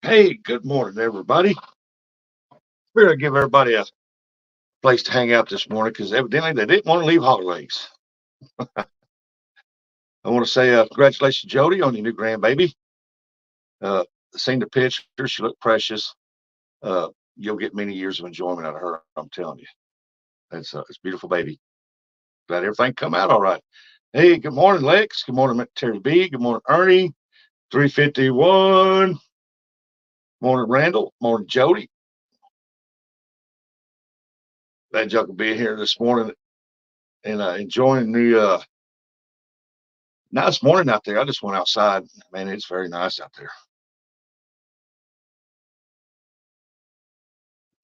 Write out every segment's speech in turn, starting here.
Hey, good morning, everybody. We're going to give everybody a place to hang out this morning because evidently they didn't want to leave Hot Lakes. I want to say congratulations, Jody, on your new grandbaby. Uh, Seen the picture. She looked precious. You'll get many years of enjoyment out of her. I'm telling you. It's a beautiful baby. Glad everything come out all right. Hey, good morning, Lex. Good morning, Terry B. Good morning, Ernie. 351. Morning, Randall. Morning, Jody. Glad y'all could be here this morning and enjoying the nice morning out there. I just went outside. Man, it's very nice out there.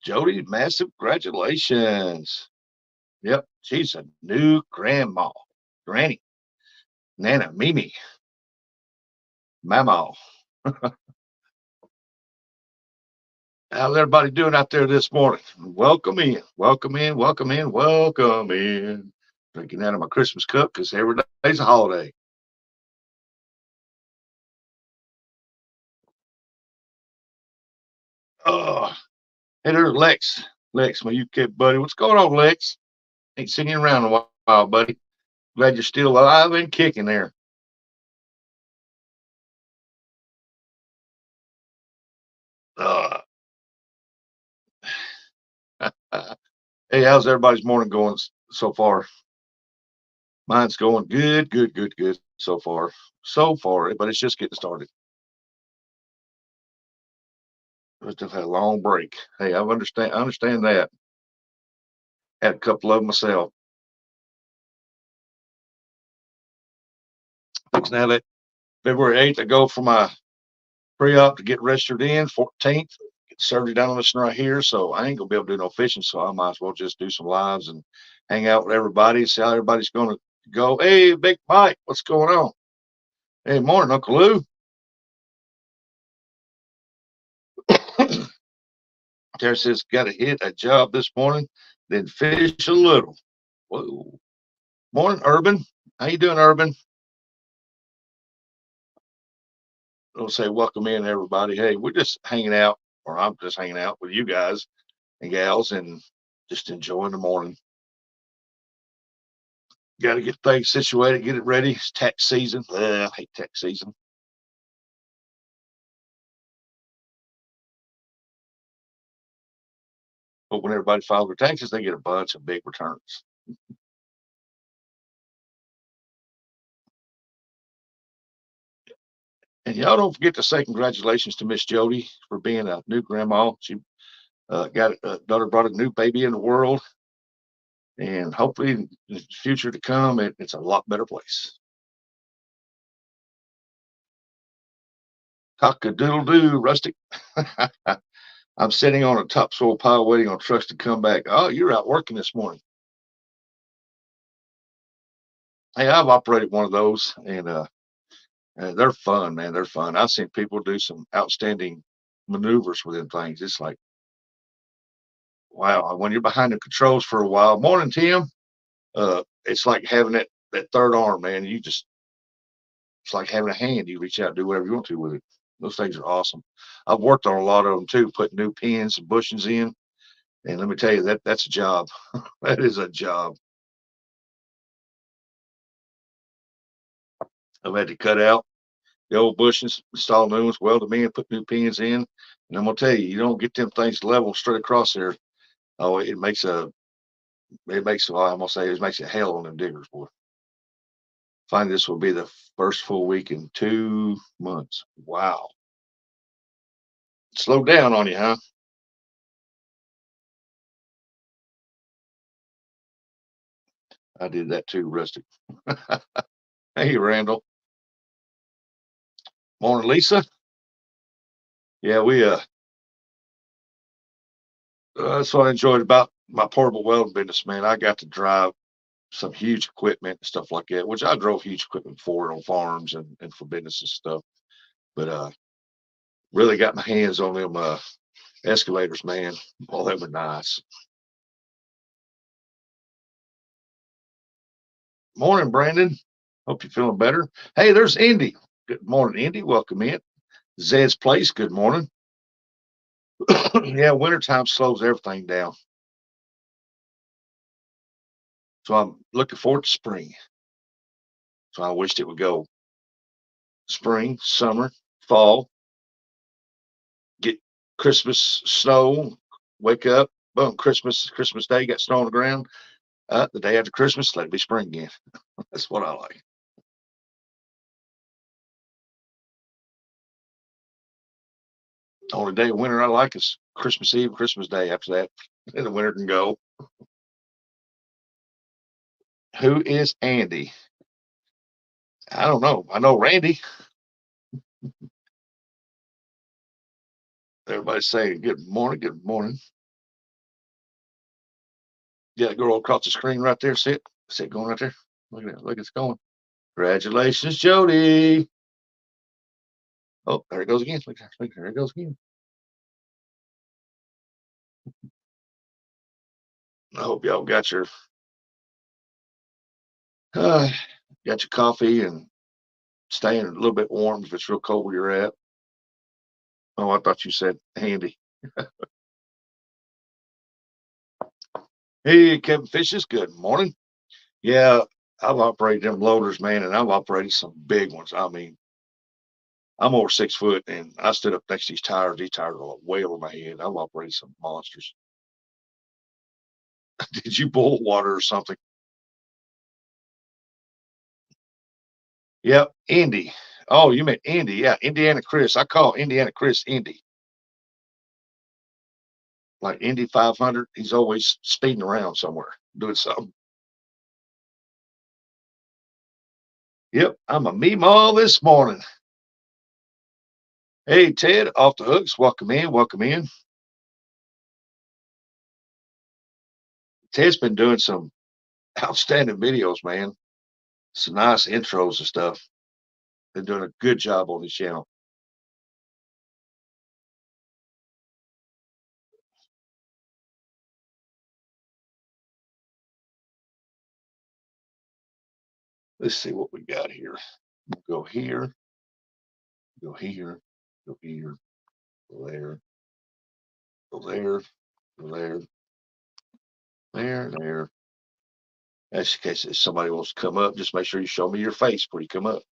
Jody, massive congratulations. Yep, she's a new grandma. Granny, Nana, Mimi, Mama. How's everybody doing out there this morning? Welcome in, welcome in, welcome in, welcome in. Drinking out of my Christmas cup because every day's a holiday. Oh, hey there's Lex. Lex, my UK buddy. What's going on, Lex? Ain't seen you around in a while, buddy. Glad you're still alive and kicking there. Uh, hey, how's everybody's morning going so far? Mine's going good, good, good, good so far. So far, but it's just getting started. We just had a long break. Hey, I understand that. Had a couple of them myself. Fixing to have it February 8th. I go for my pre-op to get registered in. 14th, get surgery done on this right here. So I ain't gonna be able to do no fishing. So I might as well just do some lives and hang out with everybody. See how everybody's gonna go. Hey, Big Mike, what's going on? Hey, morning, Uncle Lou. Terry says, got to hit a job this morning, then fish a little. Whoa. Morning, Urban. How you doing, Urban? I'll say welcome in, everybody. Hey, we're just hanging out, or I'm just hanging out with you guys and gals and just enjoying the morning. Got to get things situated, get it ready. It's tax season. I hate tax season. But when everybody files their taxes, they get a bunch of big returns. And y'all don't forget to say congratulations to Miss Jody for being a new grandma. She got a daughter, brought a new baby in the world, and hopefully in the future to come, it's a lot better place. Cock a doodle doo, Rustic. I'm sitting on a topsoil pile waiting on trucks to come back. Oh, you're out working this morning. Hey, I've operated one of those, and they're fun, man. They're fun. I've seen people do some outstanding maneuvers with them things. It's like, wow, when you're behind the controls for a while. Morning, Tim. It's like having that third arm, man. It's like having a hand. You reach out and do whatever you want to with it. Those things are awesome. I've worked on a lot of them too, putting new pins and bushings in. And let me tell you, that's a job. That is a job. I've had to cut out the old bushings, install new ones, weld them in, put new pins in. And I'm gonna tell you, you don't get them things level straight across there. Oh, well, I'm gonna say it makes it hell on them diggers, boy. Find this will be the first full week in 2 months. Wow. Slow down on you, huh? I did that too, Rustic. Hey, Randall. Morning, Lisa. Yeah, that's what I enjoyed about my portable welding business, man. I got to drive some huge equipment and stuff like that, which I drove huge equipment for on farms and for business and stuff. But really got my hands on them excavators, man. Oh, they were nice. Morning, Brandon. Hope you're feeling better. Hey, there's Indy. Good morning, Indy. Welcome in. Zed's Place. Good morning. Yeah, wintertime slows everything down. So I'm looking forward to spring. So I wished it would go spring, summer, fall, get Christmas snow, wake up, boom, Christmas Day, got snow on the ground. The day after Christmas, let it be spring again. That's what I like. The only day of winter I like is Christmas Eve, Christmas Day. After that, then the winter can go. Who is Andy? I don't know. I know Randy. Everybody's saying good morning, good morning. Yeah, that girl across the screen right there. See it going right there. Look at that. Look, it's going. Congratulations, Jody. Oh, there it goes again. Look, there it goes again. I hope y'all uh, got your coffee and staying a little bit warm if it's real cold where you're at. Oh, I thought you said handy. Hey, Kevin Fishes. Good morning. Yeah, I've operated them loaders, man, and I've operated some big ones. I mean, I'm over 6 foot, and I stood up next to these tires. These tires are way over my head. I've operated some monsters. Did you boil water or something? Yep, Indy. Oh, you meant Indy. Yeah, Indiana Chris. I call Indiana Chris Indy. Like Indy 500. He's always speeding around somewhere, doing something. Yep, I'm a meemaw this morning. Hey, Ted, off the hooks. Welcome in. Welcome in. Ted's been doing some outstanding videos, man. Some nice intros and stuff. Been doing a good job on his channel. Let's see what we got here. We'll go here, go here, go here, go there, go there, go there, there. That's in case if somebody wants to come up, just make sure you show me your face before you come up.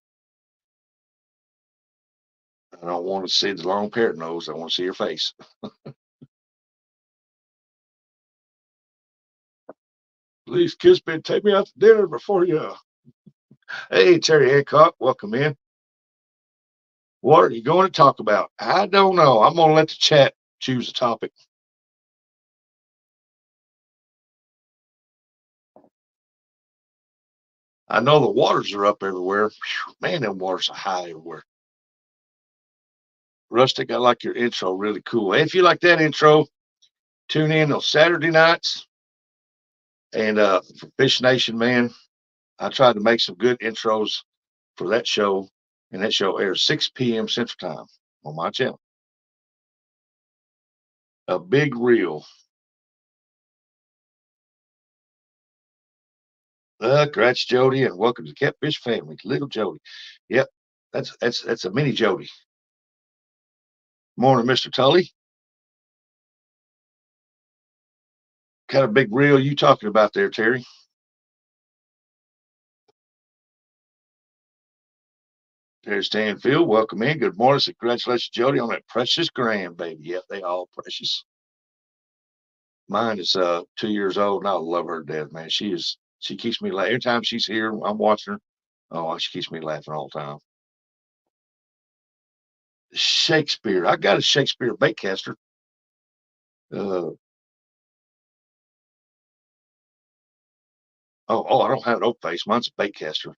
I don't want to see the long parrot nose. I want to see your face. Please kiss me and take me out to dinner before you. Hey, Terry Hancock, welcome in. What are you going to talk about? I don't know. I'm going to let the chat choose a topic. I know the waters are up everywhere. Whew, man, them waters are high everywhere. Rustic, I like your intro. Really cool. Hey, if you like that intro, tune in on Saturday nights. And for Fish Nation, man, I tried to make some good intros for that show. And that show airs 6 p.m. Central Time on my channel. A big reel. Congrats, Jody, and welcome to the Catfish family, little Jody. Yep, that's a mini Jody. Morning, Mr. Tully. Kind of big reel you talking about there, Terry? There's Stanfield. Welcome in. Good morning. Congratulations, Jody, on that precious grandbaby. Yep, they all precious. Mine is 2 years old, and I love her to death, man. She keeps me laughing. Every time she's here, I'm watching her. Oh, she keeps me laughing all the time. Shakespeare. I got a Shakespeare baitcaster. Uh, I don't have an oak face. Mine's a baitcaster.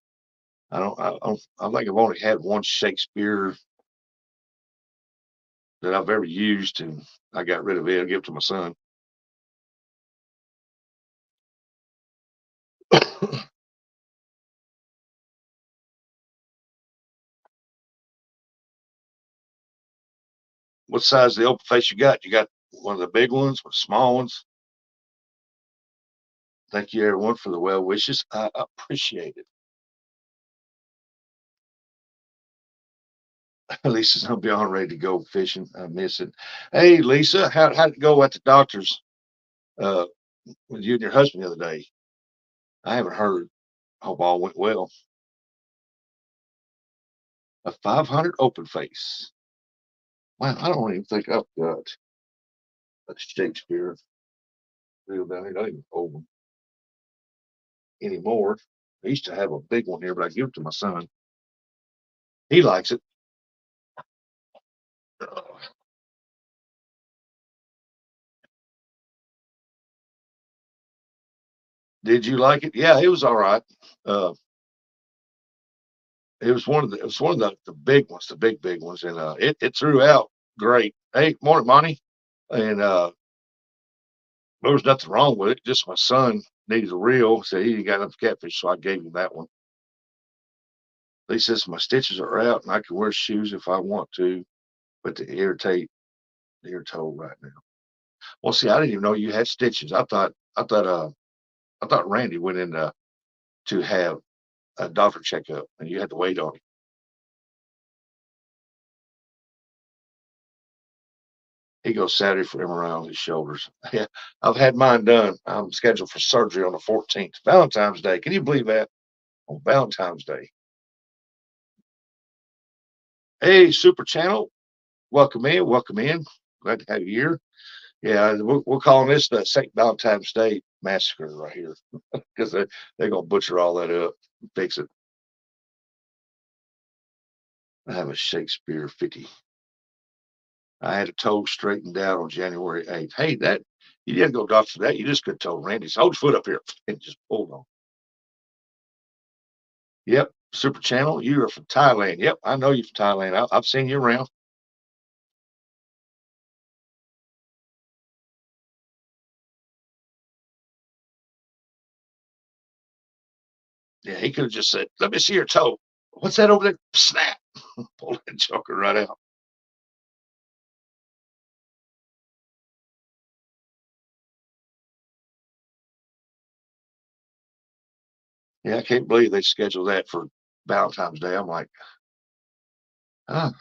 I think I've only had one Shakespeare that I've ever used, and I got rid of it. I give it to my son. What size of the open face you got? You got one of the big ones or small ones? Thank you, everyone, for the well wishes. I appreciate it. Lisa's gonna be on ready to go fishing. I miss it. Hey, Lisa, how'd it go at the doctor's uh, with you and your husband the other day? I haven't heard. Hope all went well. A 500 open face. Wow, I don't even think I've got a Shakespeare reel down here. I don't even hold them anymore. I used to have a big one here, but I give it to my son. He likes it. Did you like it? Yeah, it was all right. Uh, it was one of the big ones, the big ones, and it threw out great. Hey, morning, Monty. And there was nothing wrong with it. Just my son needed a reel, so he didn't got enough catfish, so I gave him that one. He says my stitches are out and I can wear shoes if I want to, but to irritate, they're told right now. Well, see, I didn't even know you had stitches. I thought Randy went in to have a doctor checkup and you had to wait on him. He goes Saturday for MRI on his shoulders. Yeah, I've had mine done. I'm scheduled for surgery on the 14th, Valentine's Day. Can you believe that? On Valentine's Day. Hey, Super Channel, welcome in, welcome in. Glad to have you here. Yeah, we're calling this the St. Valentine's Day Massacre right here because they're going to butcher all that up and fix it. I have a Shakespeare 50. I had a toe straightened out on January 8th. Hey, that you didn't go doctor that. You just could have told Randy, hold your foot up here and just pulled on. Yep, Super Channel, you are from Thailand. Yep, I know you're from Thailand. I've seen you around. Yeah, he could have just said, let me see your toe. What's that over there? Snap. Pull that joker right out. Yeah, I can't believe they scheduled that for Valentine's Day. I'm like, huh.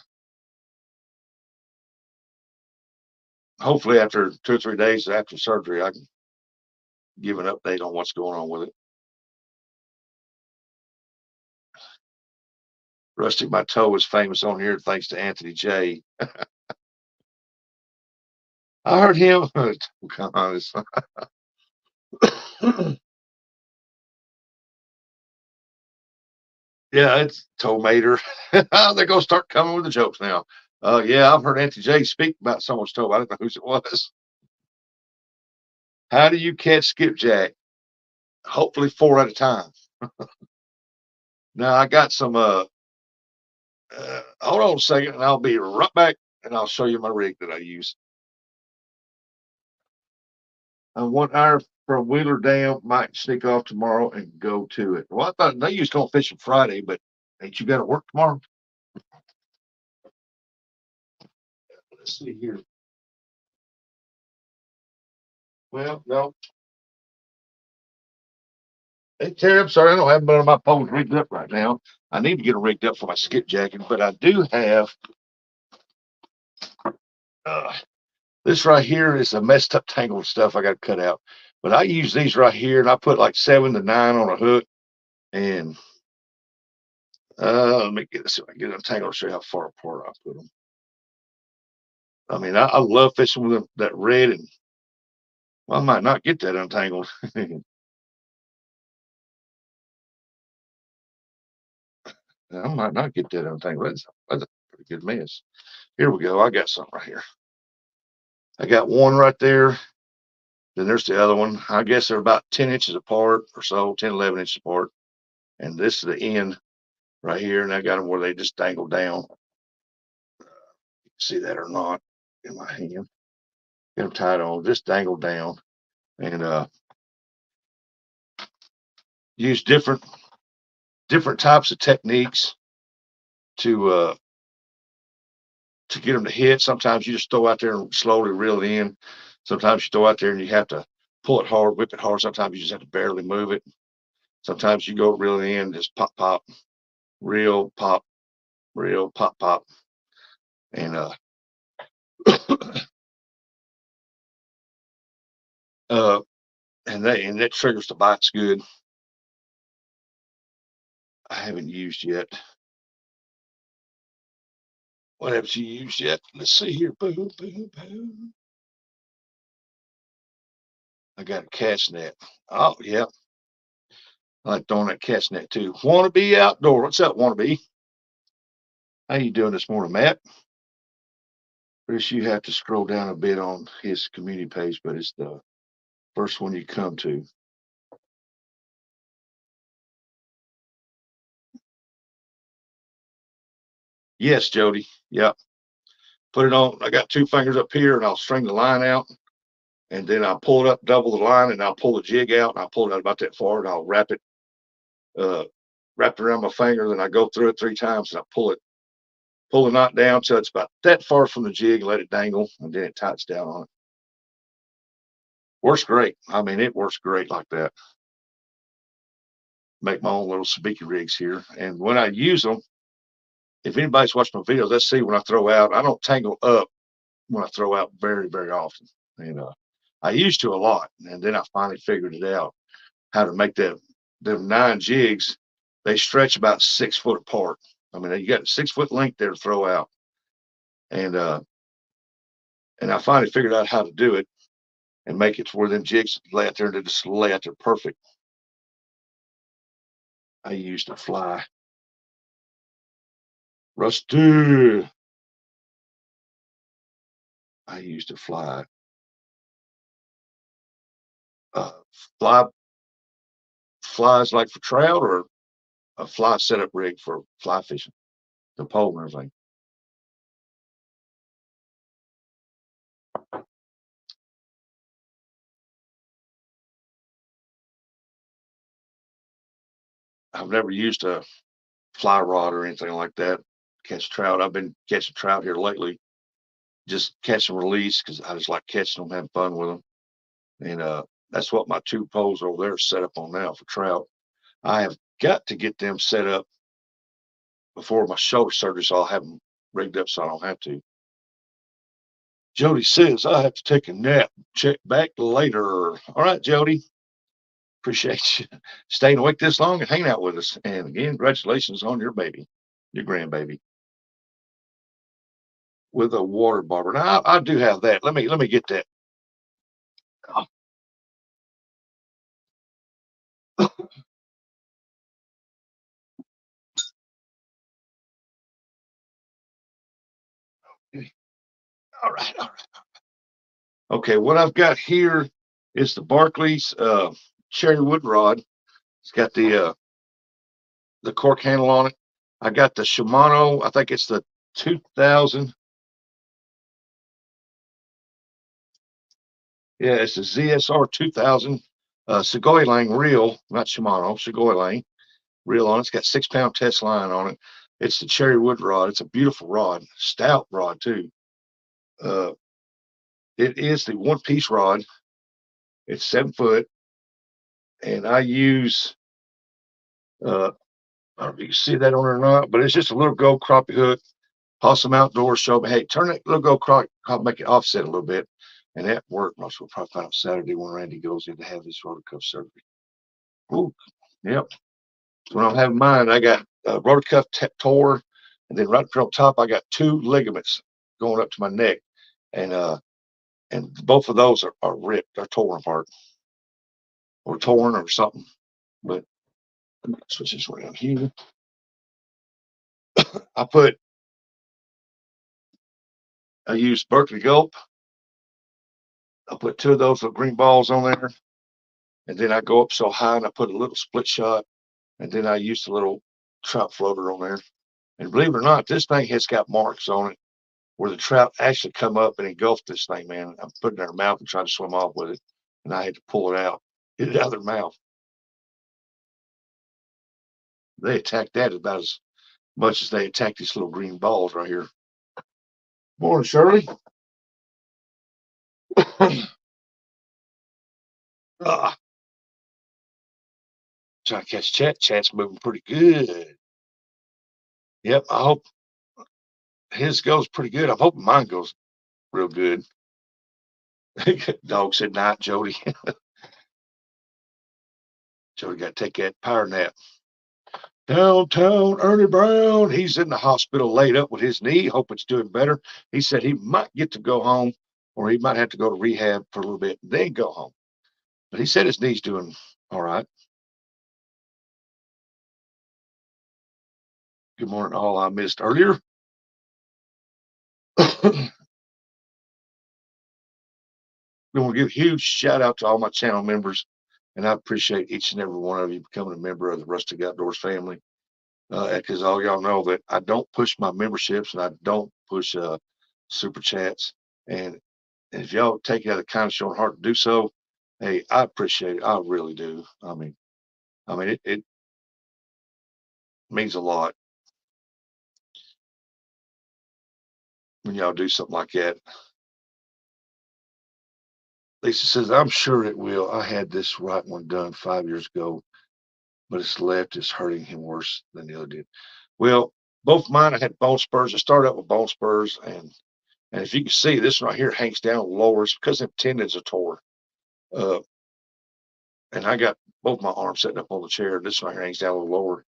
Hopefully, after 2 or 3 days after surgery, I can give an update on what's going on with it. Rusty, my toe is famous on here thanks to Anthony J. I heard him. Come on, yeah, it's toe mater. They're gonna start coming with the jokes now. Yeah, I've heard Anthony J speak about someone's toe. I don't know whose it was. How do you catch skipjack? Hopefully four at a time. Now I got some. Hold on a second, and I'll be right back, and I'll show you my rig that I use. 1 hour from Wheeler Dam. Might sneak off tomorrow and go to it. Well, I thought they used to go fishing Friday, but ain't you got to work tomorrow? Let's see here. Well, no. Hey, Terry, I'm sorry, I don't have none of my poles rigged up right now. I need to get them rigged up for my skipjacking, but I do have uh, this right here is a messed up tangled stuff I got to cut out. But I use these right here, and I put like 7 to 9 on a hook, and let me get this. I get it untangled. Show you how far apart I put them. I mean, I love fishing with that red, and well, I might not get that untangled. I might not get that untangled. That's a pretty good mess. Here we go. I got something right here. I got one right there. Then there's the other one. I guess they're about 10 inches apart or so, 10, 11 inches apart. And this is the end right here. And I got them where they just dangle down. See that or not in my hand. Get them tied on, just dangle down. And use different types of techniques to to get them to hit. Sometimes you just throw out there and slowly reel it in. Sometimes you throw out there and you have to pull it hard, whip it hard. Sometimes you just have to barely move it. Sometimes you go reel it in, just pop, pop, reel, pop, pop. And and that triggers the bites good. I haven't used yet. What haven't you used yet? Let's see here. Boom, boom, boom. I got a cast net. Oh, yeah. I like throwing that cast net too. Wanna be outdoor. What's up, Wannabe? How you doing this morning, Matt? Chris, you have to scroll down a bit on his community page, but it's the first one you come to. Yes, Jody. Yep. Put it on. I got two fingers up here and I'll string the line out and then I'll pull it up, double the line, and I'll pull the jig out and I'll pull it out about that far and I'll uh, wrap it around my finger. Then I go through it 3 times and I pull the knot down till it's about that far from the jig, let it dangle, and then it tightens down on it. Works great. I mean, it works great like that. Make my own little sabiki rigs here. And when I use them, if anybody's watched my videos, let's see when I throw out, I don't tangle up when I throw out very, very often. And I used to a lot. And then I finally figured it out how to make them 9 jigs. They stretch about 6 foot apart. I mean, you got 6 foot length there to throw out. And I finally figured out how to do it and make it to where them jigs lay out there and they just lay out there perfect. I used to fly. Rusty. I used to fly. Uh, fly flies like for trout or a fly setup rig for fly fishing, the pole and everything. I've never used a fly rod or anything like that. Catch trout. I've been catching trout here lately, just catch and release because I just like catching them, having fun with them. And that's what my 2 poles over there are set up on now for trout. I have got to get them set up before my shoulder surgery, so I'll have them rigged up so I don't have to. Jody says I have to take a nap. Check back later. All right, Jody. Appreciate you staying awake this long and hanging out with us. And again, congratulations on your baby, your grandbaby, with a water bobber. Now I do have that. Let me get that. Oh, all right, all right. Okay, what I've got here is the Barclays cherry wood rod. It's got the cork handle on it. I got the Shimano. I think it's the 2000. Yeah, it's the ZSR 2000 Segoy Lang reel, not Shimano, Segoy Lang reel on it. It's got 6 pound test line on it. It's the cherry wood rod. It's a beautiful rod, stout rod too. Uh, it is the one piece rod. It's 7 foot, and I use I don't know if you can see that on it or not, but it's just a little gold crappie hook. Toss them outdoors, show me, hey, turn that little gold crappie, make it offset a little bit, and that worked. Most will probably find out Saturday when Randy goes in to have his rotor cuff surgery. Ooh, yep. When I'm having mine, I got rotor cuff tore, and then right up top, I got 2 ligaments going up to my neck, and both of those are ripped, they're torn apart, or torn or something. But switch this way out here. I put I use Berkeley Gulp. I put 2 of those little green balls on there, and then I go up so high and I put a little split shot, and then I use the little trout floater on there. And believe it or not, this thing has got marks on it where the trout actually come up and engulf this thing, man. I'm putting it in their mouth and trying to swim off with it, and I had to pull it out, get it out of their mouth. They attacked that about as much as they attacked these little green balls right here. Morning, Shirley. Ah, trying to catch Chat. Chat's moving pretty good. Yep, I hope his goes pretty good. I'm hoping mine goes real good. Dog said night, Jody. Jody got to take that power nap. Downtown Ernie Brown, he's in the hospital laid up with his knee. Hope it's doing better. He said he might get to go home, or he might have to go to rehab for a little bit, then go home. But he said his knee's doing all right. Good morning, all I missed earlier. We want to give a huge shout out to all my channel members, and I appreciate each and every one of you becoming a member of the Rustic Outdoors family. Because all y'all know that I don't push my memberships and I don't push super chats. And if y'all take it out of the kindness of your own heart to do so, hey, I appreciate it. I really do. It means a lot when y'all do something like that. Lisa says, I'm sure it will. I had this right one done 5 years ago, but it's left is hurting him worse than the other did. Well, both mine, I had bone spurs. I started out with bone spurs, and if you can see, this one right here hangs down lower. It's because them tendons are tore. Uh, and I got both my arms sitting up on the chair. This one here hangs down a little lower.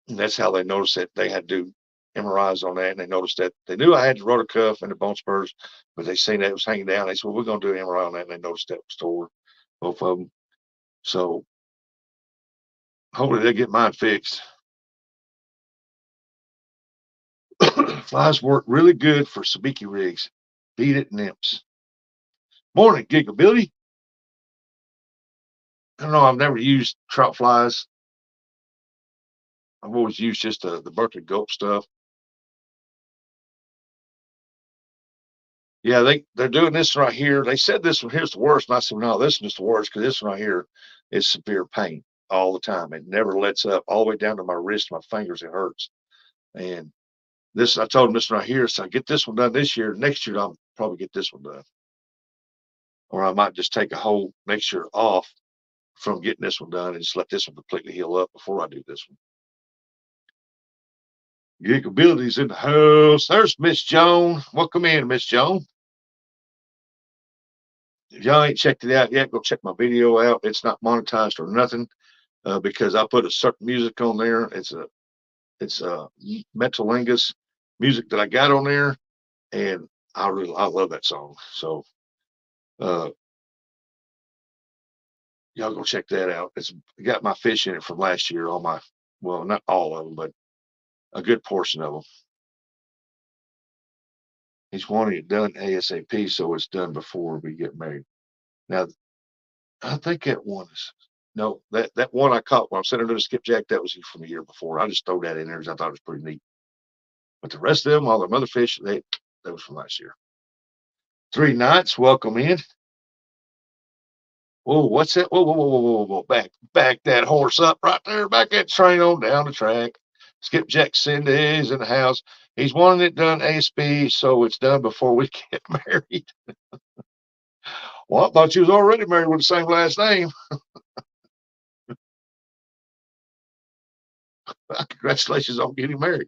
And that's how they noticed that they had to do MRIs on that. And they noticed that they knew I had the rotor cuff and the bone spurs, but they seen that it was hanging down. They said, well, we're going to do an MRI on that. And they noticed that was tore, both of them. So hopefully they get mine fixed. Flies work really good for sabiki rigs. Beat it, nymphs. Morning, Gigability. I don't know. I've never used trout flies. I've always used just the Berkeley Gulp stuff. Yeah, they're doing this right here. They said this one here's the worst, and I said, no, this one's the worst because this one right here is severe pain all the time. It never lets up all the way down to my wrist, my fingers. It hurts. And this, I told him this one right here. So I get this one done this year. Next year, I'll probably get this one done, or I might just take a whole next year off from getting this one done and just let this one completely heal up before I do this one. Geekability's in the house. There's Miss Joan. Welcome in, Miss Joan. If y'all ain't checked it out yet, go check my video out. It's not monetized or nothing because I put a certain music on there. It's a Metalingus music that I got on there, and I love that song. So y'all go check that out. It's got my fish in it from last year. Well, not all of them, but a good portion of them. He's wanting it done ASAP, so it's done before we get married. Now, I think that one is no that one I caught when I'm sitting under the skipjack. That was from the year before. I just throw that in there because I thought it was pretty neat. But the rest of them, all the other fish, that was from last year. 3 Knots, welcome in. Whoa, what's that? Whoa. Back that horse up right there. Back that train on down the track. Skipjack Cindy's in the house. He's wanting it done ASP, so it's done before we get married. Well, I thought you was already married with the same last name. Congratulations on getting married.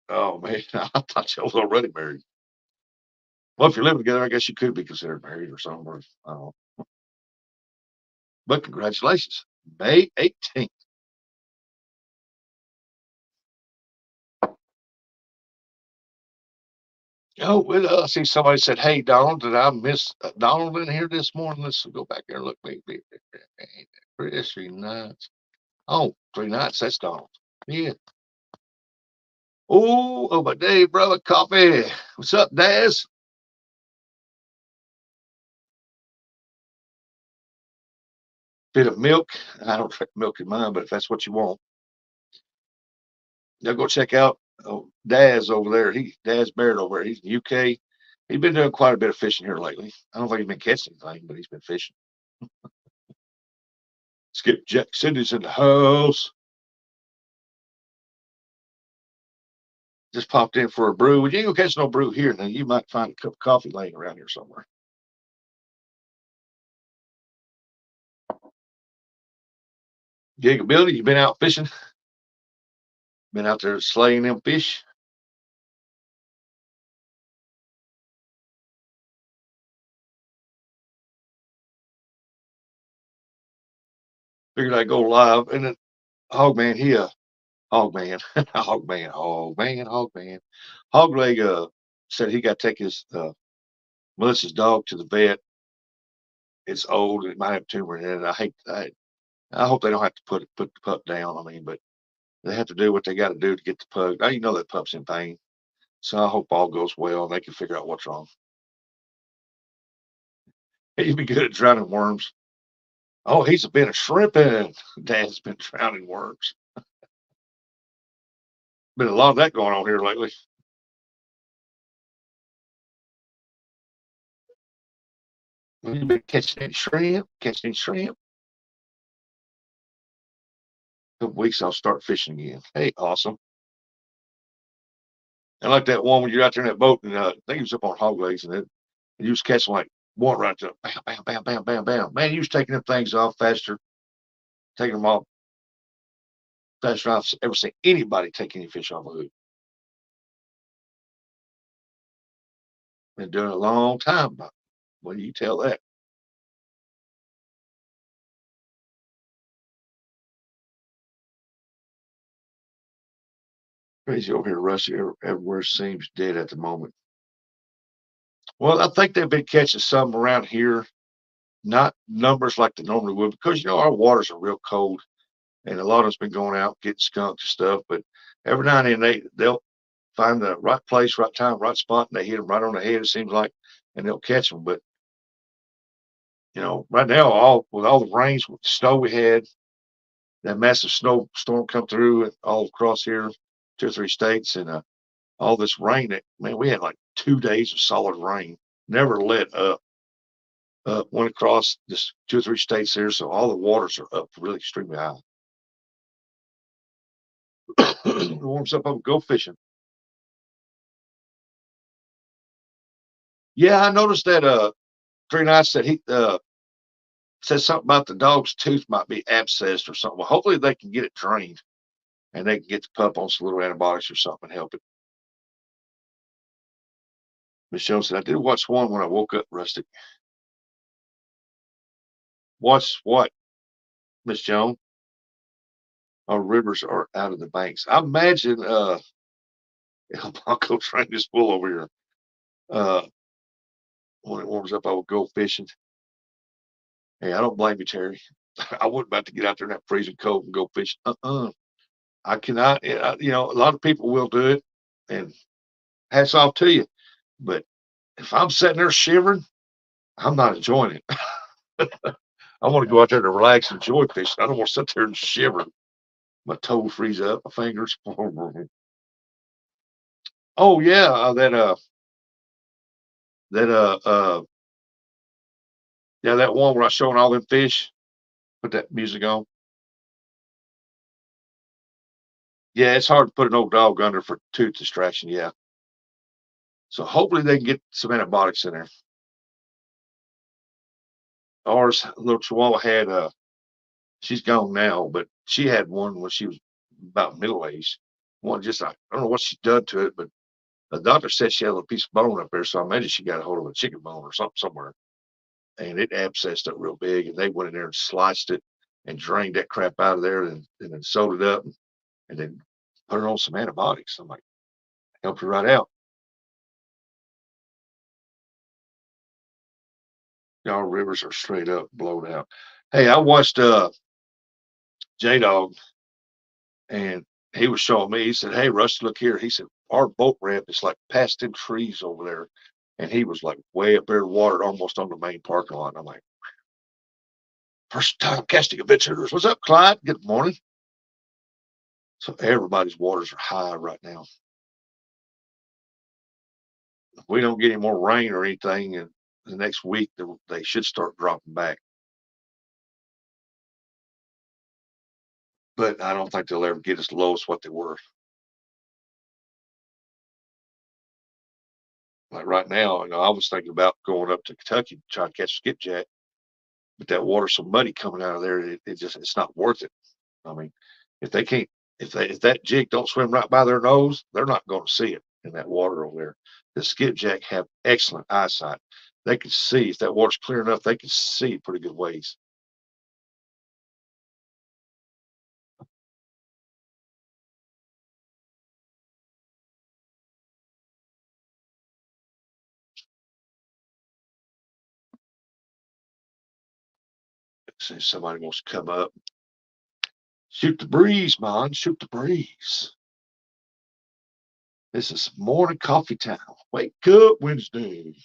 Oh, man, I thought you was already married. Well, if you're living together, I guess you could be considered married or something. Or, I don't know. But congratulations. May 18th. Oh, well, I see somebody said, hey, Donald, did I miss Donald in here this morning? Let's go back there and look. Chris, 3 Nights. Oh, 3 Nights. That's Donald. Yeah. Oh, my day, brother. Coffee. What's up, Daz? Bit of milk. I don't drink milk in mine, but if that's what you want, y'all go check out Daz over there. Daz Barrett over there. He's in the UK. He's been doing quite a bit of fishing here lately. I don't think he's been catching anything, but he's been fishing. Skip Jack Cindy's in the house. Just popped in for a brew. Well, you ain't gonna catch no brew here. Now you might find a cup of coffee laying around here somewhere. Gigability, you been out fishing? Been out there slaying them fish? Figured I'd go live. And then Hog Man, Hog Man, Hog Man, Hog Man, Hog Man. Hog Leg said he got to take his Melissa's dog to the vet. It's old. It might have a tumor in it. I hope they don't have to put the pup down. I mean, but they have to do what they got to do to get the pug. Now you know that pup's in pain. So I hope all goes well and they can figure out what's wrong. He'd be good at drowning worms. Oh, he's been a shrimping. Dad's been drowning worms. Been a lot of that going on here lately. You been catching any shrimp? Catching any shrimp? A couple weeks I'll start fishing again. Hey, awesome. And like that one when you're out there in that boat and I think it was up on Hog Legs and you was catching like one right there. Bam, bam, bam, bam, bam, bam. Man, you was taking them things off faster, taking them off faster than I've ever seen anybody take any fish off a hook. Been doing it a long time. But what do you tell that? Crazy over here, Rusty. Everywhere seems dead at the moment. Well, I think they've been catching some around here, not numbers like they normally would, because our waters are real cold, and a lot of us been going out getting skunked and stuff. But every now and then they'll find the right place, right time, right spot, and they hit them right on the head. It seems like, and they'll catch them. But right now, all with all the rains, with the snow we had, that massive snowstorm come through all across here, 2 or 3 states, and all this rain. Man, we had like 2 days of solid rain, never let up. Went across just 2 or 3 states there, so all the waters are up really extremely high. It warms up, I would go fishing. Yeah, I noticed that 3 nights that he said something about the dog's tooth might be abscessed or something. Well, hopefully they can get it drained and they can get the pup on some little antibiotics or something and help it. Michelle said, I did watch one when I woke up, Rustic. Watch what, Miss Joan? Our rivers are out of the banks. I imagine El Blanco trained this bull over here. Uh, when it warms up, I will go fishing. Hey, I don't blame you, Terry. I wouldn't about to get out there in that freezing cold and go fish. I cannot. A lot of people will do it, and hats off to you. But if I'm sitting there shivering, I'm not enjoying it. I want to go out there to relax and enjoy fishing. I don't want to sit there and shiver. My toes freeze up, my fingers. Oh yeah, that yeah, that one where I showing all them fish. Put that music on. Yeah, it's hard to put an old dog under for tooth distraction. Yeah. So hopefully they can get some antibiotics in there. Ours, little Chihuahua had she's gone now, but she had one when she was about middle aged. One just I don't know what she's done to it, but the doctor said she had a little piece of bone up there, so I imagine she got a hold of a chicken bone or something somewhere, and it abscessed up real big, and they went in there and sliced it and drained that crap out of there, and then sewed it up, and then put her on some antibiotics. I'm like, helped her right out. Y'all rivers are straight up blown out. Hey, I watched J Dog, and he was showing me. He said, "Hey, Russ, look here." He said, "Our boat ramp is like past them trees over there," and he was like way up there, water almost on the main parking lot. And I'm like, first time casting adventures. What's up, Clyde? Good morning. So everybody's waters are high right now. If we don't get any more rain or anything in the next week, they should start dropping back. But I don't think they'll ever get as low as what they were. Like right now, I was thinking about going up to Kentucky to try to catch skipjack, but that water's so muddy coming out of there, it's not worth it. I mean, if they can't, if that jig don't swim right by their nose, they're not going to see it in that water over there. The skipjack have excellent eyesight. They can see if that water's clear enough. They can see pretty good ways. See if somebody wants to come up. Shoot the breeze, man. Shoot the breeze. This is morning coffee time. Wake up Wednesday.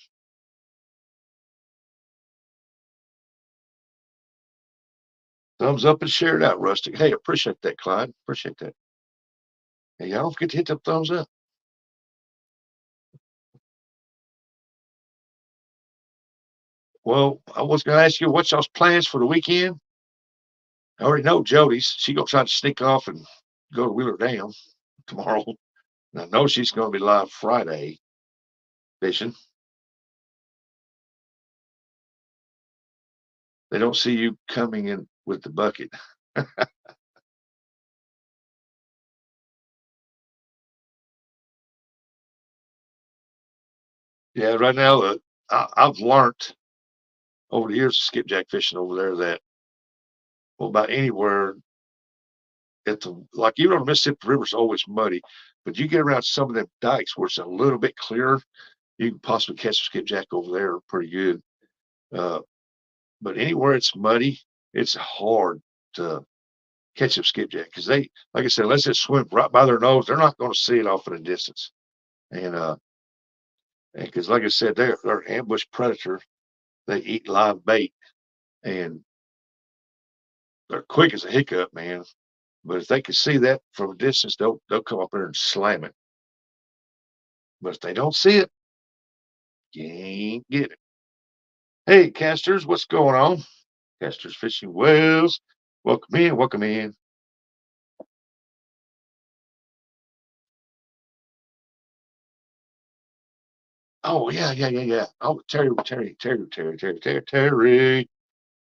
Thumbs up and share it out, Rustic. Hey, appreciate that, Clyde. Appreciate that. Hey, y'all don't forget to hit them thumbs up. Well, I was going to ask you what's y'all's plans for the weekend. I already know Jody's. She gonna try to sneak off and go to Wheeler Dam tomorrow. And I know she's gonna be live Friday fishing. They don't see you coming in with the bucket. Yeah, right now I've learned over the years of skipjack fishing over there that well about anywhere at the like even on the Mississippi River is always muddy, but you get around some of them dikes where it's a little bit clearer, you can possibly catch a skipjack over there pretty good. Uh, but anywhere it's muddy, it's hard to catch up skipjack because they, like I said, unless it swims right by their nose, they're not going to see it off at a distance. And because like I said, they're an ambush predator. They eat live bait and they're quick as a hiccup, man. But if they can see that from a distance, they'll come up there and slam it. But if they don't see it, you ain't get it. Hey, casters, what's going on? Casters fishing wells. Welcome in, welcome in. Oh yeah, yeah, yeah, yeah. Oh, Terry.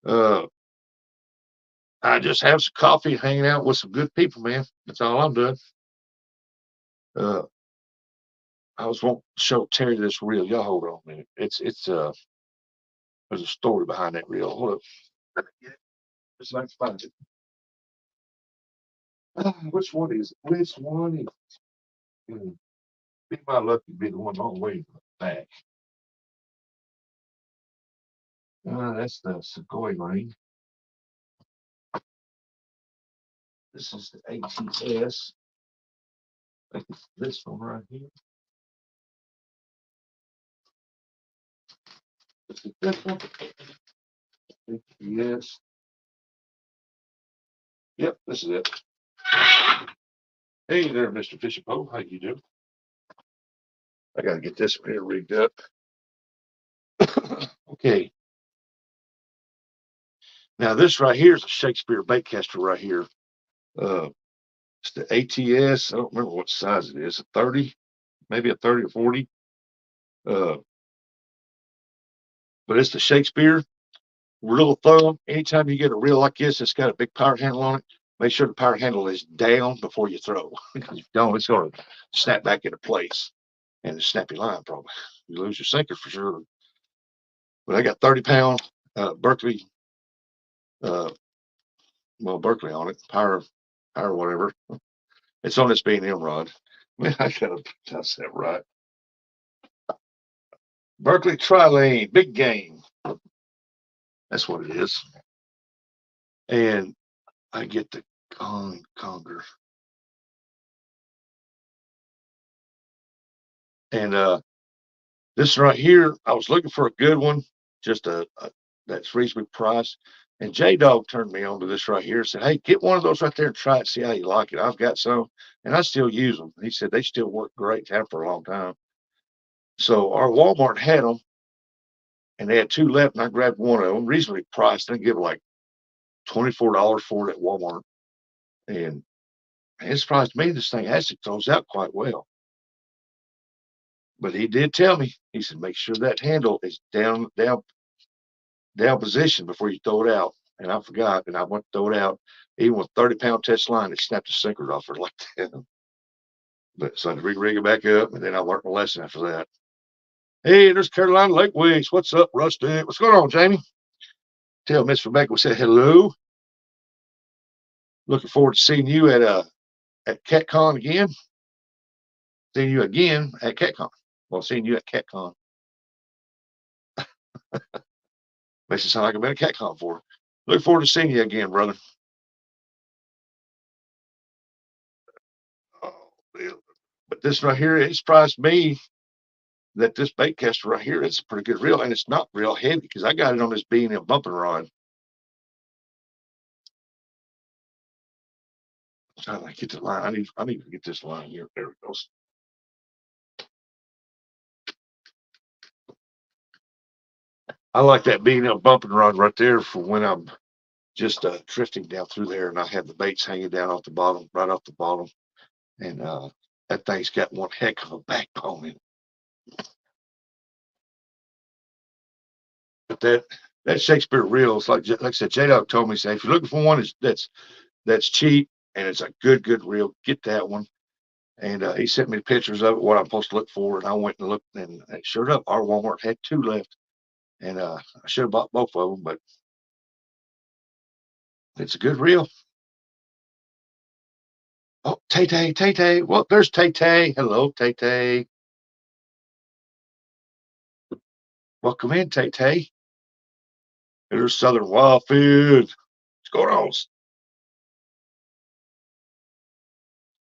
Uh, I just have some coffee, hanging out with some good people, man. That's all I'm doing. Uh, I was wanting to show Terry this reel. Y'all hold on a minute. It's there's a story behind that reel. Hold up. Just like to find it. Which one is it? Which one is it? Be my lucky to be the one long way back. That's the Sequoia ring. This is the ATS. I think it's this one right here. This is this one. ATS. Yep, this is it. Hey there, Mr. Fisher Poe. How you doing? I gotta get this here rigged up. Okay. Now this right here is a Shakespeare baitcaster right here. Uh, it's the ATS. I don't remember what size it is. A 30, maybe a 30 or 40. Uh, but it's the Shakespeare rule of thumb. Anytime you get a reel like this, it's got a big power handle on it. Make sure the power handle is down before you throw. Because if you don't, it's going to snap back into place and snap your line probably. You lose your sinker for sure. But I got 30-pound Berkeley, uh, well, Berkeley on it, power whatever. It's on this B&M rod. Man, I gotta test that right. Berkeley Trilane, big game. That's what it is. And I get the conger. And this right here, I was looking for a good one, just a that's reasonably priced. And J Dog turned me on to this right here. Said, "Hey, get one of those right there and try it, see how you like it." I've got some, and I still use them. He said they still work great. Have for a long time. So our Walmart had them, and they had two left, and I grabbed one of them, reasonably priced. I give like $24 for it at Walmart, and it surprised me this thing actually throws out quite well. But he did tell me, he said, make sure that handle is down position before you throw it out. and I forgot, and I went to throw it out. Even with 30-pound test line, it snapped the sinker off her like that. But so I had to rig it back up, and then I learned my lesson after that. Hey, there's Carolina Lake Wings. What's up, Rusty? What's going on, Jamie? Tell Miss Rebecca we said hello. Looking forward to seeing you at CatCon again. Seeing you again at CatCon. Well, seeing you at CatCon. Makes it sound like I've been at CatCon for. Look forward to seeing you again, brother. Oh, but this right here, it surprised me that this bait caster right here is a pretty good reel, and it's not real heavy because I got it on this B&M bumping rod. I'm trying to get the line. I need to get this line here. There it goes. I like that B&M bumping rod right there for when I'm just drifting down through there, and I have the baits hanging down off the bottom, right off the bottom, and that thing's got one heck of a backbone in it. But that Shakespeare reel is like I said, J Dog told me, say if you're looking for one that's cheap and it's a good reel, get that one. And he sent me the pictures of it, what I'm supposed to look for, and I went and looked, and sure enough, our Walmart had 2 left, and I should have bought both of them, but it's a good reel. Oh, Tay. Well, there's Tay. Hello, Tay. Welcome in, Tay. There's Southern Wildfish. What's going on?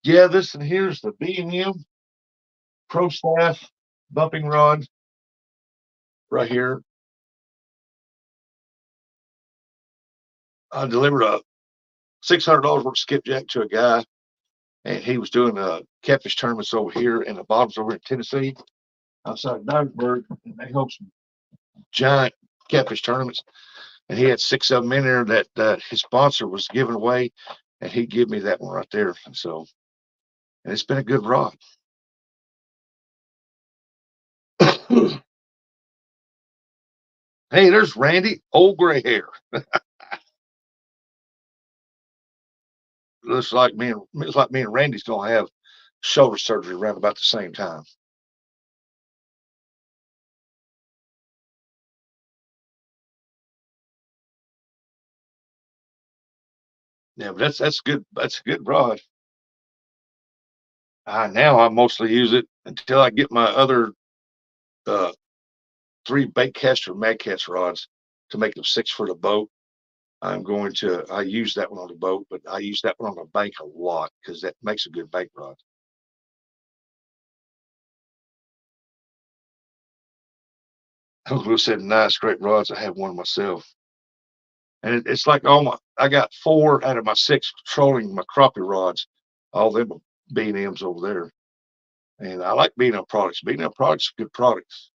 Yeah, this and here's the B&M Pro Staff bumping rod right here. I delivered a $600 worth of skipjack to a guy, and he was doing catfish tournaments over here in the bottoms over in Tennessee, outside of Dyersburg, and they host some giant catfish tournaments. And he had 6 of them in there that his sponsor was giving away, and he gave me that one right there. And so, and it's been a good rod. Hey, there's Randy, old gray hair. Looks like me and Randy's gonna have shoulder surgery around about the same time. Yeah, but that's good. That's a good rod. Now I mostly use it until I get my other uh, 3 baitcaster Madcats rods to make them 6 for the boat. I use that one on the boat, but I use that one on the bank a lot because that makes a good bank rod. Uncle Lou said, nice, great rods. I have one myself. And it's like I got 4 out of my 6 trolling my crappie rods, all them B&Ms over there. And I like B&M products. B&M products are good products.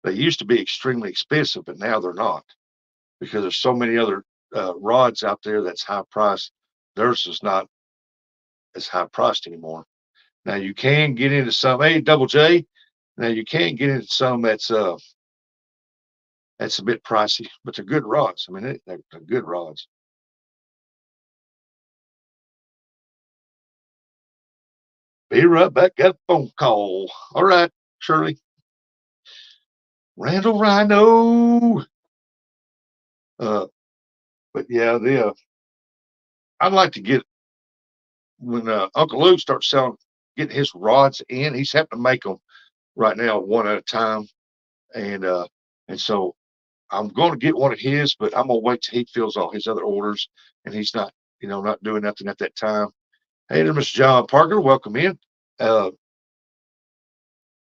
They used to be extremely expensive, but now they're not because there's so many other rods out there that's high priced. Theirs is not as high priced anymore. Now you can get into some, hey, Double J. Now you can get into some that's a bit pricey, but they're good rods. I mean, they're good rods. Be right back. Got a phone call. All right, Shirley. Randall Rhino. Uh, but yeah, I'd like to get when Uncle Lou starts getting his rods in. He's having to make them right now one at a time, and so I'm going to get one of his, but I'm gonna wait till he fills all his other orders, and he's not doing nothing at that time. Hey there, Mr. John Parker, welcome in. Uh,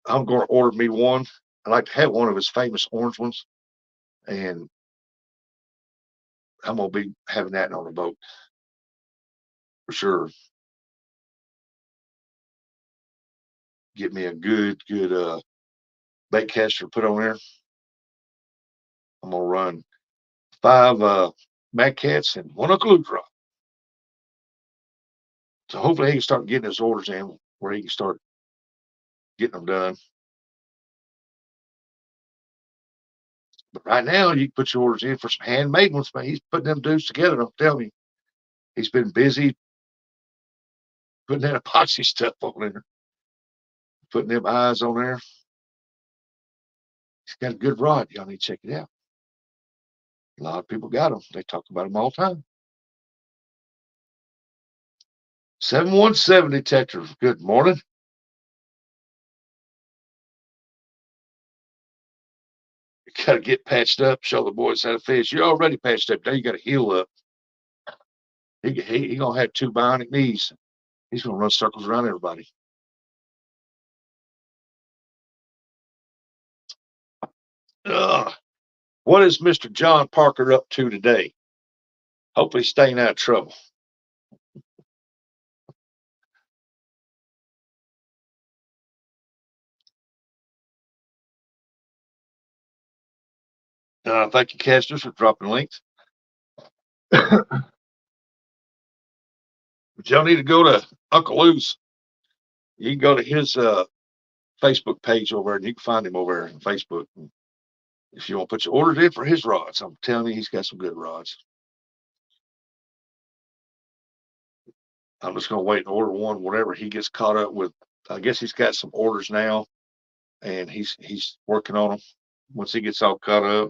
I'm going to order me one. I like to have one of his famous orange ones, and I'm gonna be having that on the boat for sure. Get me a good bait caster to put on there. I'm gonna run 5 Mad Cats and 1 Uncle Lou drop. So hopefully he can start getting his orders in where he can start getting them done. But right now, you can put your orders in for some handmade ones, man. He's putting them dudes together. I'm telling you, he's been busy putting that epoxy stuff on there, putting them eyes on there. He's got a good rod. Y'all need to check it out. A lot of people got them. They talk about them all the time. 717 detective. Good morning. You got to get patched up. Show the boys how to fish. You're already patched up. Now you got to heal up. He gonna have 2 bionic knees. He's gonna run circles around everybody. Ugh. What is Mr. John Parker up to today? Hopefully staying out of trouble. Thank you, casters, for dropping links. But y'all need to go to Uncle Lou's. You can go to his Facebook page over there, and you can find him over there on Facebook. And if you want to put your orders in for his rods, I'm telling you, he's got some good rods. I'm just gonna wait and order one whenever he gets caught up with. I guess he's got some orders now, and he's working on them. Once he gets all caught up,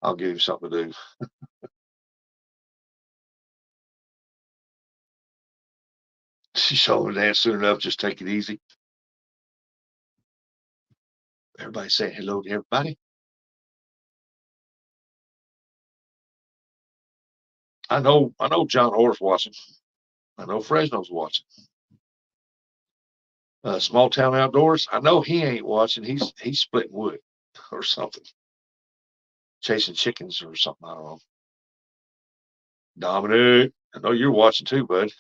I'll give him something to do. She's over there soon enough. Just take it easy. Everybody saying hello to everybody. I know John Orr's watching. I know Fresno's watching. Small Town Outdoors. I know he ain't watching. He's splitting wood or something, chasing chickens or something. I don't know. Dominic, I know you're watching too, bud.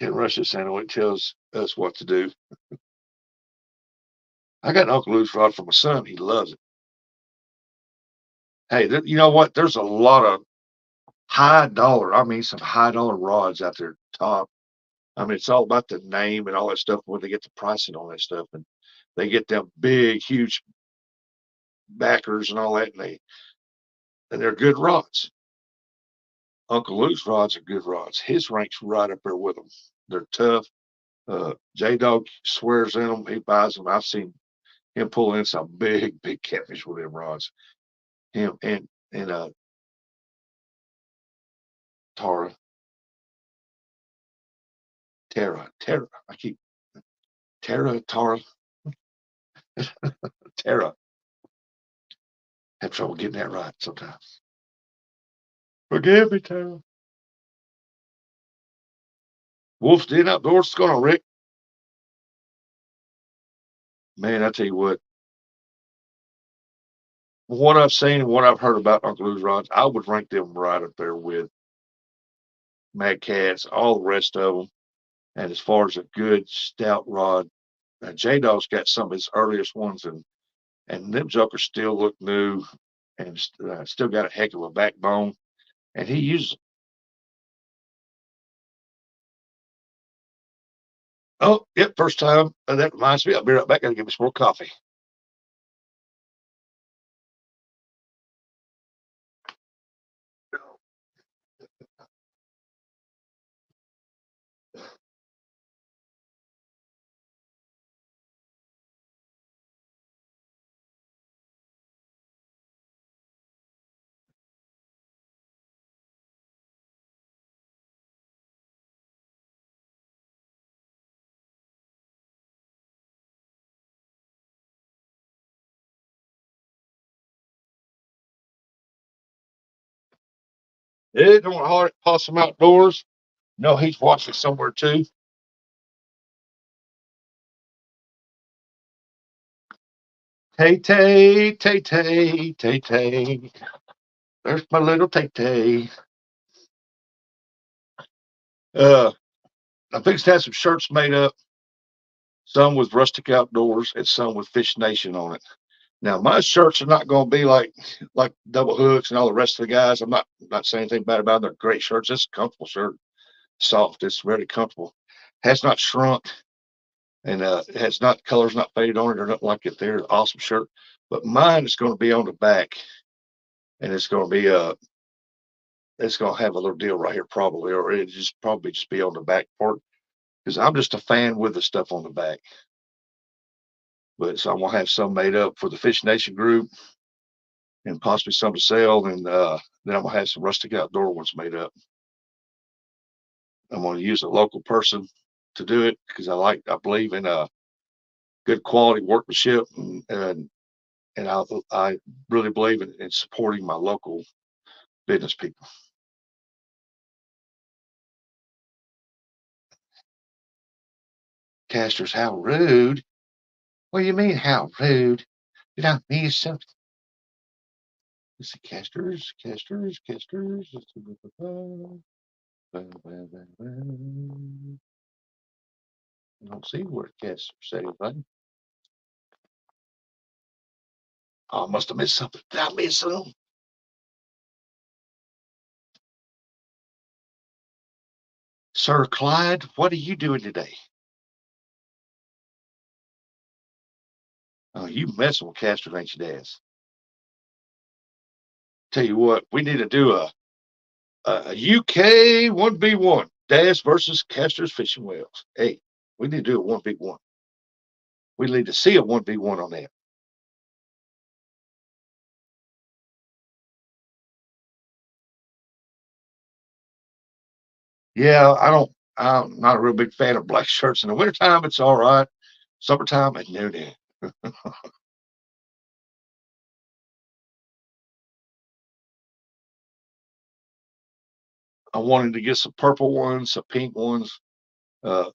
Can't rush this anyway. It tells us what to do. I got an Uncle Lou's rod for my son. He loves it. Hey, you know what? There's a lot of high dollar. I mean, some high dollar rods out there. Top. I mean, it's all about the name and all that stuff when they get the pricing on that stuff, and they get them big, huge backers and all that, and they're good rods. Uncle Lou's rods are good rods. His ranks right up there with them. They're tough. J Dog swears in them. He buys them. I've seen him pull in some big catfish with them rods. Him and Tara, Tara. I keep Tara, Tara. Have trouble getting that right sometimes. Forgive me, Tara. Wolf's Den Outdoors. What's going on, Rick? Man, I tell you what I've seen and what I've heard about Uncle Lou's rods, I would rank them right up there with Mad Cats, all the rest of them. And as far as a good stout rod, J Dog's got some of his earliest ones, and them jokers still look new and still got a heck of a backbone. And he uses. Oh, yep, first time. That reminds me, I'll be right back. Gotta get me some more coffee. It don't hard Possum Outdoors. No, he's watching somewhere too. Tay Tay, Tay Tay, Tay Tay. There's my little Tay Tay. Uh, I think to have some shirts made up, some with Rustic Outdoors and some with Fish Nation on it. Now my shirts are not going to be like double hooks and all the rest of the guys. I'm not saying anything bad about them. They're great shirts. It's a comfortable shirt, soft. It's very comfortable. Has not shrunk. and it has not colors not faded on it or nothing like it. There, awesome shirt. But mine is going to be on the back, and it's going to be it's going to have a little deal right here probably, or it just probably just be on the back part because I'm just a fan with the stuff on the back. But so I'm gonna have some made up for the Fish Nation group and possibly some to sell, and then I'm gonna have some rustic outdoor ones made up. I'm gonna use a local person to do it because I believe in good quality workmanship, and I really believe in supporting my local business people. Casters, how rude. What do you mean, how rude? Did I miss something? Let's see, casters. I don't see where casters say anything. Oh, I must have missed something. Did I miss something? Sir Clyde, what are you doing today? Oh, you messing with casters, ain't you, Daz? Tell you what, we need to do a UK 1v1. Daz versus Casters Fishing Wells. Hey, we need to do a 1v1. We need to see a 1v1 on that. Yeah, I'm not a real big fan of black shirts. In the wintertime, it's all right. Summertime, no. I wanted to get some purple ones, some pink ones, uh,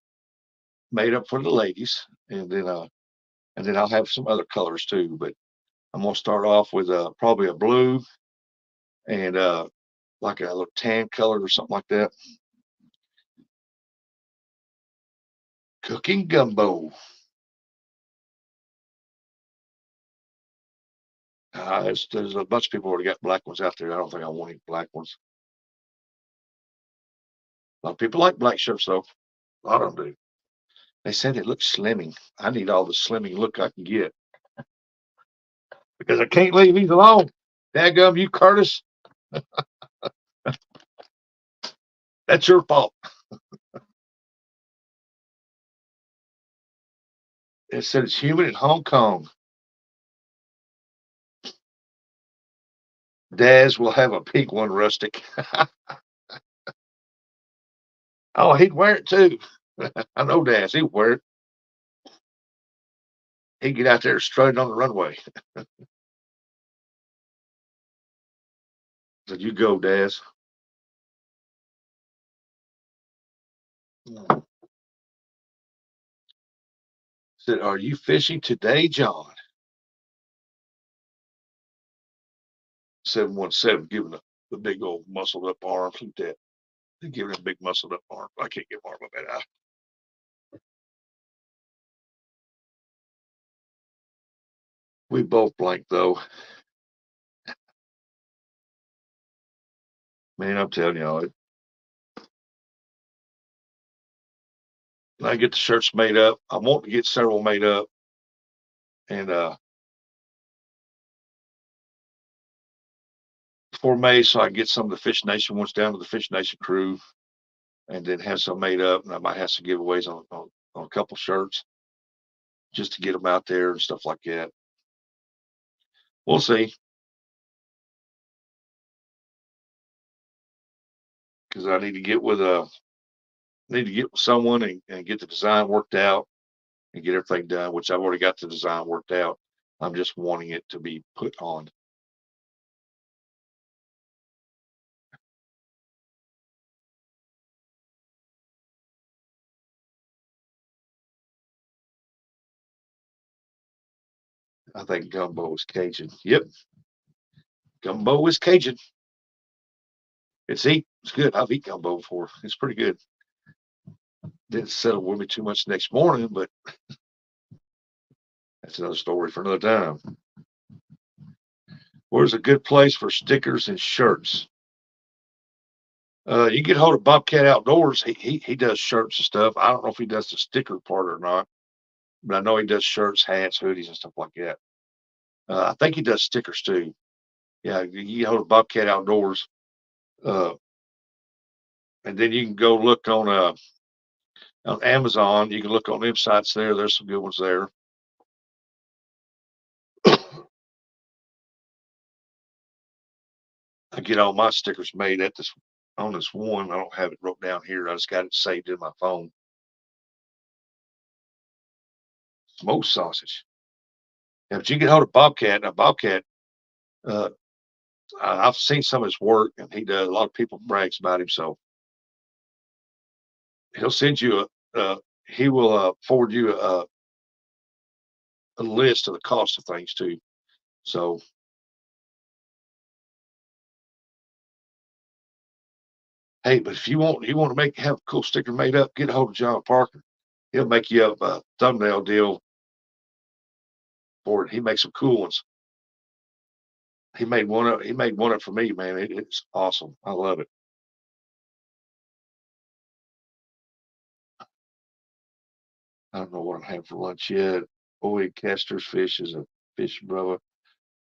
made up for the ladies, and then I'll have some other colors too. But I'm gonna start off with probably a blue and like a little tan color or something like that. Cooking gumbo. There's a bunch of people already got black ones out there. I don't think I want any black ones. A lot of people like black shirts though. A lot of them do. They said it looks slimming. I need all the slimming look I can get because I can't leave these alone. Dadgum, you Curtis, that's your fault. It said it's humid in Hong Kong. Daz will have a pink one, Rustic. Oh, he'd wear it too. I know Daz. He'd wear it. He'd get out there strutting on the runway. So you go, Daz. Said, are you fishing today, John? 717 giving the big old muscled up arm. Look at that. They're giving him big muscled up arm. I can't get arm of that eye. We both blank though. Man, I'm telling you, I get the shirts made up. I want to get several made up, and for May, so I can get some of the Fish Nation ones down to the Fish Nation crew, and then have some made up. And I might have some giveaways on a couple shirts just to get them out there and stuff like that. We'll see. Because I need to get with someone and get the design worked out and get everything done, which I've already got the design worked out. I'm just wanting it to be put on. I think gumbo is Cajun. Yep, gumbo is Cajun. It's good. I've eaten gumbo before. It's pretty good. Didn't settle with me too much next morning, but that's another story for another time. Where's a good place for stickers and shirts? You get hold of Bobcat Outdoors. He does shirts and stuff. I don't know if he does the sticker part or not. but I know he does shirts, hats, hoodies, and stuff like that. I think he does stickers too. Yeah, you hold a Bobcat Outdoors, uh, and then you can go look on Amazon. You can look on them sites there. There's some good ones there. I get all my stickers made at this on this one. I don't have it wrote down here. I just got it saved in my phone. Smoked sausage. Yeah, but you can hold a Bobcat. Now, Bobcat, uh, I've seen some of his work, and he does. A lot of people brags about him, so he'll send you he will forward you a list of the cost of things too. So, hey, but if you want to have a cool sticker made up, get a hold of John Parker. He'll make you up a thumbnail deal for it. He makes some cool ones. He made one up for me, man. It's awesome. I love it. I don't know what I'm having for lunch yet. Boy, Kester's fish is a fish, brother.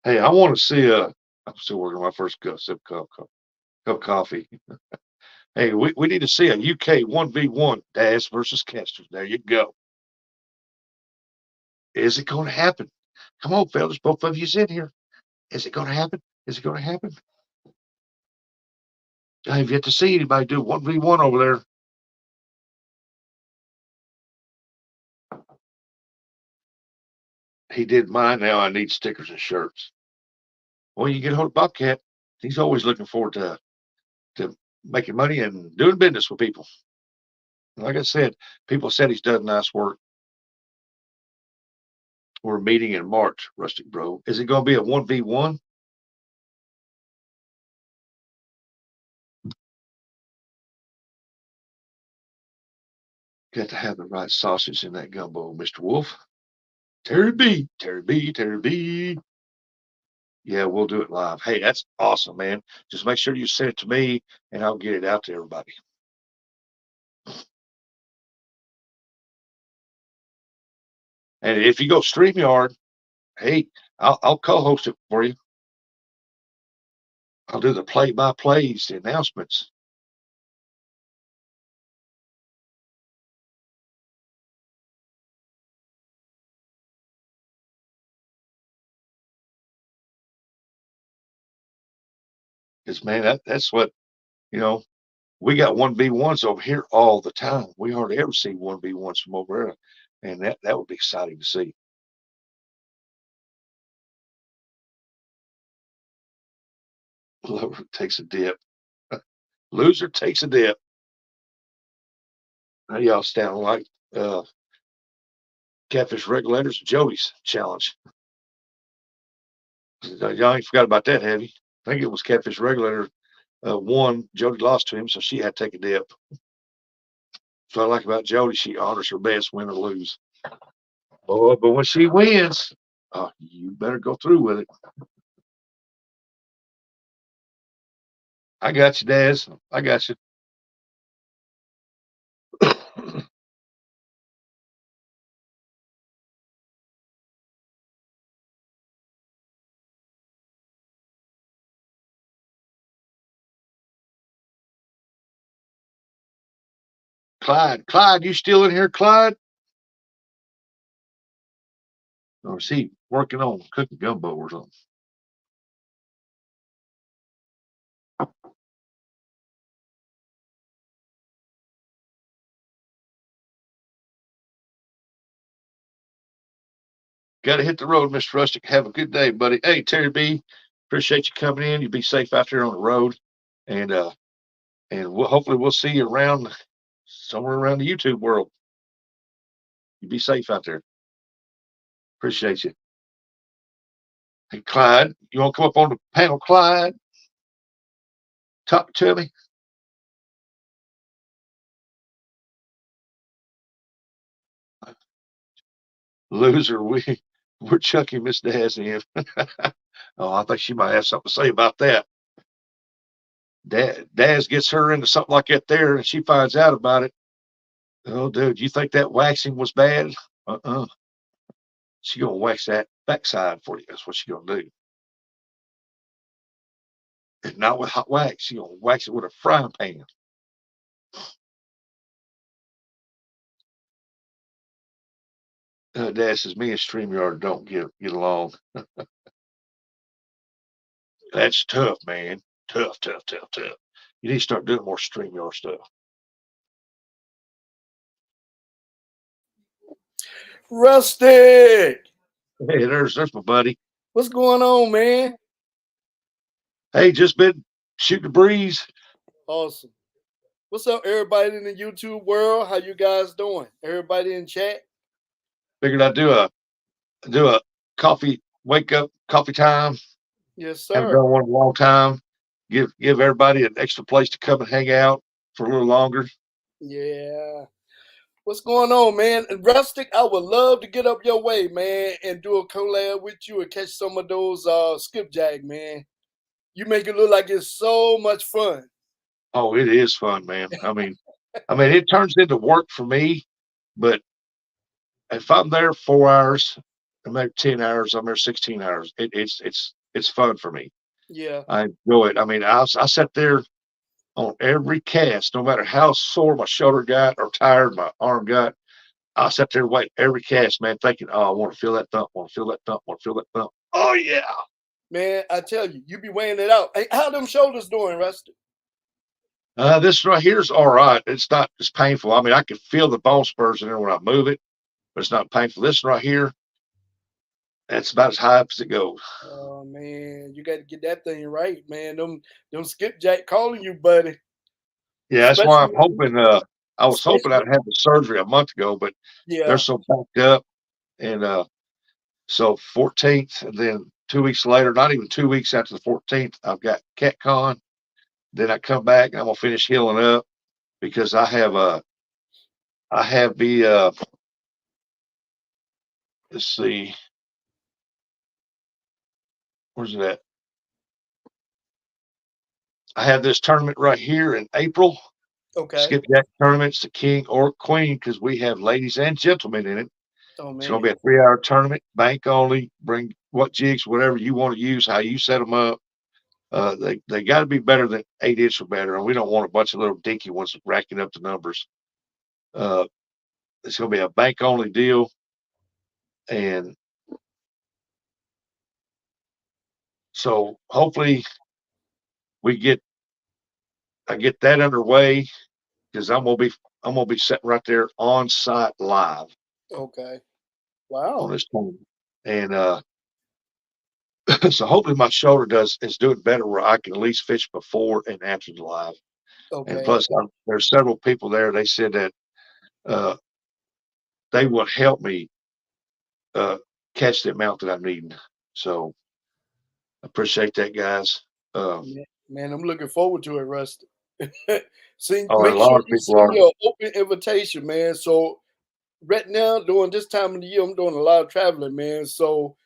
Hey, I want to see I'm still working on my first cup of coffee. Hey, we need to see a UK 1v1 Daz versus Kester. There you go. Is it going to happen? Come on, fellas. Both of you's in here. Is it going to happen? Is it going to happen? I have yet to see anybody do 1v1 over there. He did mine. Now I need stickers and shirts. Well, you get a hold of Bobcat. He's always looking forward to making money and doing business with people. Like I said, people said he's done nice work. We're meeting in March, Rustic Bro. Is it going to be a 1v1? Got to have the right sausage in that gumbo, Mr. Wolf. Terry B, Terry B, Terry B. Yeah, we'll do it live. Hey, that's awesome, man. Just make sure you send it to me and I'll get it out to everybody. And if you go StreamYard, hey, I'll co-host it for you. I'll do the play-by-plays, the announcements. Because man, that's what you know. We got 1v1s over here all the time. We hardly ever see 1v1s from over there, and that would be exciting to see. Lover takes a dip. Loser takes a dip. Now y'all sound like Catfish Regulators Jody's challenge. Y'all ain't forgot about that, have you? I think it was Catfish Regulator won. Jody lost to him, so she had to take a dip. So I like about Jody, she honors her best, win or lose. Oh, but when she wins, you better go through with it. I got you, Daz. I got you. Clyde, you still in here, Clyde? Or is he working on cooking gumbo or something? Got to hit the road, Mr. Rustic. Have a good day, buddy. Hey, Terry B, appreciate you coming in. You be safe out there on the road, and hopefully we'll see you around somewhere around the YouTube world. You be safe out there. Appreciate you. Hey, Clyde, you want to come up on the panel, Clyde? Talk to me. Loser, we're chucking Miss Daz in. Oh, I think she might have something to say about that. Daz gets her into something like that there, and she finds out about it. Oh, dude, you think that waxing was bad? Uh-uh. She's gonna wax that backside for you. That's what she's gonna do. And not with hot wax. She's gonna wax it with a frying pan. Dad says me and StreamYard don't get along. That's tough, man. Tough, tough, tough, tough. You need to start doing more StreamYard stuff. Rustic, Hey, there's my buddy. what's going on, man? Hey, just been shooting the breeze. Awesome. What's up, everybody in the YouTube world? How you guys doing? Everybody in chat? Figured I'd do a coffee wake up coffee time. Yes, Haven't sir. done one in a long time. Give everybody an extra place to come and hang out for a little longer. Yeah. What's going on, man? Rustic, I would love to get up your way, man, and do a collab with you and catch some of those skipjack, man. You make it look like it's so much fun. Oh, it is fun, man. I mean, it turns into work for me, but if I'm there 4 hours, I'm there 10 hours, I'm there 16 hours. It's fun for me. Yeah. I enjoy it. I mean, I sat there on every cast, no matter how sore my shoulder got or tired my arm got. I sat there waiting every cast, man, thinking, oh, I want to feel that thump, want to feel that thump, want to feel that thump. Oh yeah. Man, I tell you, you be weighing it out. Hey, how them shoulders doing, Rustic? This right here is all right. It's not as painful. I mean, I can feel the bone spurs in there when I move it, but it's not painful. This right here, that's about as high up as it goes. Oh man, you got to get that thing right, man. Them skipjack calling you, buddy. Yeah, that's why I'm Especially, hoping. I was hoping especially, I'd have the surgery a month ago, but they're yeah. so packed up, and so 14th, and then 2 weeks later, not even 2 weeks after the 14th, I've got CatCon. Then I come back and I'm gonna finish healing up because I have the let's see, where's it at? I have this tournament right here in April. Okay. Skipjack tournament's the king or queen because we have ladies and gentlemen in it. Oh It's going to man. be a 3 hour tournament, bank only. Bring what jigs, whatever you want to use, how you set them up. They got to be better than 8 inch or better, and we don't want a bunch of little dinky ones racking up the numbers. It's going to be a bank only deal, and so hopefully I get that underway because I'm gonna be sitting right there on site live Okay. on Wow. this tournament, and so hopefully my shoulder is doing better where I can at least fish before and after the live. And Okay. plus, there's several people there. They said that uh, they will help me uh, catch the amount that I'm needing. So I appreciate that, guys. Man, I'm looking forward to it, Rusty. Oh, and Make a lot sure of you people send are. me an open invitation, man. So right now, during this time of the year, I'm doing a lot of traveling, man. So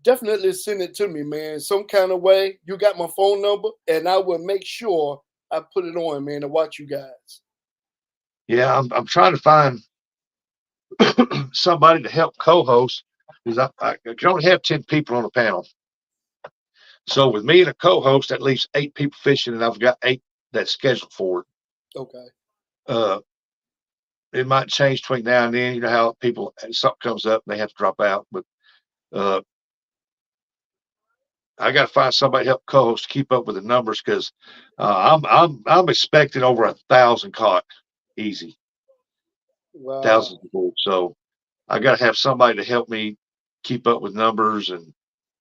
definitely send it to me, man. Some kind of way. You got my phone number, and I will make sure I put it on, man, to watch you guys. Yeah, I'm trying to find somebody to help co-host because I can only have 10 people on the panel. So with me and a co-host, that leaves 8 people fishing, and I've got 8 that's scheduled for it. Okay. Uh, it might change between now and then. You know how people something comes up and they have to drop out, but uh, I got to find somebody to help co-host to keep up with the numbers because I'm expecting over 1,000 caught easy, Wow. thousands of board. So I got to have somebody to help me keep up with numbers and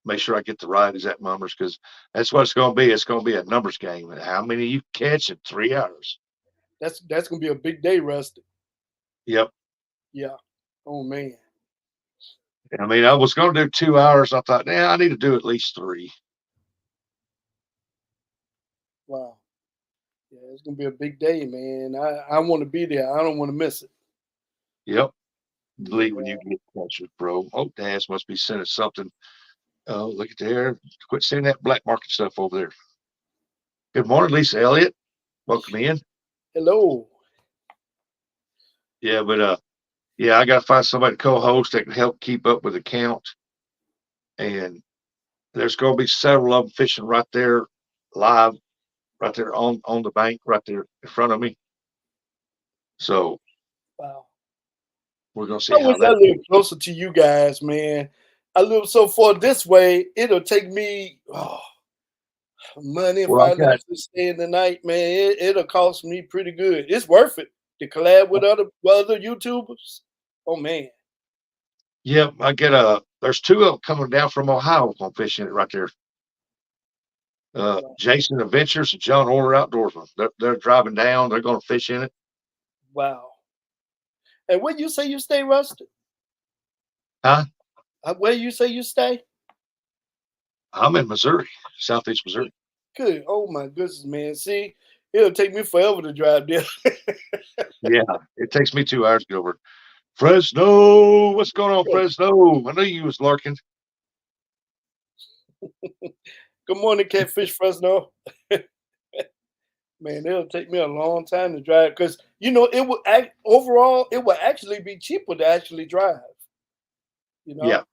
make sure I get the right exact numbers because that's what it's going to be. It's going to be a numbers game. And how many you catch in 3 hours? That's gonna be a big day, Rusty. Yep. Yeah. Oh man. I mean, I was going to do 2 hours. I thought, nah, I need to do at least 3. Wow. Yeah, it's gonna be a big day, man. I want to be there. I don't want to miss it. Yep. Delete when Yeah. you get pressure, bro. Oh, Daz must be sending something. Oh, look at there. Quit sending that black market stuff over there. Good morning, Lisa Elliott. Welcome in. Hello. Yeah, but Yeah, I got to find somebody to co-host that can help keep up with the count. And there's going to be several of them fishing right there live, right there on the bank, right there in front of me. So Wow. we're going to I see how wish I that. lived closer to you guys, man. I live so far this way, it'll take me money, Well, I got finances, staying the night, man. It'll cost me pretty good. It's worth it to collab with other YouTubers. Oh man. yeah, I get a. There's two of them coming down from Ohio on fishing it right there. Wow. Jason Adventures and John Order Outdoorsman. They're driving down. They're going to fish in it. Wow. And where you say you stay, Rusty? Huh? Where you say you stay? I'm in Missouri, Southeast Missouri. Good. Oh my goodness, man. See, it'll take me forever to drive there. Yeah, it takes me 2 hours to get over. Fresno, what's going on, Fresno? I knew you was lurking. Good morning, Catfish Fresno. Man, it'll take me a long time to drive because it would overall it would actually be cheaper to actually drive. You Yeah, know?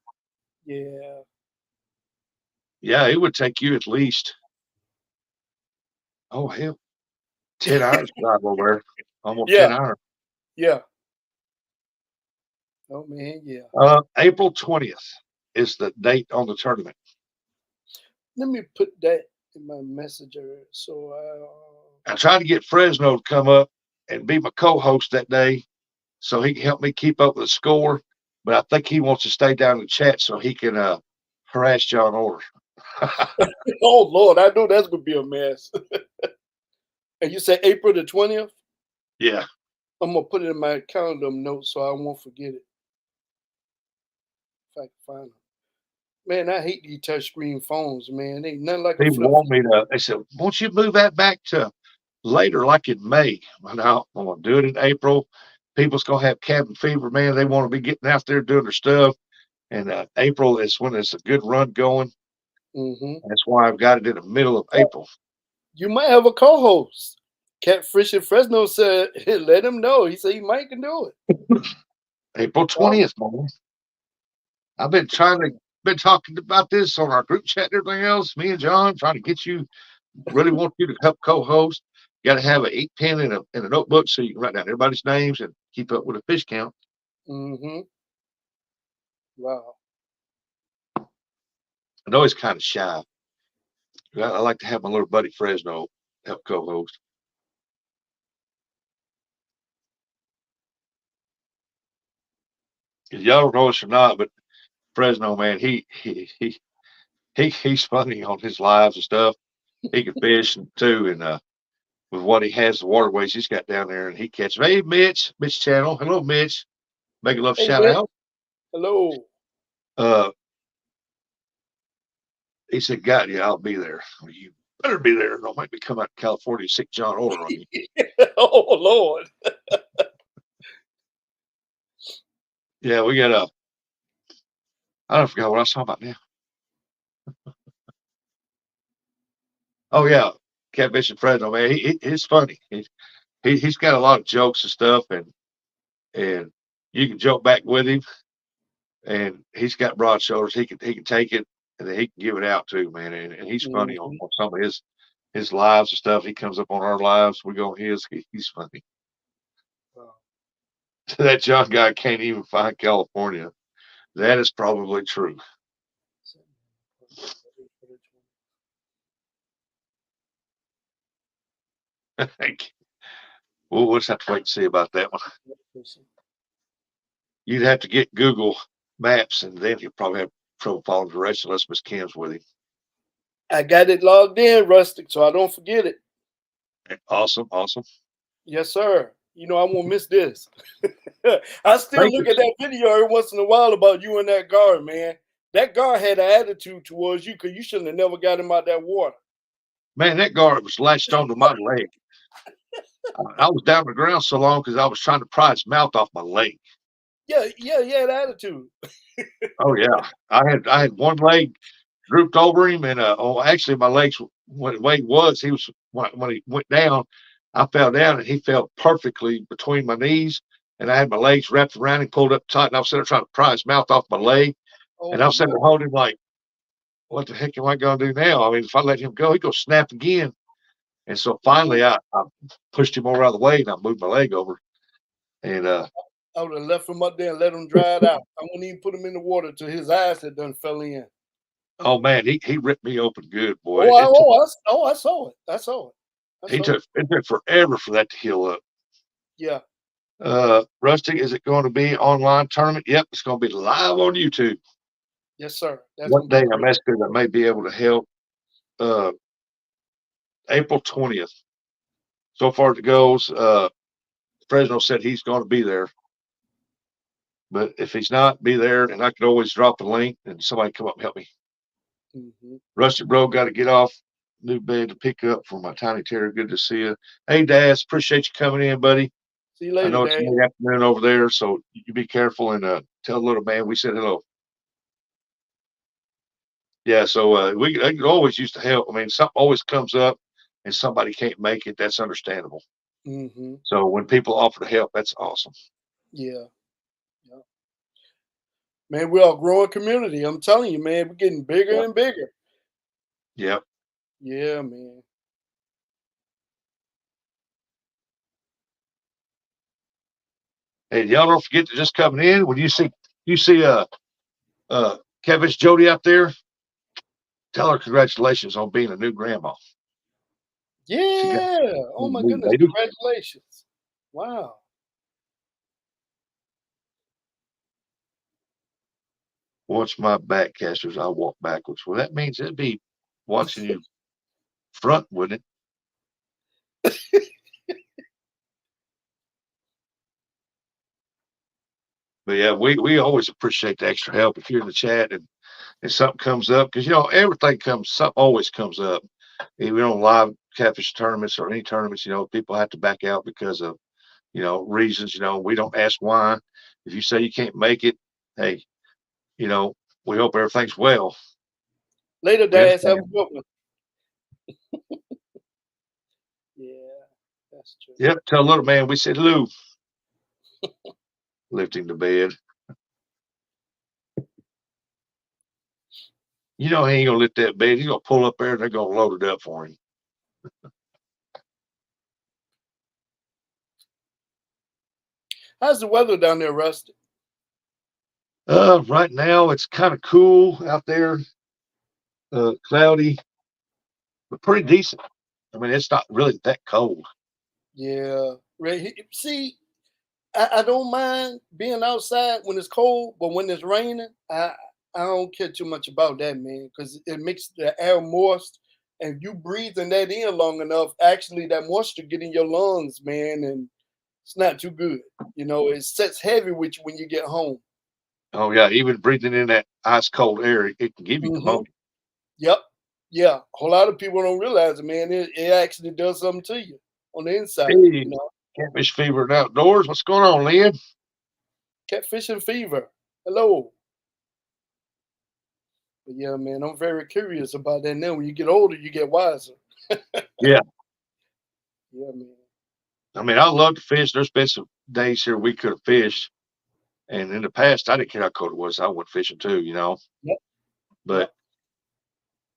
Yeah. yeah, it would take you at least, oh hell, 10 hours to drive over there. Almost Yeah. 10 hours. Yeah. Oh man, yeah. April 20th is the date on the tournament. Let me put that in my messenger. So I tried to get Fresno to come up and be my co-host that day so he can help me keep up with the score. But I think he wants to stay down in the chat so he can harass John Order. oh Lord, I know that's gonna be a mess. And you say April the 20th? Yeah. I'm gonna put it in my calendar notes so I won't forget it. If I can find it. Man, I hate these touchscreen phones, man. Ain't nothing like a People flip want phone. me to, they said, won't you move that back to later, like in May? Well, no, I'm going to do it in April. People's going to have cabin fever, man. They want to be getting out there doing their stuff. And April is when it's a good run going. Mm-hmm. That's why I've got it in the middle of April. You might have a co-host. Catfish in Fresno said, let him know. He said he might can do it. April 20th, man. I've been talking about this on our group chat and everything else. Me and John trying to get you, really want you to help co-host. You got to have an 8 pen and a notebook so you can write down everybody's names and keep up with a fish count. Mm-hmm. Wow. I know he's kind of shy. I like to have my little buddy Fresno help co-host. Y'all don't know this or not, but Fresno, man, he's funny on his lives and stuff. He can fish too, and with what he has, the waterways he's got down there, and he catches. Hey, Mitch Channel, hello, Mitch. Make a love Hey, shout man. out. Hello. Uh, he said, "God, yeah, I'll be there. Well, you better be there. Don't make me come out to California and sick John Order on you." oh Lord. Yeah, we got a. I don't forget what I was talking about now. Oh yeah, Catfish and Fresno, man. He's funny. He's got a lot of jokes and stuff, and you can joke back with him. And he's got broad shoulders. He can take it, and then he can give it out too, man. And he's funny Mhm. on some of his lives and stuff. He comes up on our lives. We go on his. He's funny. Wow. That John guy can't even find California. That is probably true. We'll just have to wait and see about that one. You'd have to get Google Maps, and then you'll probably have trouble following directions unless Miss Kim's with him. I got it logged in, Rustic, so I don't forget it. Awesome, awesome. Yes, sir. I won't miss this. I still Thank look you. at that video every once in a while about you and that guard, man. That guard had an attitude towards you because you shouldn't have never got him out that water. Man, that guard was latched onto my leg. I was down on the ground so long because I was trying to pry his mouth off my leg. Yeah, he had attitude. Oh yeah, I had one leg drooped over him, and actually my legs when the way he was, he was when he went down, I fell down and he fell perfectly between my knees. and I had my legs wrapped around him, pulled up tight, and I was sitting there trying to pry his mouth off my leg, Oh and I was sitting no. there holding him like, what the heck am I going to do now? I mean, if I let him go, he go snap again. And so finally, I pushed him over out of the way, and I moved my leg over, and I would have left him up there and let him dry it out. I wouldn't even put him in the water till his eyes had done fell in. oh man, he ripped me open good, boy. Oh, I saw it. I saw it. I He saw took it. it took forever for that to heal up. Yeah. Rusty, is it going to be online tournament? Yep, it's going to be live on YouTube. Yes, sir. That's One gonna be day I'm great. asking that may be able to help. Uh, April 20th. So far as it goes, Fresno said he's going to be there. But if he's not, be there, and I could always drop a link and somebody come up and help me. Hmm. Rusty Bro got to get off. New bed to pick up for my tiny terror. Good to see you. Hey, Daz, appreciate you coming in, buddy. See you I later, know it's Dave. late afternoon over there, so you be careful and tell the little man we said hello. Yeah, so I could always use to help. I mean, something always comes up and somebody can't make it. That's understandable. Hmm. So when people offer to help, that's awesome. Yeah. Yeah. Man, we're a growing community. I'm telling you, man, we're getting bigger Yeah. and bigger. Yep. Yeah, man. Hey, y'all don't forget to just coming in when you see Kevin's Jody out there. Tell her congratulations on being a new grandma. She got Yeah. a Oh my new goodness. baby. Congratulations. Wow. Once my back casters, I walk backwards. Well, that means it'd be watching you front, wouldn't it? But yeah, we always appreciate the extra help if you're in the chat and something comes up because everything something always comes up. Even on live catfish tournaments or any tournaments, people have to back out because of reasons. We don't ask why. If you say you can't make it, hey, you know, we hope everything's well. Later, We Daz. Have a understand. good one. Yeah, that's true. Yep, tell little man we said hello. Lifting the bed. He ain't gonna lift that bed. He's gonna pull up there and they're gonna load it up for him. How's the weather down there, Rusty? Right now it's kind of cool out there, cloudy, but pretty decent. I mean, it's not really that cold. Yeah. See, I don't mind being outside when it's cold, but when it's raining, I don't care too much about that, man, because it makes the air moist, and you breathing that in long enough, actually that moisture get in your lungs, man, and it's not too good. It sets heavy with you when you get home. Oh yeah, even breathing in that ice cold air, it can give you Hmm. pneumonia. Yep. Yeah. A whole lot of people don't realize it, man. It actually does something to you on the inside. Hey, catfish fever and outdoors. What's going on, Lynn? Catfishing fever. Hello. But yeah, man, I'm very curious about that now. When you get older, you get wiser. Yeah, Yeah, man. I mean, I love to fish. There's been some days here we could have fished, and in the past, I didn't care how cold it was. I went fishing too. Yep. But Yep.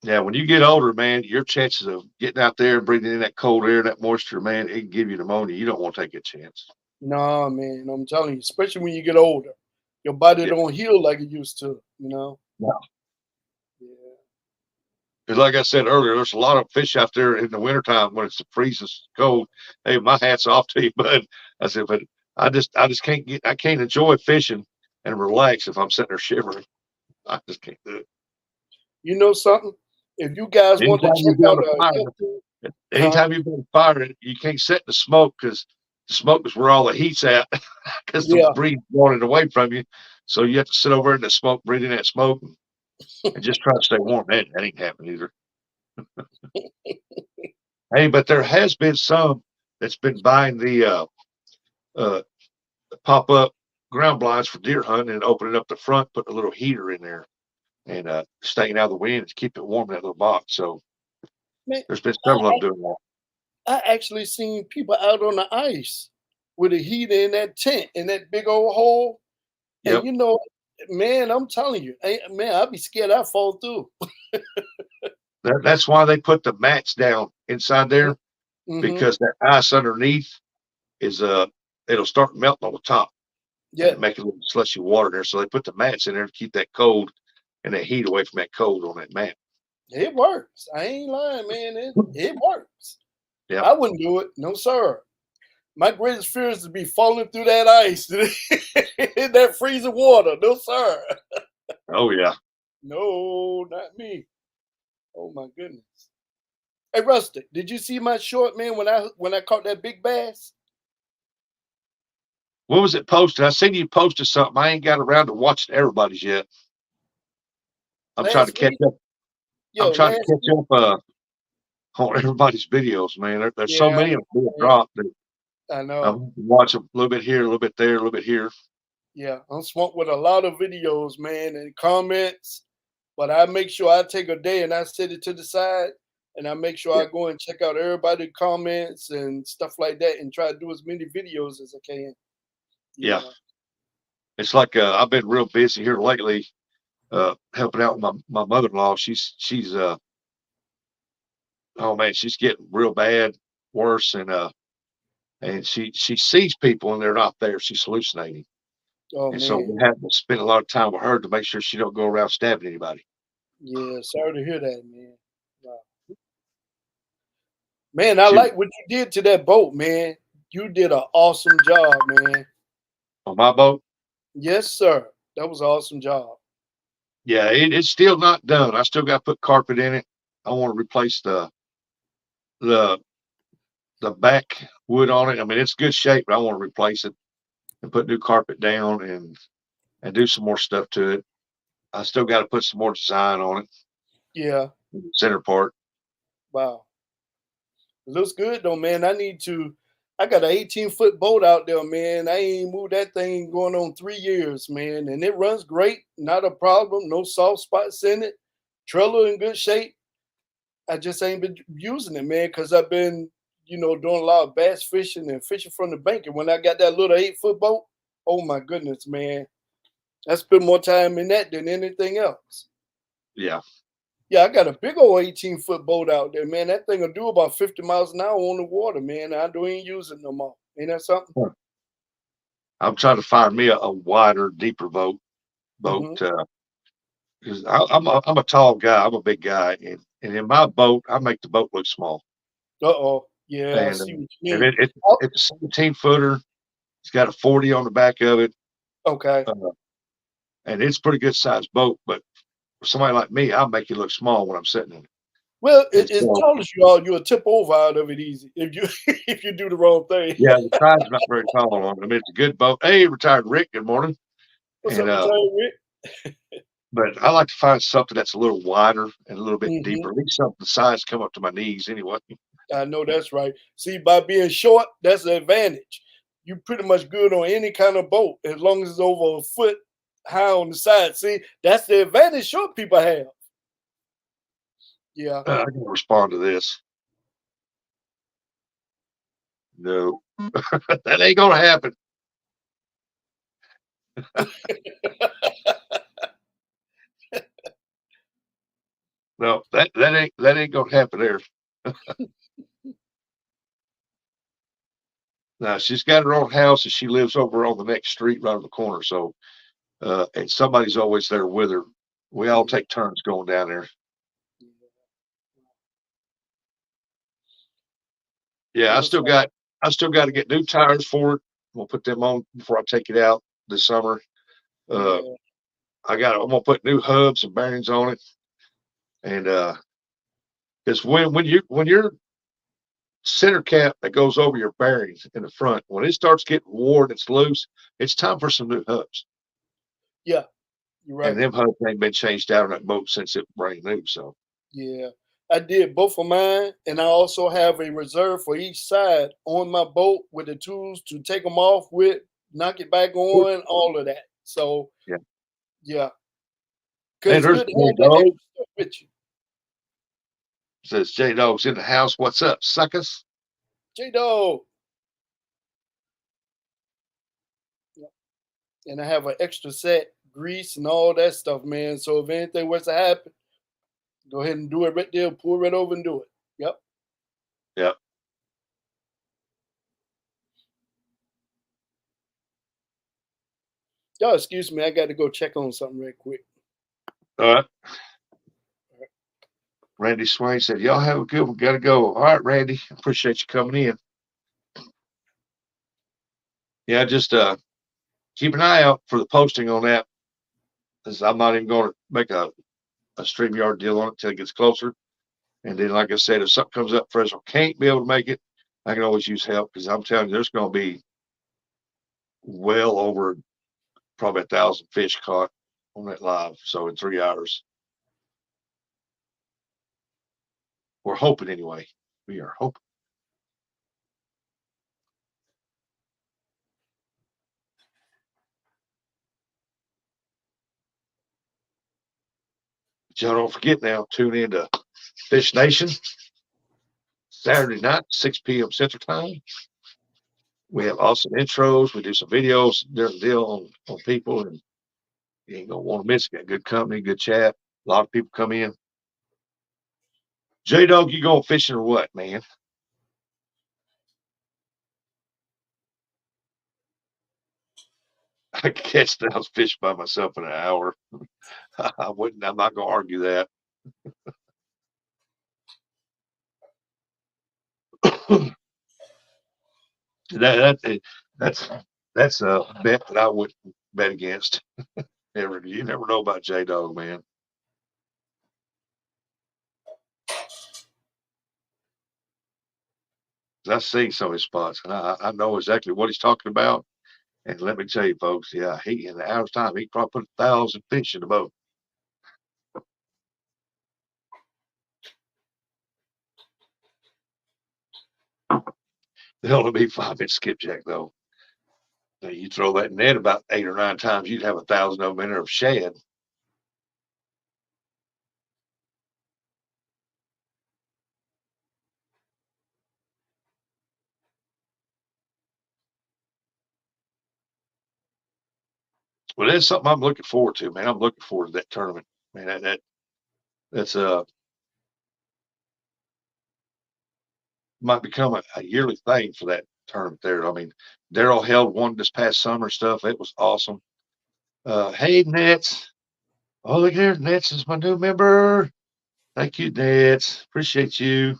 yeah, when you get older, man, your chances of getting out there and breathing in that cold air, that moisture, man, it can give you pneumonia. You don't want to take a chance. Nah, man. I'm telling you, especially when you get older, your body Yeah. don't heal like it used to. No. Yeah. Because like I said earlier, there's a lot of fish out there in the wintertime when it's freezing cold. Hey, my hat's off to you, bud. I said, but I just I can't enjoy fishing and relax if I'm sitting there shivering. I just can't do it. You know something? If you guys want to Anytime you check out build a a fire, huh? anytime you build a fire, you can't set the smoke because the smoke is where all the heat's at because the Yeah. breeze blowing it away from you. So you have to sit over in the smoke, breathing that smoke, and just try to stay warm. That ain't happening either. Hey, but there has been some that's been buying uh, pop up ground blinds for deer hunting and opening up the front, putting a little heater in there and staying out of the wind to keep it warm in that little box. So Man, there's been I, several of them doing that. I actually seen people out on the ice with a heater in that tent in that big old hole. And Yep. man, I'm telling you, man, I'd be scared I'd fall through. That's why they put the mats down inside there, Mm-hmm. because that ice underneath is it'll start melting on the top and Yeah, it make a little slushy water there. So they put the mats in there to keep that cold and that heat away from that cold on that mat. it works. I ain't lying, man. It works. Yep. I wouldn't do it. No, sir. My greatest fear is to be falling through that ice in that freezing water. No, sir. Oh yeah. No, not me. Oh my goodness. Hey, Rustic, did you see my short, man, when I caught that big bass When was it posted? I seen you posted something. I ain't got around to watching everybody's yet. I'm trying to last catch week? up. I'm Yo, trying to last catch week? up on everybody's videos, man. There's so Yeah, I many of know, them being man. dropped that I know. I'm watching a little bit here, a little bit there, a little bit here. Yeah, I'm swamped with a lot of videos, man, and comments. But I make sure I take a day and I set it to the side, and I make sure Yeah. I go and check out everybody's comments and stuff like that, and try to do as many videos as I can. Yeah. Yeah. It's like I've been real busy here lately, helping out my mother-in-law. She's oh man, she's getting real bad, worse, and she sees people and they're not there. She's hallucinating. Oh And so man. we have to spend a lot of time with her to make sure she don't go around stabbing anybody. Yeah. Sorry to hear that, man. Wow. Man, I She like what you did to that boat, man. You did an awesome job, man. on my boat. Yes, sir. That was an awesome job. Yeah, it's still not done. I still got to put carpet in it. I want to replace the the back wood on it. I mean, it's good shape, but I want to replace it and put new carpet down and do some more stuff to it. I still got to put some more design on it, Yeah. the center part. Wow. It looks good though, man. I got an 18-foot boat out there, man. I ain't moved that thing going on 3 years, man. And it runs great. Not a problem. No soft spots in it. Trailer in good shape. I just ain't been using it, man, because I've been, doing a lot of bass fishing and fishing from the bank. And when I got that little 8-foot boat, oh my goodness, man. I spend more time in that than anything else. Yeah. Yeah, I got a big old 18-foot boat out there, man. That thing will do about 50 miles an hour on the water, man. I don't even use it no more. Ain't that something? Huh. I'm trying to find me a wider, deeper boat. Hmm. Because I'm a tall guy. I'm a big guy, and in my boat, I make the boat look small. Uh-oh. Yeah, I And see what you and mean. it Oh, it's a 17 footer. It's got a 40 on the back of it, okay. uh, and it's a pretty good sized boat. But for somebody like me, I'll make it look small when I'm sitting in it. Well, And as so, tall as you are, you'll tip over out of it easy if you if you do the wrong thing. yeah, the side's not very tall on it. I mean, it's a good boat. Hey, retired Rick, good morning. What's And up, retired Rick? but I like to find something that's a little wider and a little bit Hmm. deeper. At least something the size come up to my knees anyway. I know that's right. See, by being short, that's the advantage. You pretty much good on any kind of boat as long as it's over a foot high on the side. See, that's the advantage short people have. Yeah. I can respond to this. No, that ain't gonna happen. No, that ain't gonna happen there. Now she's got her own house and she lives over on the next street right on the corner. So and somebody's always there with her. We all Yeah. take turns going down there. Yeah, What's up? I still got to get new tires for it. I'm gonna put them on before I take it out this summer. Uh, Yeah. I'm gonna put new hubs and bearings on it, and because when your center cap that goes over your bearings in the front, when it starts getting worn, it's loose. It's time for some new hubs, Yeah. You're and right. them hubs ain't been changed out on that boat since it brand new. So Yeah. I did both of mine, and I also have a reserve for each side on my boat with the tools to take them off with, knock it back on, all of that. So, yeah, yeah, because and it's there's good to J have that Dog. extra stuff with you. Says J Dog's in the house. What's up, suckers? J Dog, and I have an extra set, grease and all that stuff, man. So if anything was to happen, go ahead and do it right there, pull right over and do it. Yep. Yep. Y'all, excuse me, I got to go check on something real quick. All right. Randy Swain said, "Y'all have a good one. Got to go." All right, Randy. Appreciate you coming in. Yeah, just keep an eye out for the posting on that. Because I'm not even going to make a StreamYard deal on it until it gets closer. And then, like I said, if something comes up, Fresno can't be able to make it, I can always use help because I'm telling you, there's going to be well over probably 1,000 fish caught on that live. So in 3 hours, we're hoping anyway. We are hoping. But y'all don't forget now, tune in to Fish Nation Saturday night, 6 p.m. Central Time. We have awesome intros. We do some videos, different deal on people, and you ain't gonna want to miss it. Got good company, good chat. A lot of people come in. J Dog, you going fishing or what, man? I catch those fish by myself in an hour. I wouldn't. I'm not gonna argue that. that that's that's a bet that I wouldn't bet against. You never know about J Dog, man. I see some of his spots, and I know exactly what he's talking about. And let me tell you, folks, yeah, he in an hour's time, he probably put 1,000 fish in the boat. They'll only be 5-inch skipjack though. Now, you throw that net about 8 or 9 times, you'd have 1,000 of them in there of shad. Well, that's something I'm looking forward to, man. I'm looking forward to that tournament, man. That's might become a yearly thing for that tournament there. I mean, Daryl held one this past summer stuff. It was awesome. Hey, Nets. Oh, look here. Nets is my new member. Thank you, Nets. Appreciate you.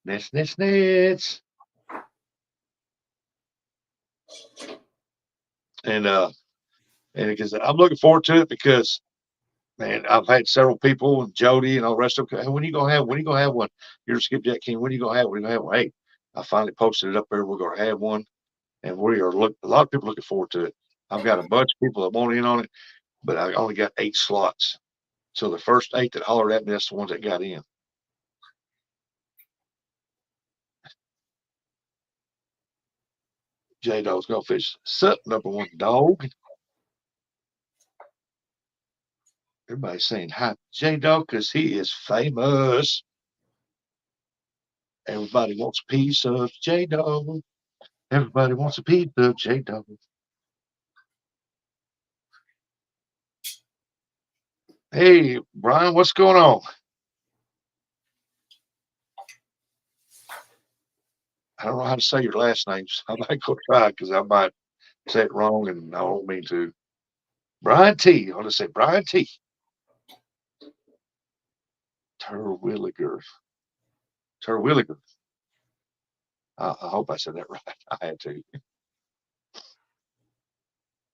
Nets, Nets, Nets. And because I'm looking forward to it because man, I've had several people and Jody and all the rest of them. Hey, when you gonna have? When you gonna have one? You're a skipjack king. When you gonna have? When you gonna have one? Hey, I finally posted it up there. We're gonna have one, and we are a lot of people looking forward to it. I've got a bunch of people that want in on it, but I only got 8 slots. So the first 8 that hollered at me, that's the ones that got in. J Dog's gonna fish. Sup, number one dog. Everybody's saying hi, J Dog, because he is famous. Everybody wants a piece of J Dog. Everybody wants a piece of J Dog. Hey, Brian, what's going on? I don't know how to say your last names. I might go try because I might say it wrong and I don't mean to. Brian T. I'll just say Brian T. Terwilliger. Terwilliger. I hope I said that right. I had to.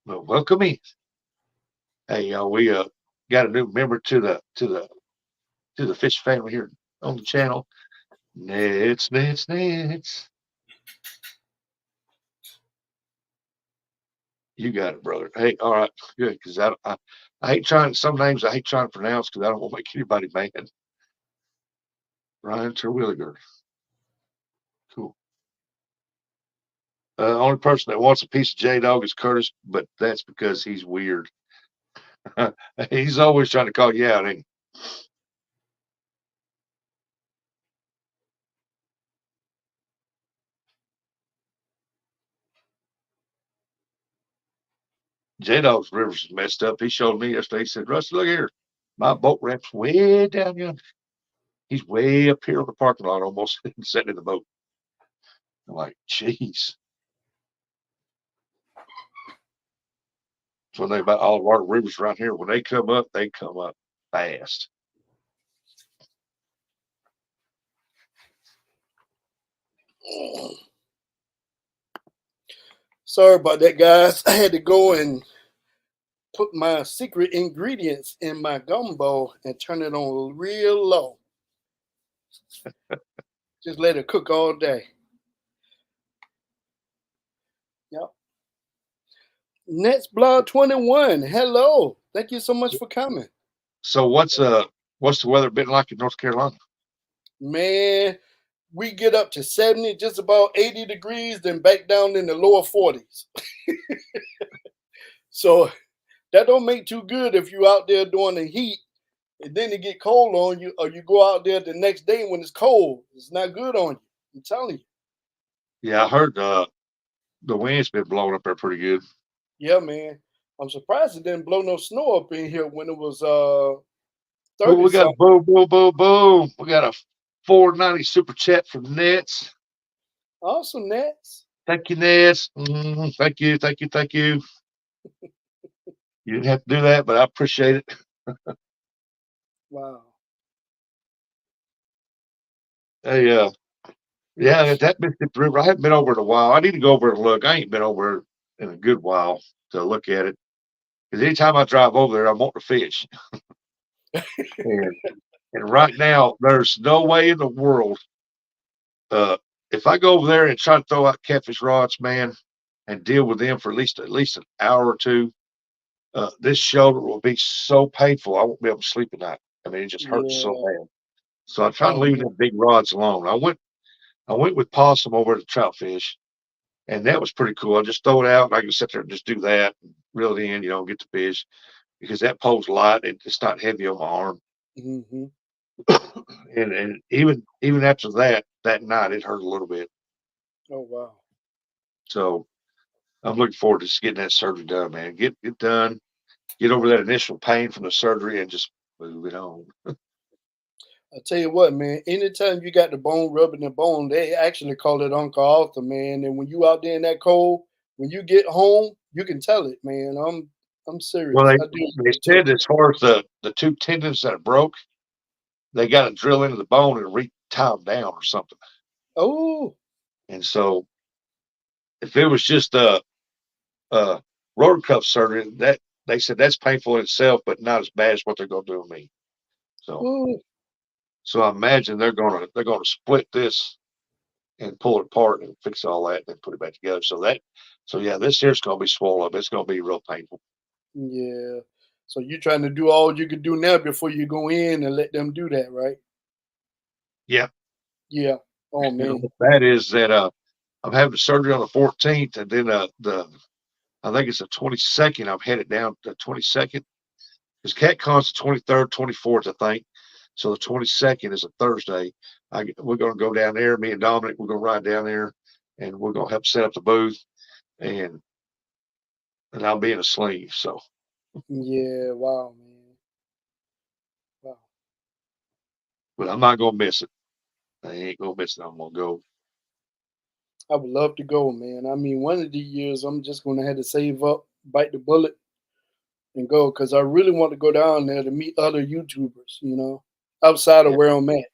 Well, welcome in. Hey, we got a new member to the fish family here on the channel. Nets, Nets, Nets. You got it, brother. Hey, all right, good. Because I hate trying some names. I hate trying to pronounce because I don't want to make anybody mad. Ryan Terwilliger. Cool. Only person that wants a piece of J Dog is Curtis, but that's because he's weird. He's always trying to call you out, ain't he? J Dog's rivers is messed up. He showed me yesterday. He said, Rusty, look here. My boat ramp's way down here. He's way up here on the parking lot, almost sitting in the boat. I'm like, jeez. So they about all of our rivers around here, when they come up fast. Sorry about that, guys. I had to go and put my secret ingredients in my gumbo and turn it on real low. Just let it cook all day. Yep. Next Blood 21. Hello. Thank you so much for coming. So what's the weather been like in North Carolina? Man, we get up to 70, just about 80 degrees, then back down in the lower 40s. So that don't make too good if you out there doing the heat and then it get cold on you, or you go out there the next day when it's cold. It's not good on you. I'm telling you. Yeah, I heard the wind's been blowing up there pretty good. Yeah, man. I'm surprised it didn't blow no snow up in here when it was Oh, 30 we got a something. boom, boom, boom, boom. We got a 490 super chat from Nets. Awesome, Nats. Thank you, Nets. Thank you, thank you, thank you. You didn't have to do that, but I appreciate it. Wow. Hey, yeah, that Mississippi River. I haven't been over in a while. I need to go over and look. I ain't been over in a good while to look at it. Because anytime I drive over there, I want to fish. and, and right now, there's no way in the world. If I go over there and try to throw out catfish rods, man, and deal with them for at least an hour or two, this shoulder will be so painful. I won't be able to sleep at night. I mean, it just hurts so Yeah. bad. So I try to Oh leave man. them big rods alone. I went with possum over to trout fish, and that was pretty cool. I just throw it out, and I can sit there and just do that, and reel it in, get the fish because that pole's light and it's not heavy on my arm. Hmm. And even after that night, it hurt a little bit. Oh wow. So I'm looking forward to just getting that surgery done, man. Get done, get over that initial pain from the surgery, and just move it on. I tell you what, man, anytime you got the bone rubbing the bone, they actually call it Uncle Arthur, man. And when you out there in that cold, when you get home, you can tell it, man. I'm Well, serious. I do they agree too. said as far as the two tendons that broke, they got to drill into the bone and re tie them down or something. Oh, And so if it was just a rotor cuff surgery, that they said that's painful in itself, but not as bad as what they're going to do with me. So ooh, so I imagine they're gonna split this and pull it apart and fix all that and then put it back together. So yeah, this here's gonna be swollen up. It's gonna be real painful. yeah. So you're trying to do all you can do now before you go in and let them do that, right? Yeah. Yeah. Oh And man. what that is that I'm having the surgery on the 14th, and then the I think it's the 22nd. I'm headed down to the 22nd. Because CatCon's the 23rd, 24th, I think. So the 22nd is a Thursday. We're going to go down there. Me and Dominic, we're going to ride down there, and we're going to help set up the booth, and I'll be in a sleeve. So, Yeah. Wow, man. Wow. but I'm not going to miss it. I ain't going to miss it. I'm going to go. I would love to go, man. I mean, one of these years, I'm just going to have to save up, bite the bullet, and go because I really want to go down there to meet other YouTubers, outside of Yeah. where I'm at.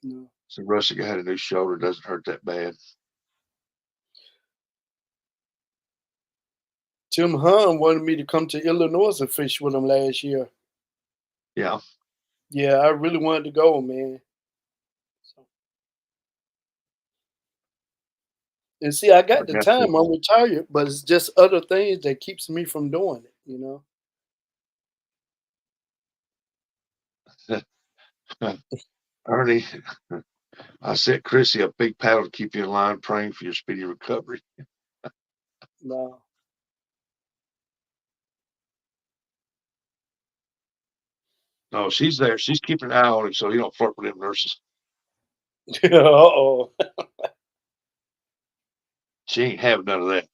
You know. So Rusty had a new shoulder. Doesn't hurt that bad. Tim Hahn wanted me to come to Illinois and fish with him last year. Yeah. Yeah, I really wanted to go, man. So, and see, I I got the got time. I'm to, retired, but it's just other things that keeps me from doing it. Ernie, I sent Chrissy a big paddle to keep you in line, praying for your speedy recovery. Wow. No, she's there. She's keeping an eye on him so he don't flirt with them nurses. Uh-oh. She ain't having none of that.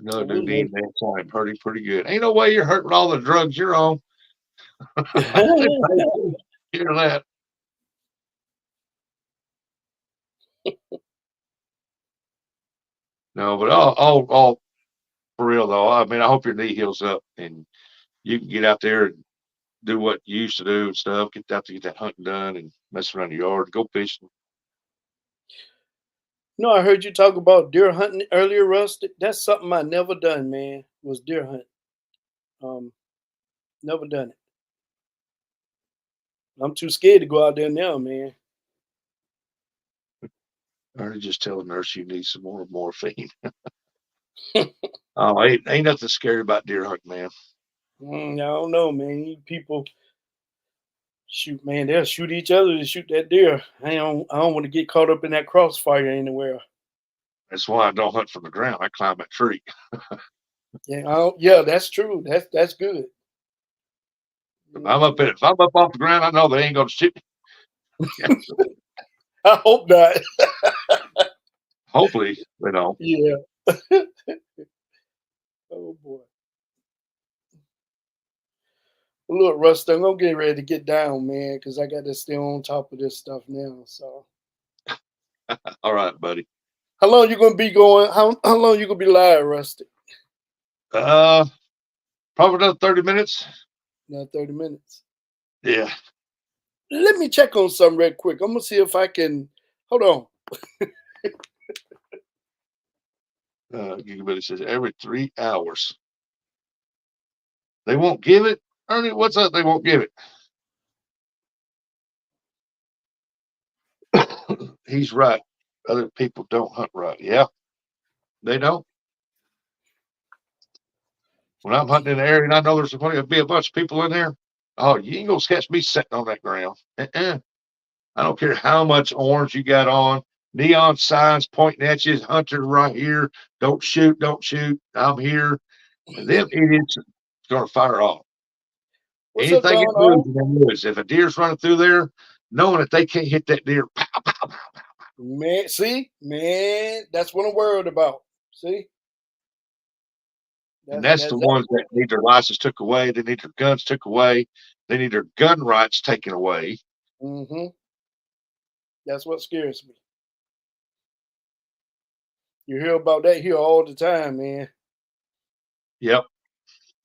Another We dude eating that time hurting pretty good. Ain't no way you're hurting all the drugs you're on. know. Hear that? No, but all for real though. I mean, I hope your knee heals up and you can get out there and do what you used to do and stuff. Get out to get that hunting done and mess around the yard, go fishing. No, I heard you talk about deer hunting earlier, Rusty. That's something I never done, man. Was deer hunt. Um, Never done it. I'm too scared to go out there now, man. Or just tell the nurse you need some more morphine. Oh, ain't nothing scary about deer hunting, man. I don't know, man. You people shoot, man. They'll shoot each other to shoot that deer. I don't want to get caught up in that crossfire anywhere. That's why I don't hunt from the ground. I climb that tree. Yeah, yeah, that's true. That's good. If I'm up off the ground, I know they ain't gonna shoot me. I hope not. Hopefully, they don't. Yeah. Oh boy. Well, look, Rusty, I'm gonna get ready to get down, man, because I got to stay on top of this stuff now. So, All right, buddy. how long you gonna be going? How long you gonna be live, Rusty? Uh, Probably another 30 minutes. Now 30 minutes. Yeah. Let me check on something real quick. I'm gonna see if I can. Hold on. Gigabilly says every 3 hours. They won't give it. Ernie, what's up? They won't give it. He's right. Other people don't hunt right. Yeah, they don't. When I'm hunting in an area and I know there's going to be a bunch of people in there, oh, you ain't gonna catch me sitting on that ground. I don't care how much orange you got on, neon signs pointing at you, hunter right here. Don't shoot, don't shoot. I'm here. And them idiots are gonna fire off. What's up, Anything Don? that moves in them woods. If a deer's running through there, knowing that they can't hit that deer, pow, pow, pow. Man, see, man, that's what I'm worried about. See, And that's that's the that. ones that need their license took away. They need their guns took away. They need their gun rights taken away. Mm-hmm. That's what scares me. You hear about that here all the time, man. Yep.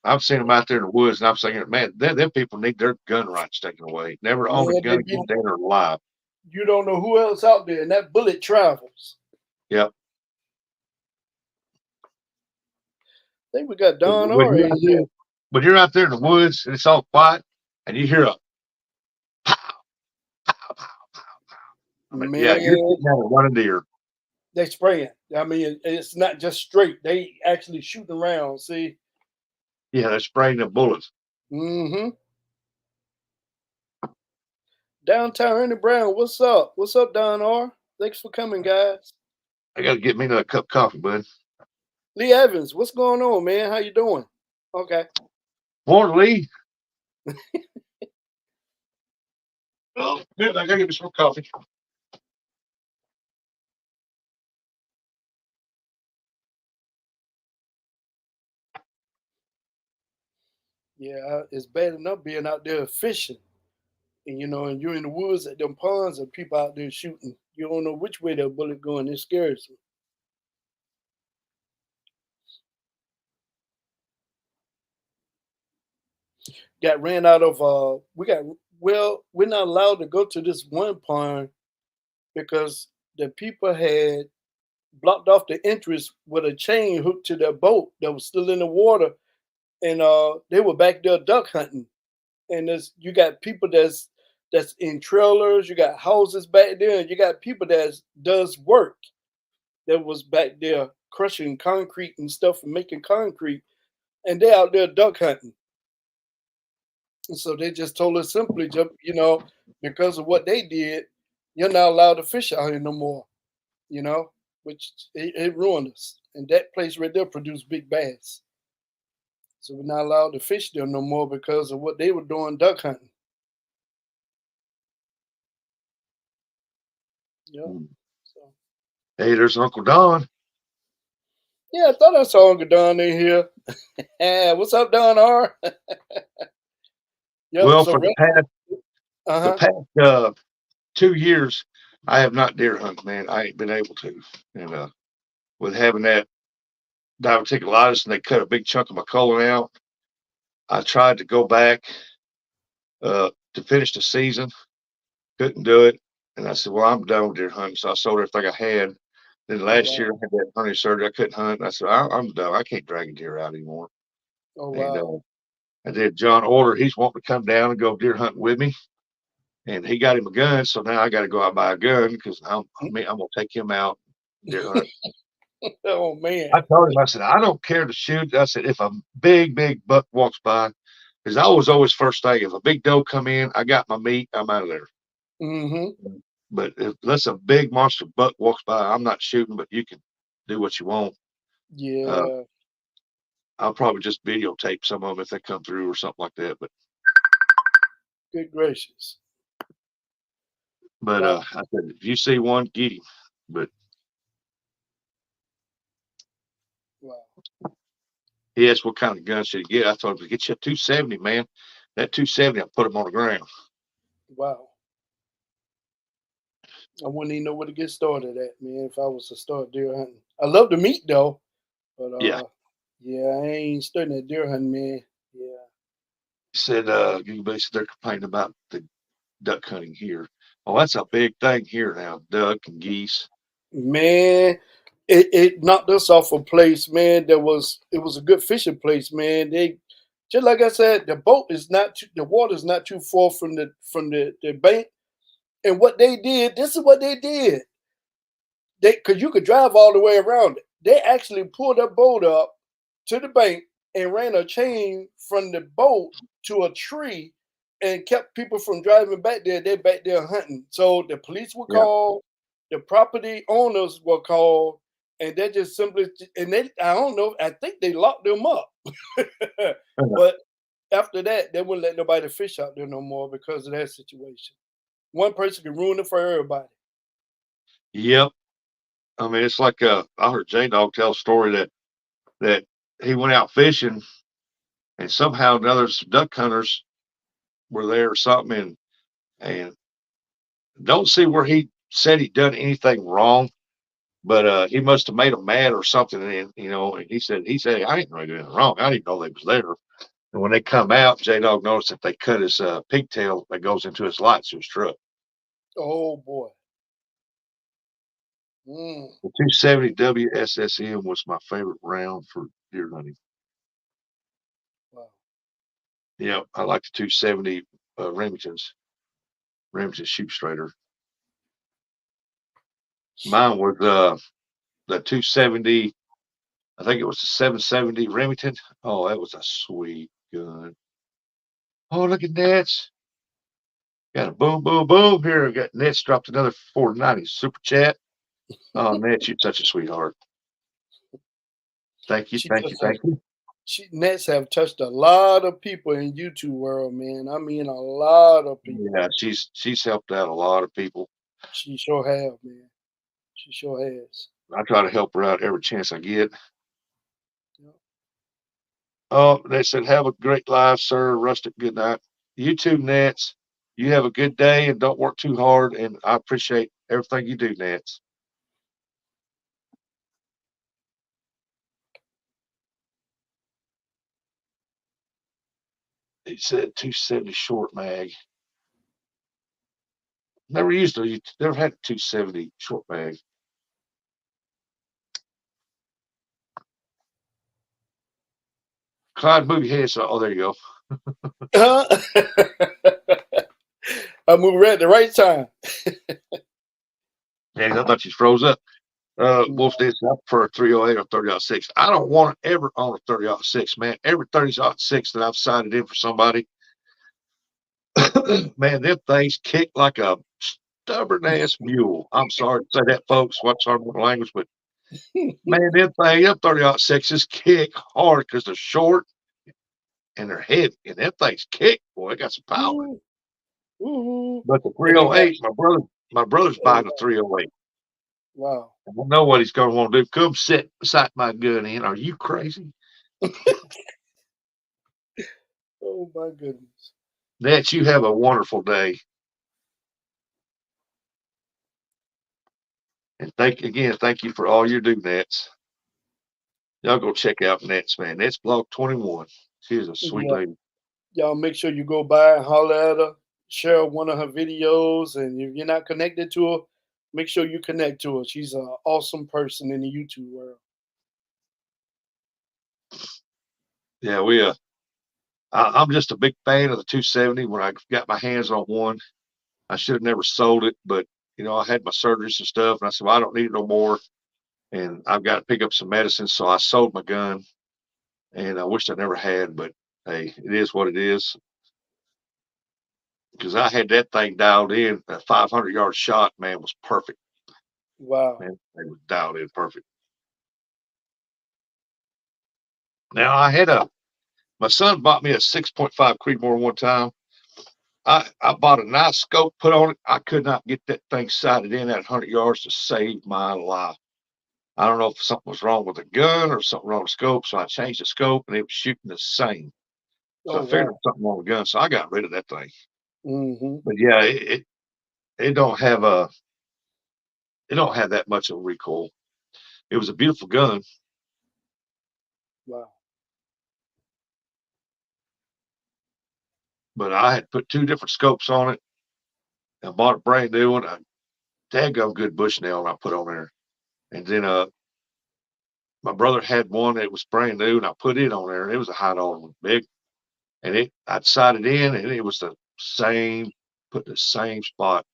I've seen them out there in the woods, and I'm thinking, man, them people need their gun rights taken away. Never owned a Man, gun again, dead or alive. you don't know who else out there, and that bullet travels. Yep. I think we got But Don R in here. when you're out there in the woods and it's all quiet, and you hear a pow, pow, pow, pow, pow. I mean, yeah, you're Man, sitting down and running deer. they spraying. I mean, it's not just straight. They actually shooting around. See. Yeah, they're spraying the bullets. Mm-hmm. Downtown Ernie Brown, what's up? What's up, Don R? Thanks for coming, guys. I got to get me another cup of coffee, bud. Lee Evans, what's going on, man? How you doing? Okay. Morning, Lee. Oh, good. I got to get me some coffee. Yeah, it's bad enough being out there fishing, and and you're in the woods at them ponds, and people out there shooting. You don't know which way that bullet going. It scares me. Got ran out of. We're not allowed to go to this one pond because the people had blocked off the entrance with a chain hooked to their boat that was still in the water, and they were back there duck hunting. And you got people that's in trailers, you got houses back there, and you got people that does work that was back there crushing concrete and stuff and making concrete, and they out there duck hunting. And so they just told us simply, because of what they did, you're not allowed to fish out here no more. Which it ruined us. And that place right there produced big bass. So we're not allowed to fish there no more because of what they were doing duck hunting. Yeah. So Hey, there's Uncle Don. Yeah, I thought I saw Uncle Don in here. Yeah, what's up, Don R? Yep. Well, So, for uh the huh. past 2 years, I have not deer hunted, man. I ain't been able to. And with having that diverticulitis and they cut a big chunk of my colon out, I tried to go back to finish the season, couldn't do it. And I said, well, I'm done with deer hunting. So I sold everything I had. Then Oh last year I wow. had that hernia surgery. I couldn't hunt. And I said, I'm done. I can't drag a deer out anymore. Oh And wow. I did John Order. He's wanting to come down and go deer hunting with me. And he got him a gun. So now I got to go out and buy a gun because I'm going to take him out deer hunt. Oh man. I told him, I said, I don't care to shoot. I said, if a big buck walks by, because I was always first thing, if a big doe come in, I got my meat, I'm out of there. Mm-hmm. But if unless a big monster buck walks by, I'm not shooting, but you can do what you want. Uh, Yeah. I'll probably just videotape some of them if they come through or something like that. Good gracious. But Wow. I said, if you see one, get him. But Wow. he asked what kind of gun should he get. I told him, get you a 270, man. That 270, I'll put him on the ground. Wow. I wouldn't even know where to get started at, man, if I was to start deer hunting. I love the meat though, but Yeah. yeah, I ain't starting that deer hunting, man. Yeah. He said, you basically they're complaining about the duck hunting here. Oh, that's a big thing here now, duck and geese. Man, it knocked us off a place, man. It was a good fishing place, man. They just like I said, the boat is not too, the water is not too far from the bank. And what they did, this is what they did. They because you could drive all the way around it. They actually pulled their boat up to the bank and ran a chain from the boat to a tree and kept people from driving back there. They're back there hunting. So the police were Yeah. called, the property owners were called, and they just simply and they I don't know, I think they locked them up. But after that, they wouldn't let nobody fish out there no more because of that situation. One person can ruin it for everybody. Yep. I mean, it's like I heard J Dog tell a story that he went out fishing and somehow the other duck hunters were there or something and don't see where he said he'd done anything wrong, but he must have made them mad or something. And and he said I ain't really doing anything wrong. I didn't know they was there. And when they come out, J Dog noticed that they cut his pigtail that goes into his lights to his truck. Oh boy. Mm, The 270 WSSM was my favorite round for deer hunting. wow. Yeah, I like the 270 Remington shoot straighter. Mine was the 270. I think it was the 770 Remington. Oh, that was a sweet gun. Oh, look at Nets. Got a boom here. Got Nets dropped another 490 super chat. Oh, Nets, you're such a sweetheart. Thank you, She thank you, touched thank you. Nets have touched a lot of people in YouTube world, man. I mean, a lot of people. Yeah, she's helped out a lot of people. She sure have, man. She sure has. I try to help her out every chance I get. Yeah. Oh, they said, have a great life, sir. Rustic, good night. You too, Nets. You have a good day and don't work too hard. And I appreciate everything you do, Nets. He said 270 short mag. Never used it. Never had a 270 short mag. Clyde, move your head. So, oh, there you go. I moved right at the right time. Yeah, I thought you froze up. Wolf did up for a 308 or 30-06. I don't want to ever own a 30-06, man. Every 30-06 that I've signed in for somebody, man, them things kick like a stubborn ass mule. I'm sorry to say that, folks. What's our language, but man, them 30-06s kick hard because they're short and they're heavy, and them things kick. Boy, they got some power. Ooh, ooh. But the And they got 308, my brother's buying a 308. wow. I don't know what he's going to want to do. Come sit beside my gun in. Are you crazy? Oh my goodness. Nets, you have a wonderful day. And thank you for all you do, Nets. Y'all go check out Nets, man. Nets Blog 21. She's a sweet Yeah. lady. Y'all make sure you go by and holler at her, share one of her videos, and if you're not connected to her, make sure you connect to her. She's an awesome person in the YouTube world. Yeah, I'm just a big fan of the 270. When I got my hands on one, I should have never sold it, but I had my surgeries and stuff, and I said, well, I don't need it no more, and I've got to pick up some medicine, so I sold my gun, and I wished I never had, but hey, it is what it is. Because I had that thing dialed in, that 500-yard shot, man, was perfect. Wow. Man, it was dialed in perfect. Now my son bought me a 6.5 Creedmoor one time. I bought a nice scope, put on it. I could not get that thing sighted in at 100 yards to save my life. I don't know if something was wrong with the gun or something wrong with the scope, so I changed the scope and it was shooting the same. So Oh I figured it wow. was something wrong with the gun, so I got rid of that thing. Hmm. But yeah, it don't have that much of a recoil. It was a beautiful gun, Wow. but I had put two different scopes on it. I bought a brand new one. A daggone good Bushnell I put on there. And then my brother had one that was brand new, and I put it on there, and it was a high dollar one, big. And I sighted in, and it was the same, put the same spot.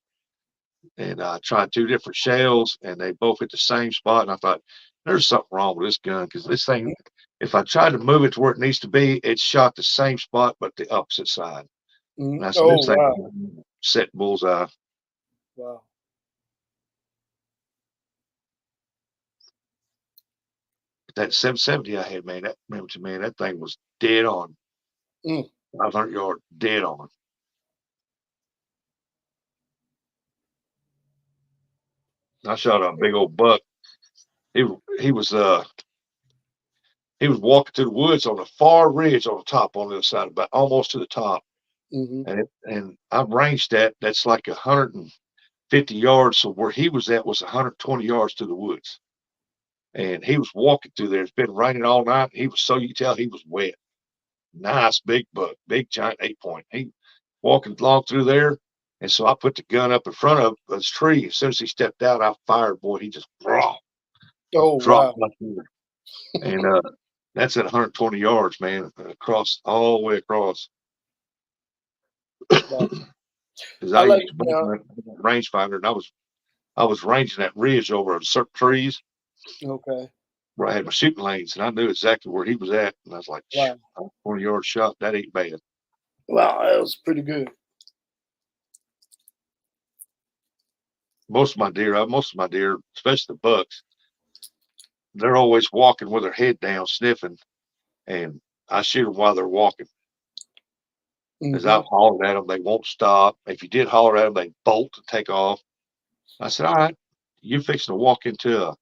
And I tried two different shells, and they both hit the same spot. And I thought, there's something wrong with this gun because this thing, if I tried to move it to where it needs to be, it shot the same spot but the opposite side. And I said, Oh this wow. thing set bullseye. Wow. That 770 I had, man, that thing was dead on. Mm. 500-yard, dead on. I shot a big old buck. He he was uh he was walking through the woods on the far ridge on the top on the other side, about almost to the top. Hmm. And I've ranged that. That's like 150 yards. So where he was at was 120 yards to the woods. And he was walking through there. It's been raining all night. He was so you could tell he was wet. Nice big buck, big giant 8-point. He walking along through there. And so I put the gun up in front of this tree. As soon as he stepped out, I fired. Boy, he just Oh dropped wow. right there. And that's at 120 yards, man, across all the way across. Wow. Because I I like used a rangefinder, and I was ranging that ridge over certain trees okay. where I had my shooting lanes, and I knew exactly where he was at. And I was like, Wow. 20-yard shot, that ain't bad. Wow, that was pretty good. Most of my deer, especially the bucks, they're always walking with their head down, sniffing, and I shoot them while they're walking. As Hmm. I've hollered at them, they won't stop. If you did holler at them, they bolt and take off. I said, all right, you're fixing to walk into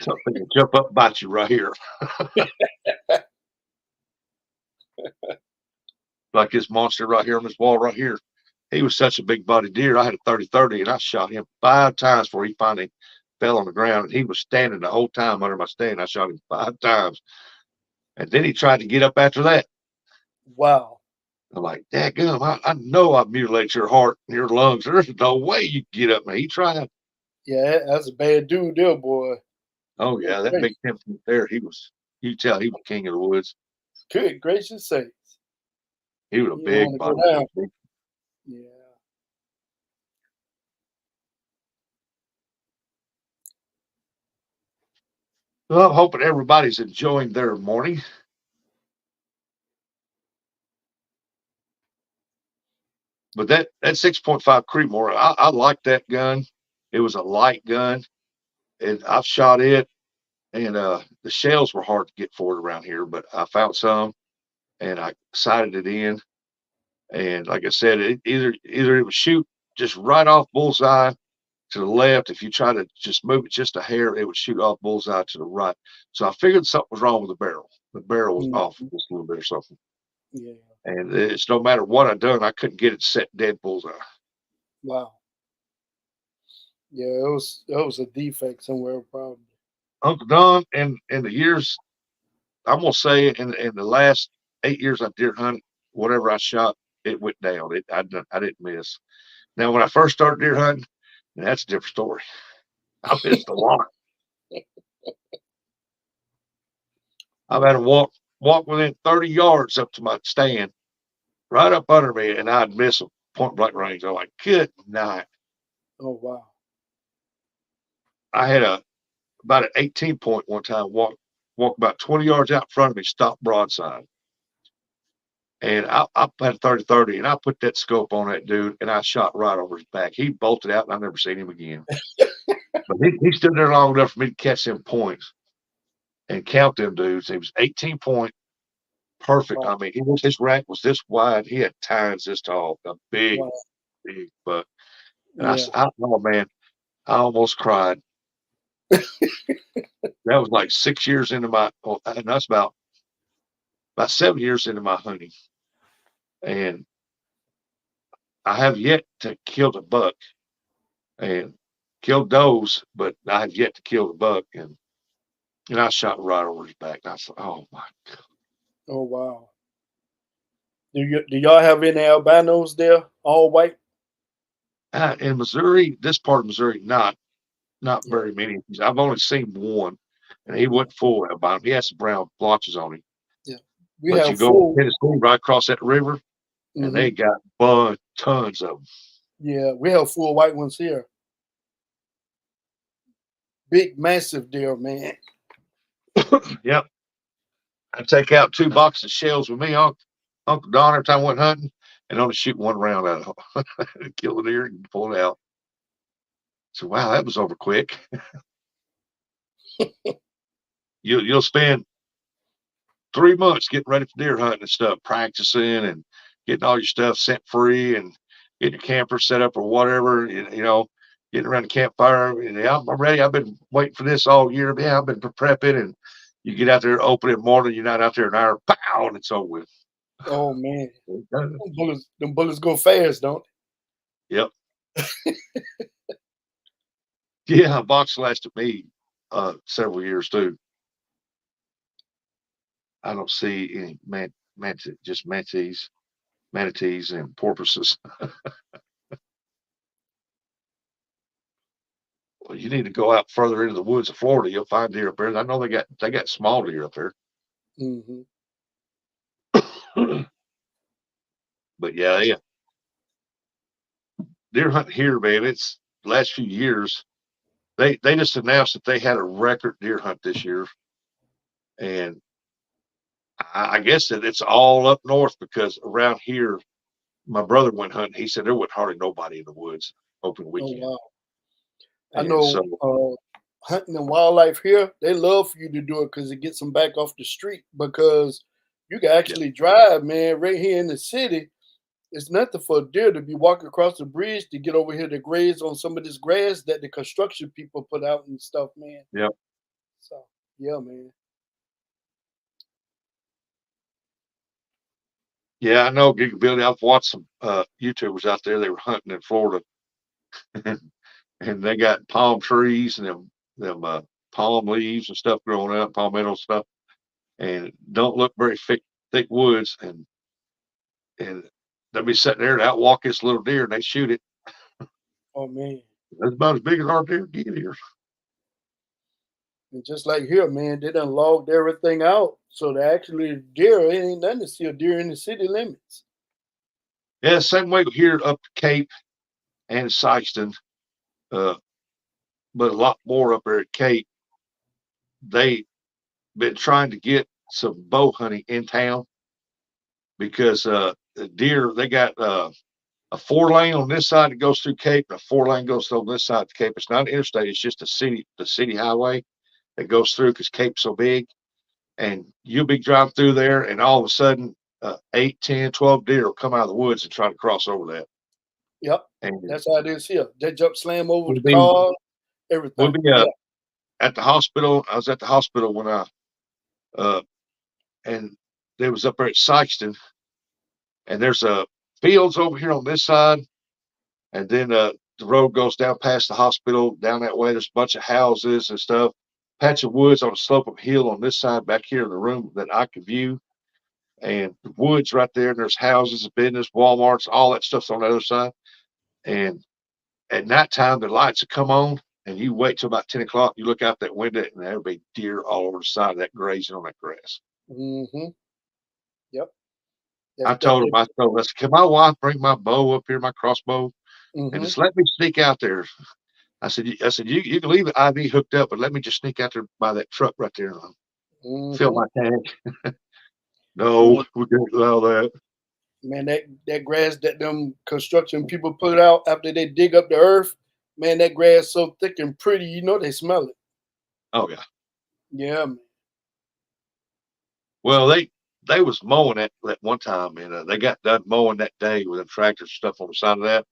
something and jump up and bite you right here. Like this monster right here on this wall right here. He was such a big body deer. I had a 30-30 and I shot him 5 times before he finally fell on the ground. And he was standing the whole time under my stand. I shot him 5 times. And then he tried to get up after that. Wow. I'm like, dadgum, I know I mutilated your heart and your lungs. There's no way you can get up. And he tried. Yeah, that's a bad dude there, boy. Oh, Good yeah, that big gracious. Tim there, you could tell he was king of the woods. Good gracious sakes. He was a You don't big want to go body. down. Yeah. Well, I'm hoping everybody's enjoying their morning. But that 6.5 Creedmoor, I like that gun. It was a light gun, and I've shot it, and the shells were hard to get for it around here, but I found some, and I sighted it in, and like I said, either it would shoot just right off bullseye, to the left. If you try to just move it just a hair, it would shoot off bullseye to the right. So I figured something was wrong with the barrel. The barrel was off Mhm. just a little bit or something. Yeah. And it's no matter what I done, I couldn't get it set dead bullseye. Wow. Yeah, it was a defect somewhere probably. Uncle Don, in the years, I'm gonna say in the last 8 years I deer hunt, whatever I shot, it went down. I didn't miss. Now when I first started deer hunting, that's a different story. I missed a lot. I've had to walk within 30 yards up to my stand, right up under me, and I'd miss a point blank range. I'm like, good night. Oh wow. I had about an 18 point one time, walk about 20 yards out in front of me, stop broadside. And I had 30-30, and I put that scope on that dude, and I shot right over his back. He bolted out, and I've never seen him again. But he stood there long enough for me to catch them points and count them dudes. It was 18 point, perfect. Wow. I mean, his rack was this wide. He had tines this tall, a big, Wow. big buck. And Yeah. oh man, I almost cried. That was like 6 years into my, and that's about 7 years into my hunting. And I have yet to kill the buck and killed does, but I have yet to kill the buck. And I shot right over his back. And I said, oh my God. Oh wow. Do y'all have any albinos there? All white? In Missouri, this part of Missouri, not Yeah. very many. I've only seen one, and he Mhm. wasn't full albino. He had some brown blotches on him. Yeah. We But you have go to full. Tennessee, right across that river, and Hmm. they got tons of Yeah, we have full white ones here. Big, massive deer, man. them. Yep. I take out 2 boxes of shells with me, Uncle Don, every time I went hunting, and only shoot one round out of them. Kill a deer and pull it out. So wow, that was over quick. You'll spend 3 months getting ready for deer hunting and stuff, practicing and getting all your stuff set free and getting your camper set up or whatever, getting around the campfire. And yeah, I'm ready. I've been waiting for this all year. Yeah, I've been prepping. And you get out there, open it in the morning, you're not out there an hour, pow, and it's over with. Oh man. Yep. Them bullets go fast, don't Yeah, box lasted me several years too. I don't see any just manatees and porpoises. Well, you need to go out further into the woods of Florida. You'll find deer up there. I know they got small deer up there. they? Hmm. But yeah, deer hunting here, man. It's the last few years. They just announced that they had a record deer hunt this year, and I guess that it's all up north because around here, my brother went hunting. He said there wasn't hardly nobody in the woods open Oh weekend, wow. I and know so hunting and wildlife here, they love for you to do it because it gets them back off the street because you can yeah, actually drive, man, right here in the city. It's nothing for a deer to be walking across the bridge to get over here to graze on some of this grass that the construction people put out and stuff, man. yeah, So yeah, man. yeah. I know Gigability. I've watched some YouTubers out there. They were hunting in Florida, and they got palm trees and them palm leaves and stuff growing up, palmetto stuff, and don't look very thick woods, and they'll be sitting there and outwalk this little deer, and they shoot it. Oh man. That's about as big as our deer get here. And just like here, man, they done logged everything out. So they actually deer, it ain't nothing to see a deer in the city limits. Yeah, same way here up the Cape and Sykeston, uh, but a lot more up there at Cape. They been trying to get some bow hunting in town because the deer they got a 4 lane on this side that goes through Cape, and a 4 lane goes on this side of Cape. It's not an interstate; it's just the city highway that goes through because Cape's so big. And you'll be driving through there, and all of a sudden, 8, 10, 12 deer will come out of the woods and try to cross over that. Yep. And That's how it is here. They jump slam over we'll the be car, we'll everything. be Yeah. at the hospital. I was at the hospital when uh and they was up there at Sykeston, and there's fields over here on this side, and then the road goes down past the hospital down that way. There's a bunch of houses and stuff. Patch of woods on a slope of a hill on this side back here in the room that I could view, and the woods right there. And there's houses, business, Walmart's, all that stuff's on the other side. And at nighttime, the lights will come on, and you wait till about 10 o'clock. You look out that window, and there'll be deer all over the side of that grazing on that grass. Mm-hmm. Yep. I told him, I said, can my wife bring my bow up here, my crossbow, and Mm-hmm. just let me sneak out there? I said, you can leave the IV hooked up, but let me just sneak out there by that truck right there and fill Mm-hmm. my tank. No, we can't allow that. Man, that grass that them construction people put out after they dig up the earth, man, that grass so thick and pretty, you know they smell it. Oh yeah. Yeah, man. Well, they was mowing that one time, and they got done mowing that day with the tractor stuff on the side of that.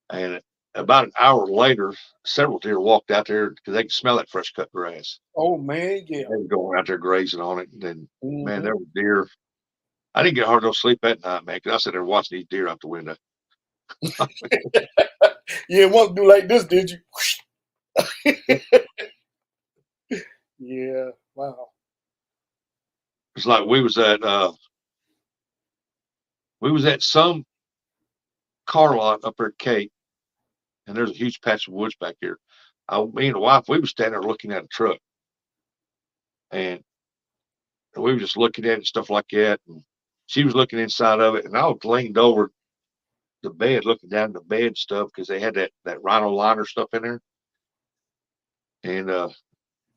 And about an hour later, several deer walked out there because they could smell that fresh cut grass. Oh man, yeah. They were going out there grazing on it, and then man, Mm-hmm. there were deer. I didn't get hard no sleep that night, man, because I sat there watching these deer out the window. You didn't want to do like this, did you? Yeah. Wow. It's like we was at some car lot up there at Cape, and there's a huge patch of woods back here. Me and the wife, we was standing there looking at a truck, and we were just looking at it and stuff like that. And she was looking inside of it, and I was leaned over the bed, looking down the bed stuff because they had that rhino liner stuff in there, and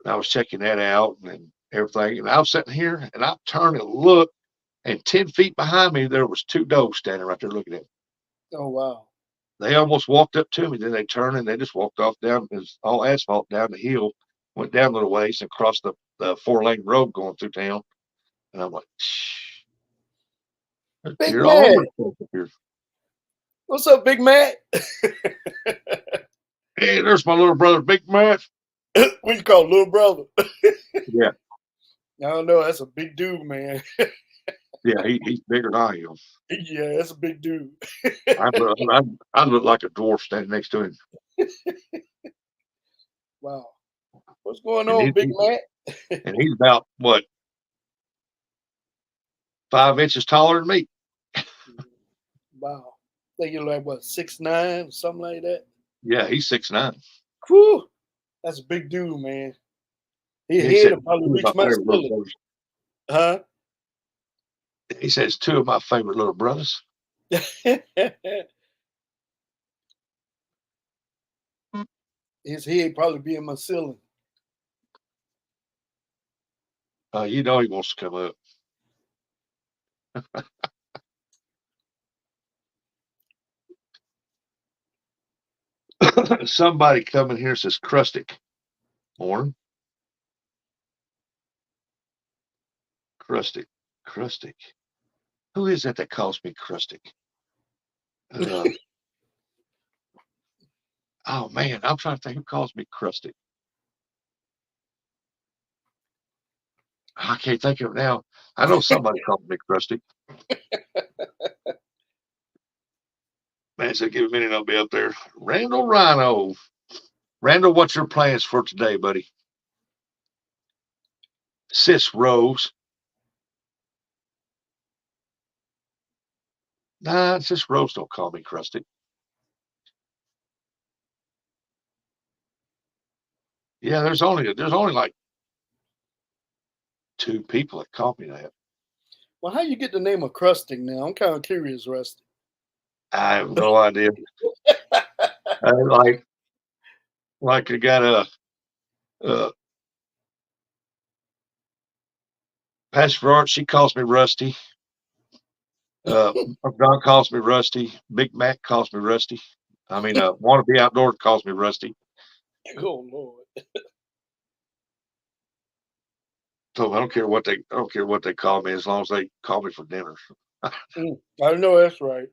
I was checking that out and everything. And I was sitting here, and I turned and looked, and 10 feet behind me there was two does standing right there looking at me. Oh wow. They almost walked up to me, then they turned and they just walked off down. It's all asphalt down the hill, went down a little ways and crossed the 4-lane road going through town. And I'm like, shh, Big you're all over man. the place up here. What's up, Big man? Hey, there's my little brother, Big Matt. What you call little brother? Yeah, I don't know. That's a big dude, man. yeah, he's bigger than I am. Yeah, that's a big dude. I look like a dwarf standing next to him, Wow. What's going and on, Big man? he's about what 5 inches taller than me. Wow. Think you're like what, 6'9", something like that? Yeah, he's 6'9". Whew. That's a big dude, man. His He head said will probably two of my reach my favorite little ceiling. brothers. Huh? He says two of my favorite little brothers. His head probably be in my ceiling. You know he wants to come up. Somebody coming here says Crustic. Morning. Crustic. Crustic. Who is that calls me Crustic? Uh, oh man, I'm trying to think who calls me Crustic. I can't think of it now. I know somebody calls me Crustic. Man, so give a minute, I'll be up there. Randall Rhino. Randall, what's your plans for today, buddy? Sis Rose. Nah, Sis Rose don't call me Crustic. Yeah, there's only like 2 people that call me that. Well, how you get the name of Crusting now? I'm kind of curious, Rusty. I have no idea. Like I got Pastor Art, she calls me Rusty. Don calls me Rusty. Big Mac calls me Rusty. I mean, Wannabe Outdoor calls me Rusty. Oh Lord. So I don't care what they call me as long as they call me for dinner. I know that's right.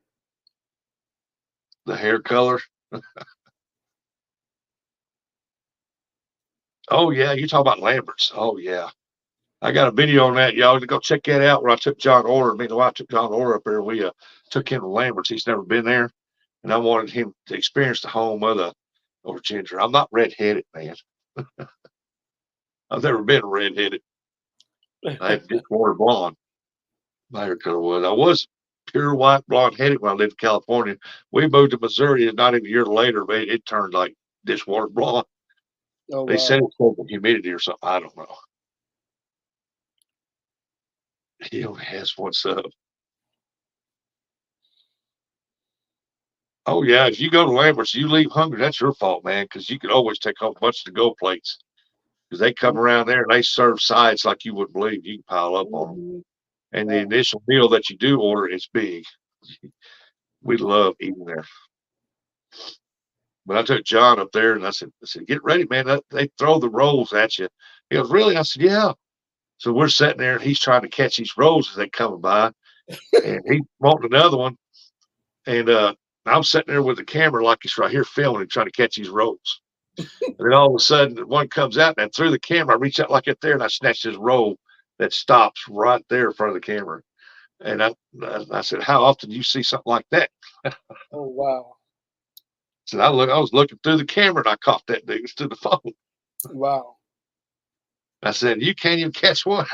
the hair color. Oh yeah, you talk about Lambert's. Oh yeah, I got a video on that, y'all. Go check that out. Where I took John Orr. Me and the wife took John Orr up there. We took him to Lambert's. He's never been there, and I wanted him to experience the home of the over ginger. I'm not redheaded, man. I've never been redheaded. I had Dishwater blonde. My hair color was. I was pure white blonde headed when I lived in California. We moved to Missouri, and not even a year later, man, it turned like dishwater blonde. Oh, They wow. said it's over humidity or something. I don't know. He only has one sub. Oh yeah, if you go to Lambert's, you leave hungry. That's your fault, man, because you can always take home a bunch of to-go plates. Because they come around there and they serve sides like you wouldn't believe. You can pile up on them. Mhm. And the Wow. initial meal that you do order is big. We love eating there. But I took John up there and I said, get ready, man. They throw the rolls at you. He goes, really? I said, yeah. So we're sitting there and he's trying to catch these rolls as they come by. And he's wanting another one. And I'm sitting there with the camera like he's right here filming and trying to catch these rolls. And then all of a sudden, one comes out, and through the camera, I reach out like it there, and I snatch this roll that stops right there in front of the camera. And I said, "How often do you see something like that?" Oh, wow. So I was looking through the camera, and I caught that thing to the phone. Wow. I said, "You can't even catch one."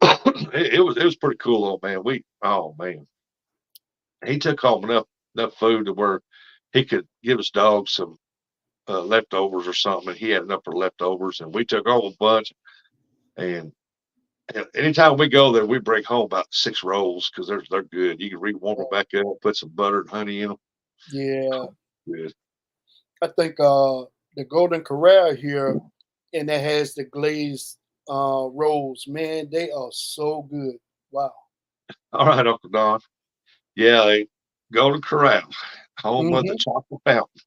it was pretty cool, old man. Oh man, he took home enough food to where he could give his dog some leftovers or something, and he had enough for leftovers, and we took home a bunch. And anytime we go there, we bring home about 6 rolls because they're good. You can rewarm them back up, put some butter and honey in them. Yeah. Good. I think the Golden Corral here, and that has the glazed rolls. Man, they are so good. Wow. All right, Uncle Don. Yeah, Golden Corral, home of the Hmm. chocolate fountain.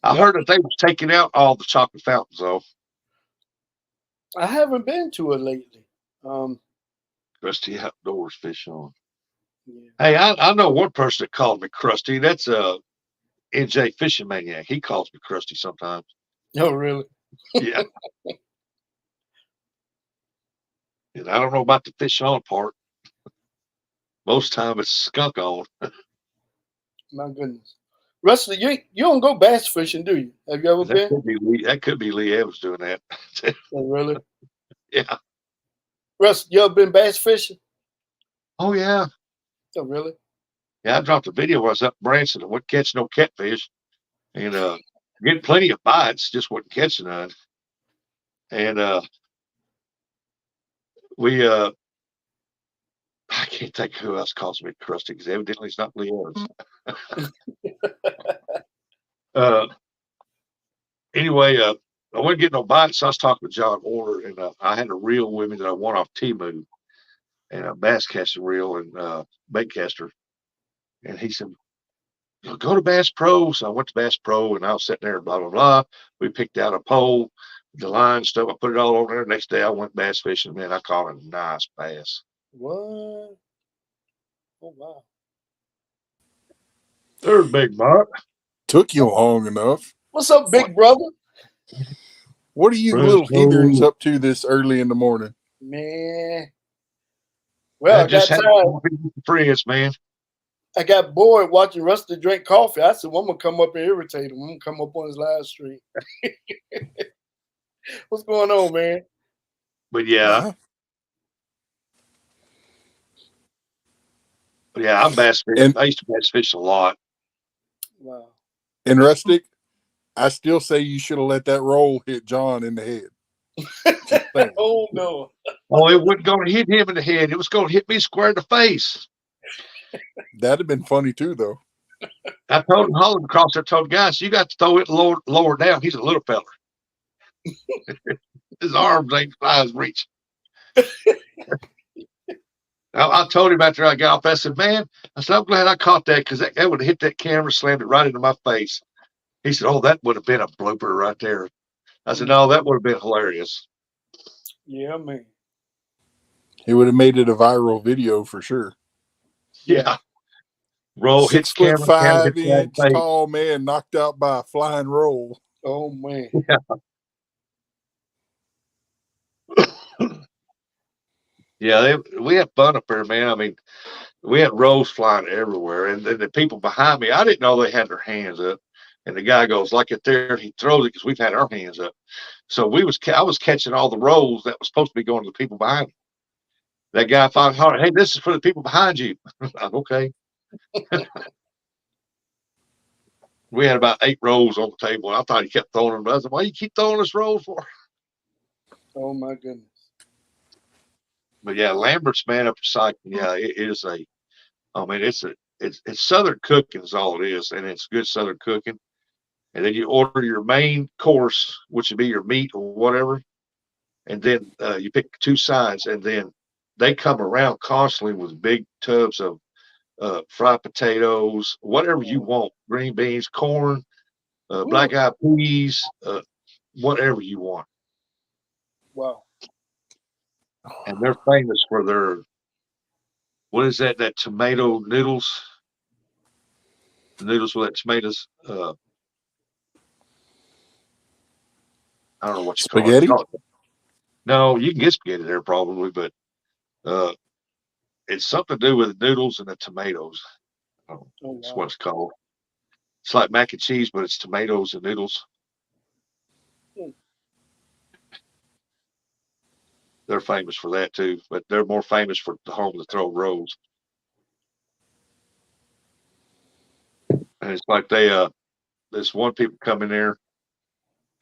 I Yep. heard that they was taking out all the chocolate fountains though. I haven't been to it lately. Um, Krusty Outdoors fish on. yeah. Hey, I know one person that called me Krusty. That's NJ Fishing Maniac. He calls me Krusty sometimes. Oh, really? Yeah. And I don't know about the fish on part. Most time it's skunk on. My goodness. Rusty, you don't go bass fishing, do you? Have you ever That been? could be Lee. That could be Lee Evans doing that. Oh, really? Yeah. Rusty, you ever been bass fishing? Oh yeah. Oh, really? Yeah. I dropped a video when I was up in Branson and wouldn't catch no catfish, and getting plenty of bites, just wasn't catching none. And we I can't think who else calls me Krusty because evidently it's not Lee Evans. uh, anyway, I wasn't getting no bites, so I was talking to John Order, and I had a reel with me that I won off Temu, and a bass casting reel and bait caster. And he said, go to Bass Pro. So I went to Bass Pro and I was sitting there, blah, blah, blah. We picked out a pole, the line stuff. I put it all over there. Next day I went bass fishing. Man, I caught a nice bass. What? Oh, wow. There's Big Mark. Took you long enough. What's up, big brother? What are you Fresno. little heathens up to this early in the morning? Man. Well, I just got had tired. friends, man. I got bored watching Rusty drink coffee. I said, well, I'm going to come up and irritate him. I'm going to come up on his live stream. What's going on, man? But yeah, I'm bass fishing. And- I used to bass fish a lot. Wow. And Rustic, I still say you should have let that roll hit John in the head. Oh, no. Oh, it wasn't going to hit him in the head. It was going to hit me square in the face. That'd have been funny too, though. I told him, hauling across there, told the guys, you got to throw it lower down. He's a little fella. His arms ain't size reach. I told him after I got off, I said, man, I said, I'm glad I caught that because that would have hit that camera, slammed it right into my face. He said, oh, that would have been a blooper right there. I said, no, that would have been hilarious. Yeah, man. He would have made it a viral video for sure. Yeah. Roll hits 6'5" camera hits inch face. tall man knocked out by a flying roll. Oh man. Yeah, we had fun up there, man. I mean, we had rolls flying everywhere, and then the people behind me, I didn't know they had their hands up. And the guy goes like it there, he throws it because we've had our hands up. So I was catching all the rolls that was supposed to be going to the people behind me. That guy finally hollered, "Hey, this is for the people behind you." I'm okay. We had about 8 rolls on the table, and I thought he kept throwing them. I said, "Why you keep throwing us rolls for?" Oh my goodness. But yeah, Lambert's, man, up recycling. Yeah, it is I mean, it's Southern cooking is all it is, and it's good Southern cooking. And then you order your main course, which would be your meat or whatever, and then you pick 2 sides, and then they come around constantly with big tubs of fried potatoes, whatever you want, green beans, corn, black eyed peas, whatever you want. Wow. And they're famous for their, what is that? That tomato noodles, the noodles with that tomatoes. I don't know what you Spaghetti? call it. No, you can get spaghetti there probably, but it's something to do with the noodles and the tomatoes. That's what it's called. It's like mac and cheese, but it's tomatoes and noodles. They're famous for that too, but they're more famous for the home to throw rolls. And it's like this one people come in there,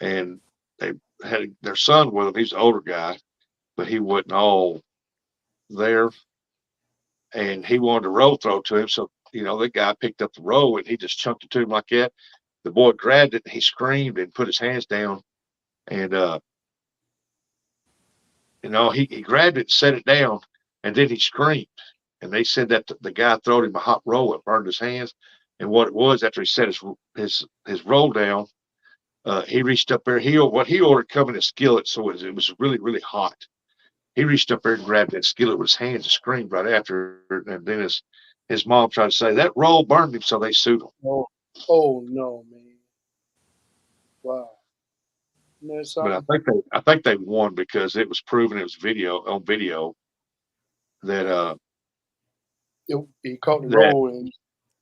and they had their son with them. He's an older guy, but he wasn't all there, and he wanted a roll throw to him. So the guy picked up the roll and he just chunked it to him like that. The boy grabbed it and he screamed and put his hands down, and he grabbed it and set it down, and then he screamed. And they said that the guy threw him a hot roll. It burned his hands. And what it was, after he set his roll down, he reached up there. What he ordered come in a skillet, so it was really, really hot. He reached up there and grabbed that skillet with his hands and screamed right after. And then his mom tried to say that roll burned him, so they sued him. Oh no, man! Wow. But I think they won because it was proven, it was on video that he caught the roll and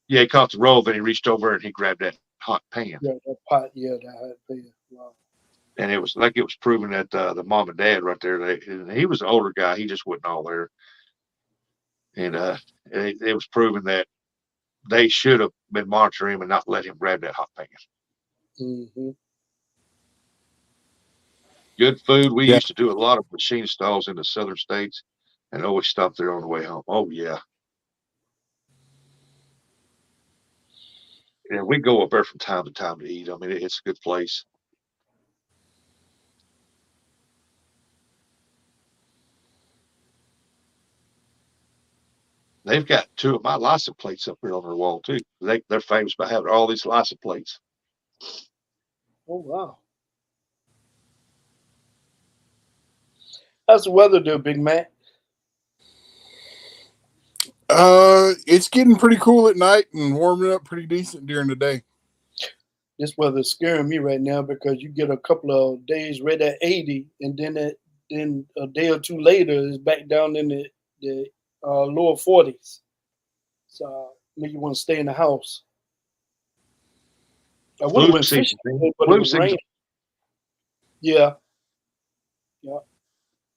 he caught the roll. Then he reached over and he grabbed that hot pan. Yeah, that pot. Yeah, that hot pan. Wow. And it was proven that the mom and dad right there. He was an older guy. He just wasn't all there. And it was proven that they should have been monitoring him and not let him grab that hot pan. Mm-hmm. Good food. We used to do a lot of machine stalls in the southern states and always stop there on the way home. Oh, yeah. And we go up there from time to time to eat. I mean, it's a good place. They've got 2 of my license plates up here on their wall, too. They're famous by having all these license plates. Oh, wow. How's the weather do, Big Mac? It's getting pretty cool at night and warming up pretty decent during the day. This weather's scaring me right now because you get a couple of days right at 80, and then a day or two later it's back down in the lower 40s. So make you want to stay in the house. I would have went fishing, but it was raining. Yeah.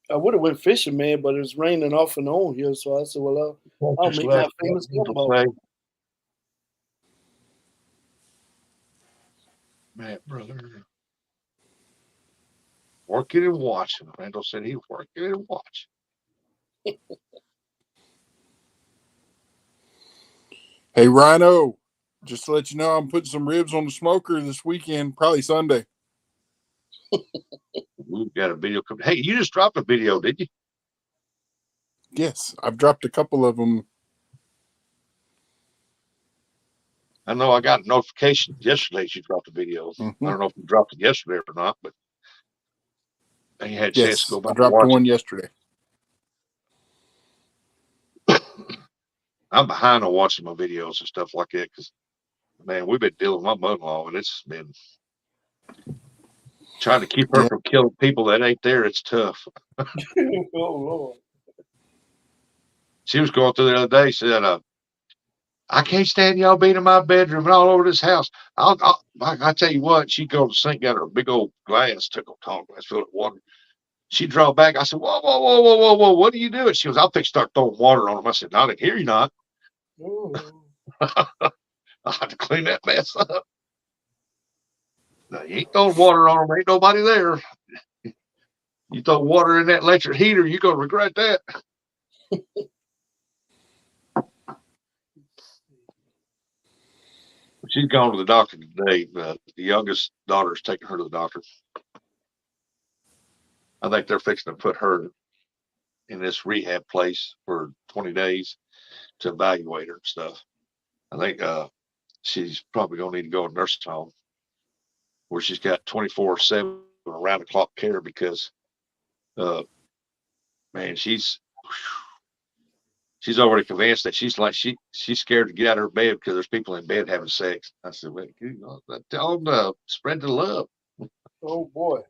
I would have went fishing, man, but it's raining off and on here. So I said, well, I'll make my famous gumbo. Matt, brother. Working and watching. Randall said he working and watching. Hey, Rhino, just to let you know, I'm putting some ribs on the smoker this weekend, probably Sunday. We've got a video coming. Hey, you just dropped a video, did you? Yes, I've dropped a couple of them. I know I got a notification yesterday you dropped a video. Mm-hmm. I don't know if you dropped it yesterday or not, but you had a chance to go back. I dropped one yesterday. I'm behind on watching my videos and stuff like that because, man, we've been dealing with my mother-in-law, and it's been trying to keep her Yeah. from killing people that ain't there. It's tough. Oh Lord. She was going through the other day. Said, "I can't stand y'all being in my bedroom and all over this house. I tell you what." She go to the sink, got her a big old glass, took a tall glass, filled it with water. She draw back. I said, "Whoa, whoa, whoa, whoa, whoa, whoa! What are you doing?" She goes, "I'll fix start throwing water on them." I said, "Not in here, you're not." Oh. I have to clean that mess up. No, you ain't throwing water on them. Ain't nobody there. You throw water in that electric heater, you're gonna regret that. She's gone to the doctor today. The youngest daughter's taking her to the doctor. I think they're fixing to put her in this rehab place for 20 days to evaluate her and stuff. I think she's probably gonna need to go to nursing home where she's got 24/7 around the clock care because man, she's already convinced that she's scared to get out of her bed because there's people in bed having sex. I said, "Wait, tell them to spread the love." Oh boy.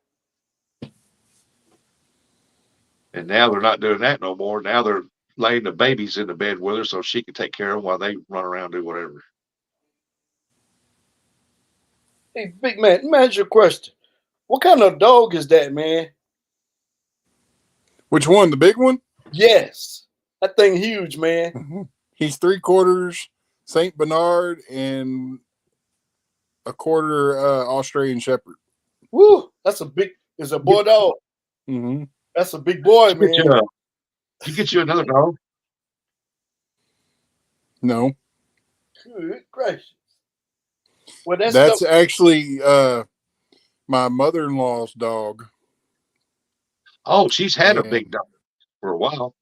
And now they're not doing that no more. Now they're laying the babies in the bed with her so she can take care of them while they run around and do whatever. Hey, big man, let me ask you a question. What kind of dog is that, man? Which one? The big one? Yes. That thing huge, man. He's 3/4 Saint Bernard and a quarter Australian Shepherd. Woo! That's a big. It's a boy dog. Mm-hmm. That's a big boy, You man. get you another dog. No, Good gracious. Well, that's actually my mother-in-law's dog. Oh, she's had a And- big dog for a while.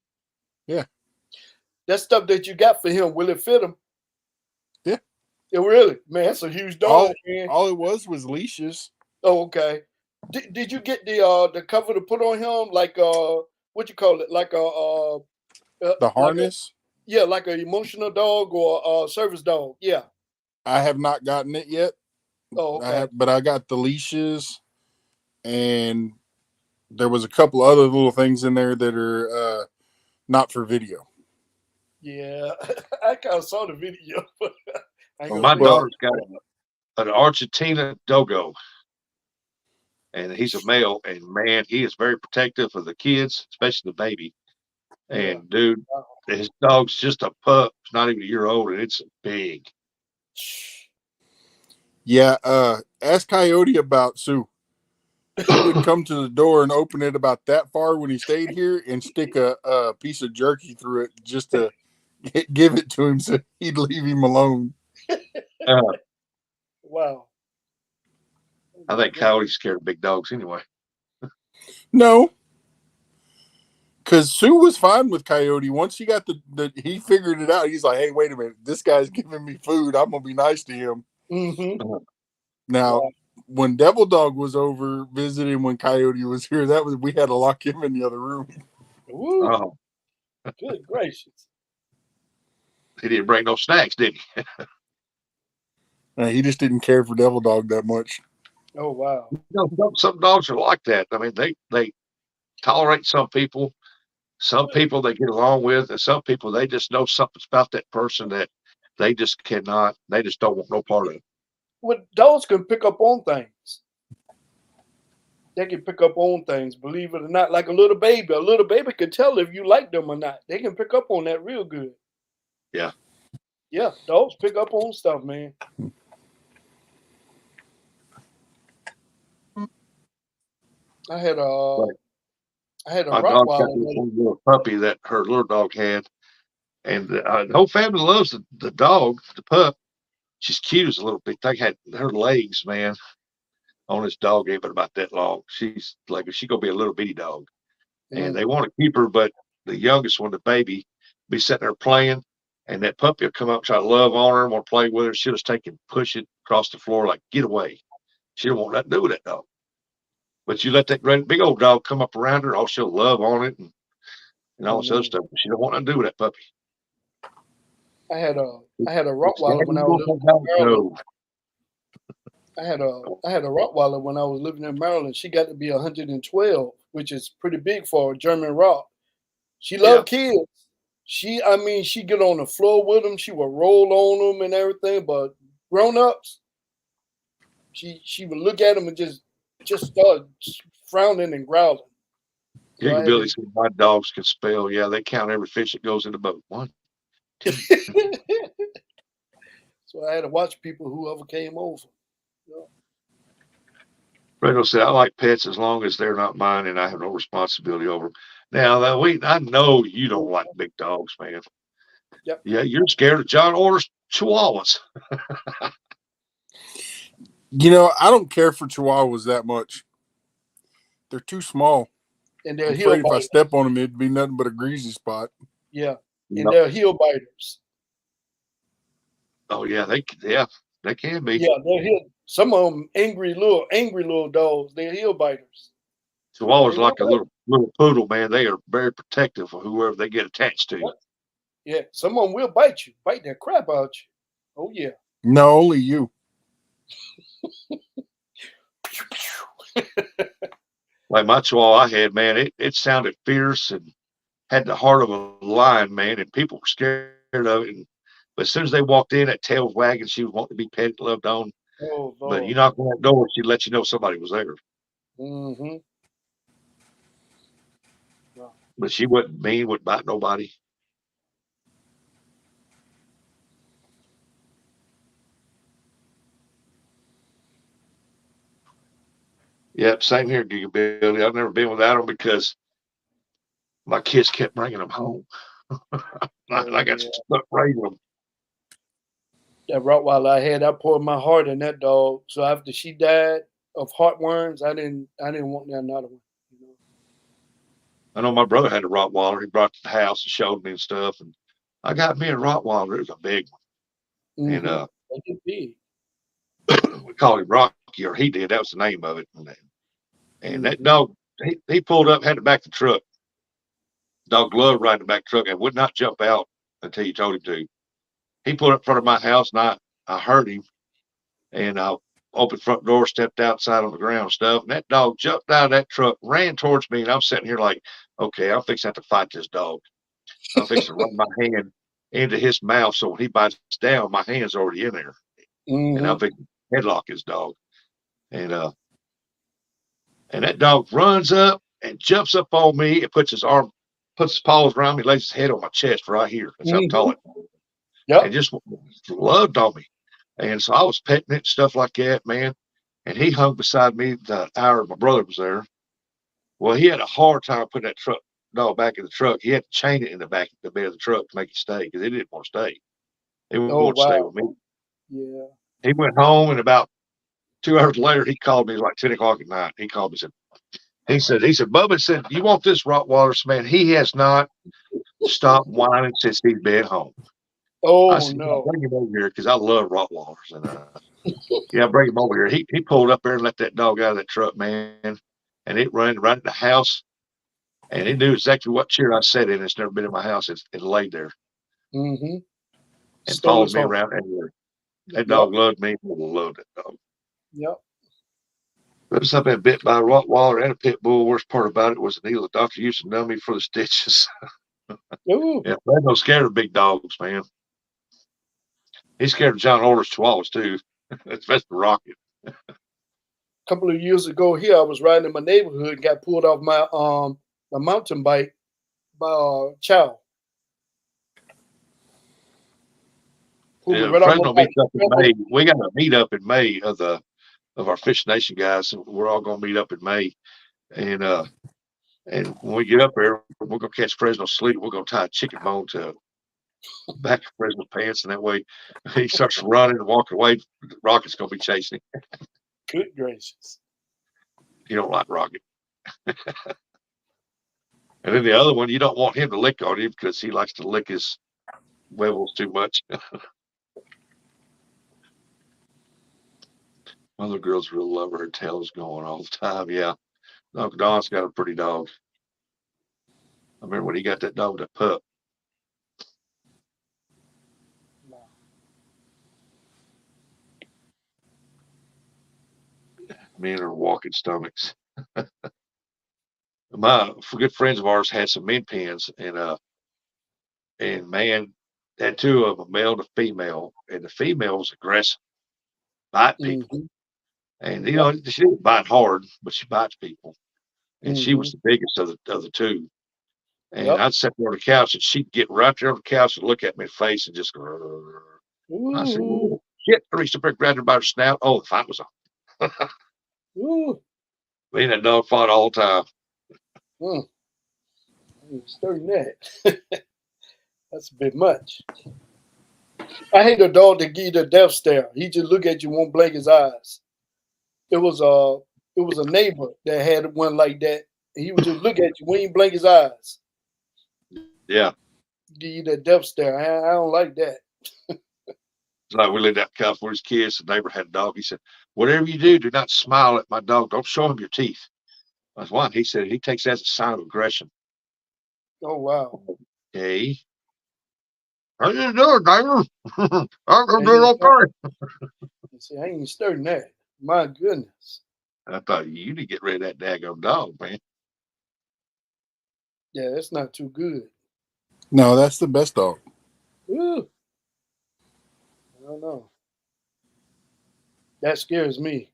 that stuff that you got for him. Will it fit him? Yeah. Yeah, really, man. That's a huge dog, man. All it was leashes. Oh, okay. Did you get the cover to put on him like what you call it, like The harness. like an emotional dog or a service dog? Yeah. I have not gotten it yet. Oh, okay. But I got the leashes, and there was a couple other little things in there that are not for video. Yeah, I kind of saw the video. Well, my daughter's got an Argentina Dogo, and he's a male, and man, he is very protective of the kids, especially the baby. And dude, his dog's just a pup. It's not even a year old, and it's big. Yeah, ask Coyote about Sue. He would come to the door and open it about that far when he stayed here and stick a piece of jerky through it just to give it to him so he'd leave him alone. Wow. I think Coyote's scared of big dogs anyway. No, because Sue was fine with Coyote. Once he got he figured it out. He's like, "Hey, wait a minute, this guy's giving me food. I'm gonna be nice to him." Mm-hmm. Now, when Devil Dog was over visiting when Coyote was here, we had to lock him in the other room. Woo. Oh, Good gracious. he didn't bring no snacks, did he? He just didn't care for Devil Dog that much. Oh wow. Some dogs are like that. I mean, they tolerate some people. Some people they get along with, and some people they just know something's about that person that they just cannot. They just don't want no part of it. Well, dogs can pick up on things. They can pick up on things, believe it or not. Like a little baby. A little baby can tell if you like them or not. They can pick up on that real good. Yeah. Yeah, dogs pick up on stuff, man. I had a My dog got Rottweiler. this one little puppy that her little dog had, and the whole family loves the dog, the pup. She's cute as a little bit. They had her legs, man, on this dog ain't but about that long. She's gonna be a little bitty dog, and they want to keep her, but the youngest one, the baby, be sitting there playing, and that puppy will come up, try to love on her, want to play with her. She'll just take and push it across the floor, like get away. She don't want nothing to do with that dog. But you let that great big old dog come up around her, she'll love on it and all this other stuff. But she don't want nothing to do with that puppy. I had a Rottweiler when Daddy, I was you living want in that dog? Maryland. No. I had a Rottweiler when I was living in Maryland. She got to be 112, which is pretty big for a German Rott. She Yeah. loved kids. I mean, she get on the floor with them. She would roll on them and everything. But grown ups, she would look at them and just start frowning and growling. So You I can had Billy to, said my dogs can spell. Yeah, they count every fish that goes in the boat. 1, 2. so I had to watch people whoever came over. Fredo said, I like pets as long as they're not mine and I have no responsibility over them. Now, I know you don't like big dogs, man. Yep. Yeah, you're scared of John Order's Chihuahuas. You know, I don't care for Chihuahuas that much. They're too small. And I'm they're heel afraid if I biters. step on them, it'd be nothing but a greasy spot. Yeah. And No. they're heel biters. Oh, yeah, they can be. Yeah, they're heel. Some of them angry little dogs. They're heel biters. Chihuahuas They like a won't little poodle, man. They are very protective of whoever they get attached to. What? Yeah, some of them will bite you, bite the crap out you. Oh yeah. No, only you. Like my Chihuahua I had, man, it sounded fierce and had the heart of a lion, man, and people were scared of it. But as soon as they walked in, that tail was wagging. She was wanting to be petted, loved on. Oh But you Lord. knock on that door, she'd let you know somebody was there. Mm-hmm. But she wasn't mean, wouldn't bite nobody. Yep, same here, Giga Billy. I've never been without them because my kids kept bringing them home. And I got stuck raising them. That Rottweiler I had, I poured my heart in that dog. So after she died of heartworms, I didn't want another one. You know? I know my brother had a Rottweiler. He brought it to the house and showed me and stuff. And I got me a Rottweiler. It was a big one. Mm-hmm. And They get big. we called him Rocky, or he did. That was the name of it. And that Mm-hmm. dog, he pulled up, had to back the truck. Dog loved riding the back truck and would not jump out until you told him to. He pulled up in front of my house and I heard him, and I opened the front door, stepped outside on the ground and stuff. And that dog jumped out of that truck, ran towards me. And I'm sitting here like, okay, I'm fixing to have to fight this dog. I'm fixing to run my hand into his mouth. So when he bites down, my hand's already in there. Mm-hmm. And I'm fixing to headlock his dog. And that dog runs up and jumps up on me and puts his paws around me, lays his head on my chest right here. That's how tall it is. Yep. And just loved on me. And so I was petting it and stuff like that, man. And he hung beside me the hour my brother was there. Well, he had a hard time putting that dog back in the truck. He had to chain it in the back of the bed of the truck to make it stay because it didn't want to stay. It Oh wanted to stay wow. with me. Yeah. He went home, and about 2 hours later, he called me. It was like 10 o'clock at night. He called me and said, Bubba said, you want this Rottweiler? Man, he has not stopped whining since he's been home. Oh I said, no. bring him over here because I love Rottweilers. And bring him over here. He pulled up there and let that dog out of that truck, man. And it ran right at the house. And it knew exactly what chair I sat in. It's never been in my house. It laid there Mm-hmm. and Stole followed his me home. around everywhere. That dog loved me. I loved that dog. Yep. But I've been bit by a Rottweiler and a pit bull. Worst part about it was the needle. The doctor used to numb me for the stitches. Ooh. Yeah, I'm no scared of big dogs, man. He's scared of John Order's Chihuahuas too. That's the Rocket. A couple of years ago here, I was riding in my neighborhood and got pulled off my mountain bike by Chow. Yeah, Fresno meets up in May. We got a meet up in May of our Fish Nation guys. We're all gonna meet up in May. And when we get up there, we're gonna catch Fresno sleep. We're gonna tie a chicken bone to back of Fresno's pants, and that way he starts running and walking away. Rocket's gonna be chasing him. Good gracious. You don't like Rocket. And then the other one, you don't want him to lick on you because he likes to lick his webbles too much. Other girls real love her. Her tail is going all the time. Yeah. Uncle Don's got a pretty dog. I remember when he got that dog, that pup. Men are walking stomachs. My good friends of ours had some min pins, and man, had two of them, a male and a female, and the female was aggressive, bite people, Mm-hmm. and Yep. she didn't bite hard, but she bites people, and she Mm-hmm. was the biggest of the two. And Yep. I'd sit there on the couch, and she'd get right there on the couch and look at me in the face and just go. "Rrr." I said, Ooh. "Oh, shit!" I reached up there, grabbed her by the snout. Oh, the fight was on. Ooh. Me and that dog fought all the time. Mm. Stirring that. That's a bit much. I hate a dog that give you the death stare. He just look at you, won't blink his eyes. It was a neighbor that had one like that. He would just look at you, wouldn't blink his eyes. Yeah. Give you that death stare. I don't like that. It's like we lived out in California as kids. The neighbor had a dog. He said, "Whatever you do not smile at my dog. Don't show him your teeth." That's why he said he takes that as a sign of aggression. Oh wow. Okay. How you doing, neighbor? I'm doing And okay. see, I ain't stirring that. My goodness. I thought you need to get rid of that daggone dog, man. Yeah, that's not too good. No, that's the best dog. Ooh. I don't know. That scares me.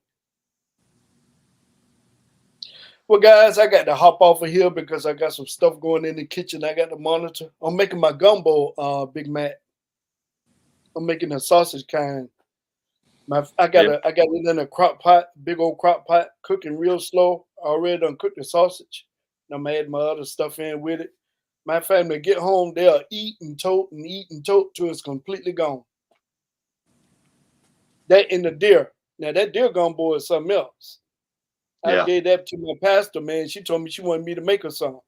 Well, guys, I got to hop off of here because I got some stuff going in the kitchen. I got to monitor. I'm making my gumbo, Big Mac. I'm making a sausage kind. I got Yeah. it in a crock pot, big old crock pot, cooking real slow. I already done cooked the sausage. And I'm adding my other stuff in with it. My family get home, they'll eat and tote till it's completely gone. That and the deer. Now that deer gumbo is something else. I Yeah. gave that to my pastor, man. She told me she wanted me to make her some.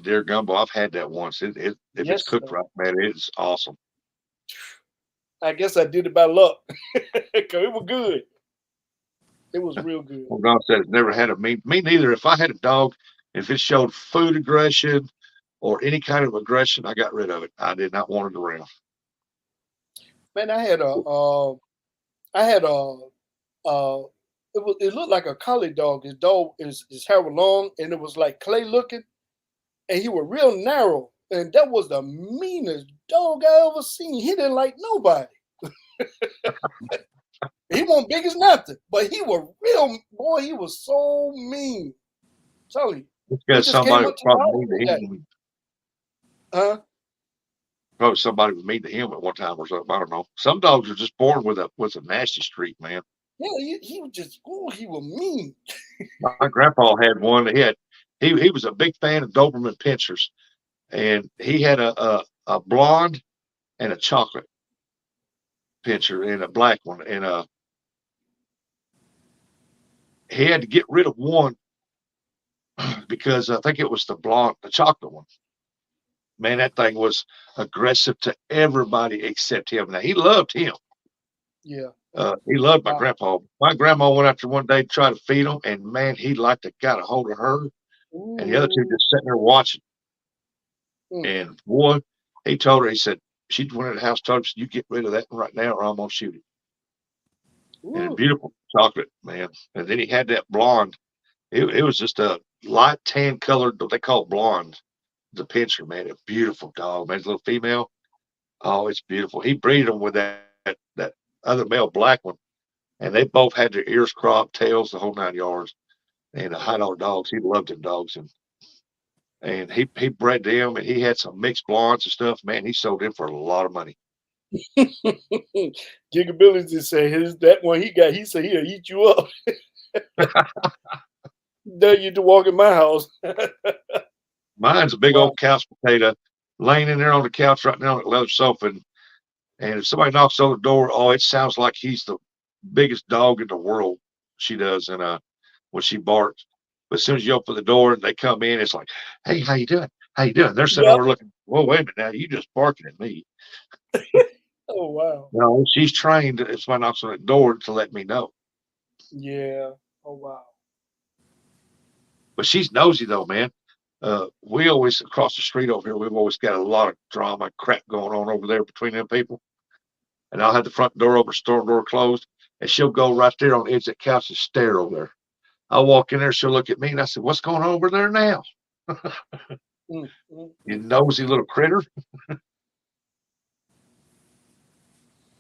Deer gumbo. I've had that once. If it's Yes, cooked sir. right, man, it's awesome. I guess I did it by luck. Cause it was good. It was real good. Well, God said it's never had a me neither. If I had a dog, if it showed food aggression or any kind of aggression, I got rid of it. I did not want it around. Man, I had a it looked like a collie dog. His hair was long and it was like clay looking, and he was real narrow. And that was the meanest dog I ever seen. He didn't like nobody. He wasn't big as nothing, but he was real boy. He was so mean. I'm telling you, It's he because just came somebody up was to the probably house mean one to day. him. Huh? Probably somebody was mean to him at one time or something. I don't know. Some dogs are just born with a nasty streak, man. Yeah, he was just he was mean. My grandpa had one. He was a big fan of Doberman Pinschers, and he had a blonde and a chocolate Pinscher and a black one, and he had to get rid of one because I think it was the chocolate one. Man, that thing was aggressive to everybody except him. Now he loved him. Yeah. He loved my Wow. grandpa. My grandma went out there one day to try to feed him, and man, he liked to got a hold of her, and the other two Ooh. just sitting there watching. Mm. And boy, he told her, he said, she went in the house, told him, "You get rid of that one right now, or I'm gonna shoot it." And Ooh. beautiful chocolate, man. And then he had that blonde. It was just a light tan colored, what they call blonde. The Pinscher, man, a beautiful dog, man. His little female. Oh, it's beautiful. He breeded them with that other male black one, and they both had their ears cropped, tails, the whole 9 yards. And high dollar dogs. He loved them dogs, and he bred them, and he had some mixed blondes and stuff. Man, he sold them for a lot of money. Gigabilly just said his that one he got. He said he'll eat you up. Dare you to walk in my house. Mine's a big Wow. old couch potato, laying in there on the couch right now on the leather sofa, and if somebody knocks on the door, oh, it sounds like he's the biggest dog in the world. She does, and when she barks. But as soon as you open the door and they come in, it's like, "Hey, how you doing? How you doing?" They're sitting Yep. over looking. Well, wait a minute now. You just barking at me. Oh wow. No, she's trained. If somebody knocks on the door to let me know. Yeah. Oh wow. But she's nosy though, man. We always across the street over here. We've always got a lot of drama, crap going on over there between them people. And I'll have the front door open, store door closed, and she'll go right there on the edge of the couch and stare over there. I'll walk in there, she'll look at me, and I said, "What's going on over there now? You nosy little critter."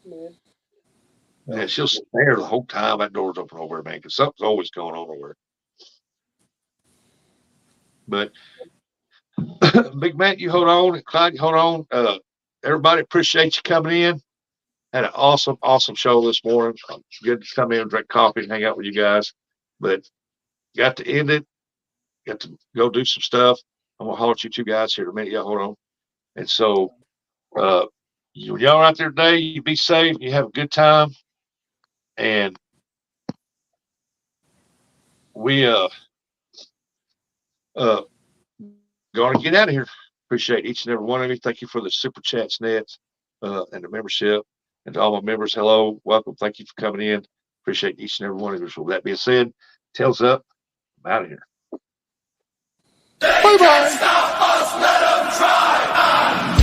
Man. Yeah, she'll stare the whole time that door's open over there, man, because something's always going on over there. But Big Matt, you hold on, and Clyde, you hold on. Everybody appreciate you coming in. Had an awesome, awesome show this morning. Good to come in, drink coffee, and hang out with you guys. But got to end it. Got to go do some stuff. I'm gonna holler at you two guys here in a minute. Y'all hold on. And so, y'all out there today, you be safe, you have a good time, and we going to get out of here. Appreciate each and every one of you. Thank you for the super chats, nets, and the membership. And to all my members, hello, welcome. Thank you for coming in. Appreciate each and every one of you. So with that being said, tails up. I'm out of here. Bye bye.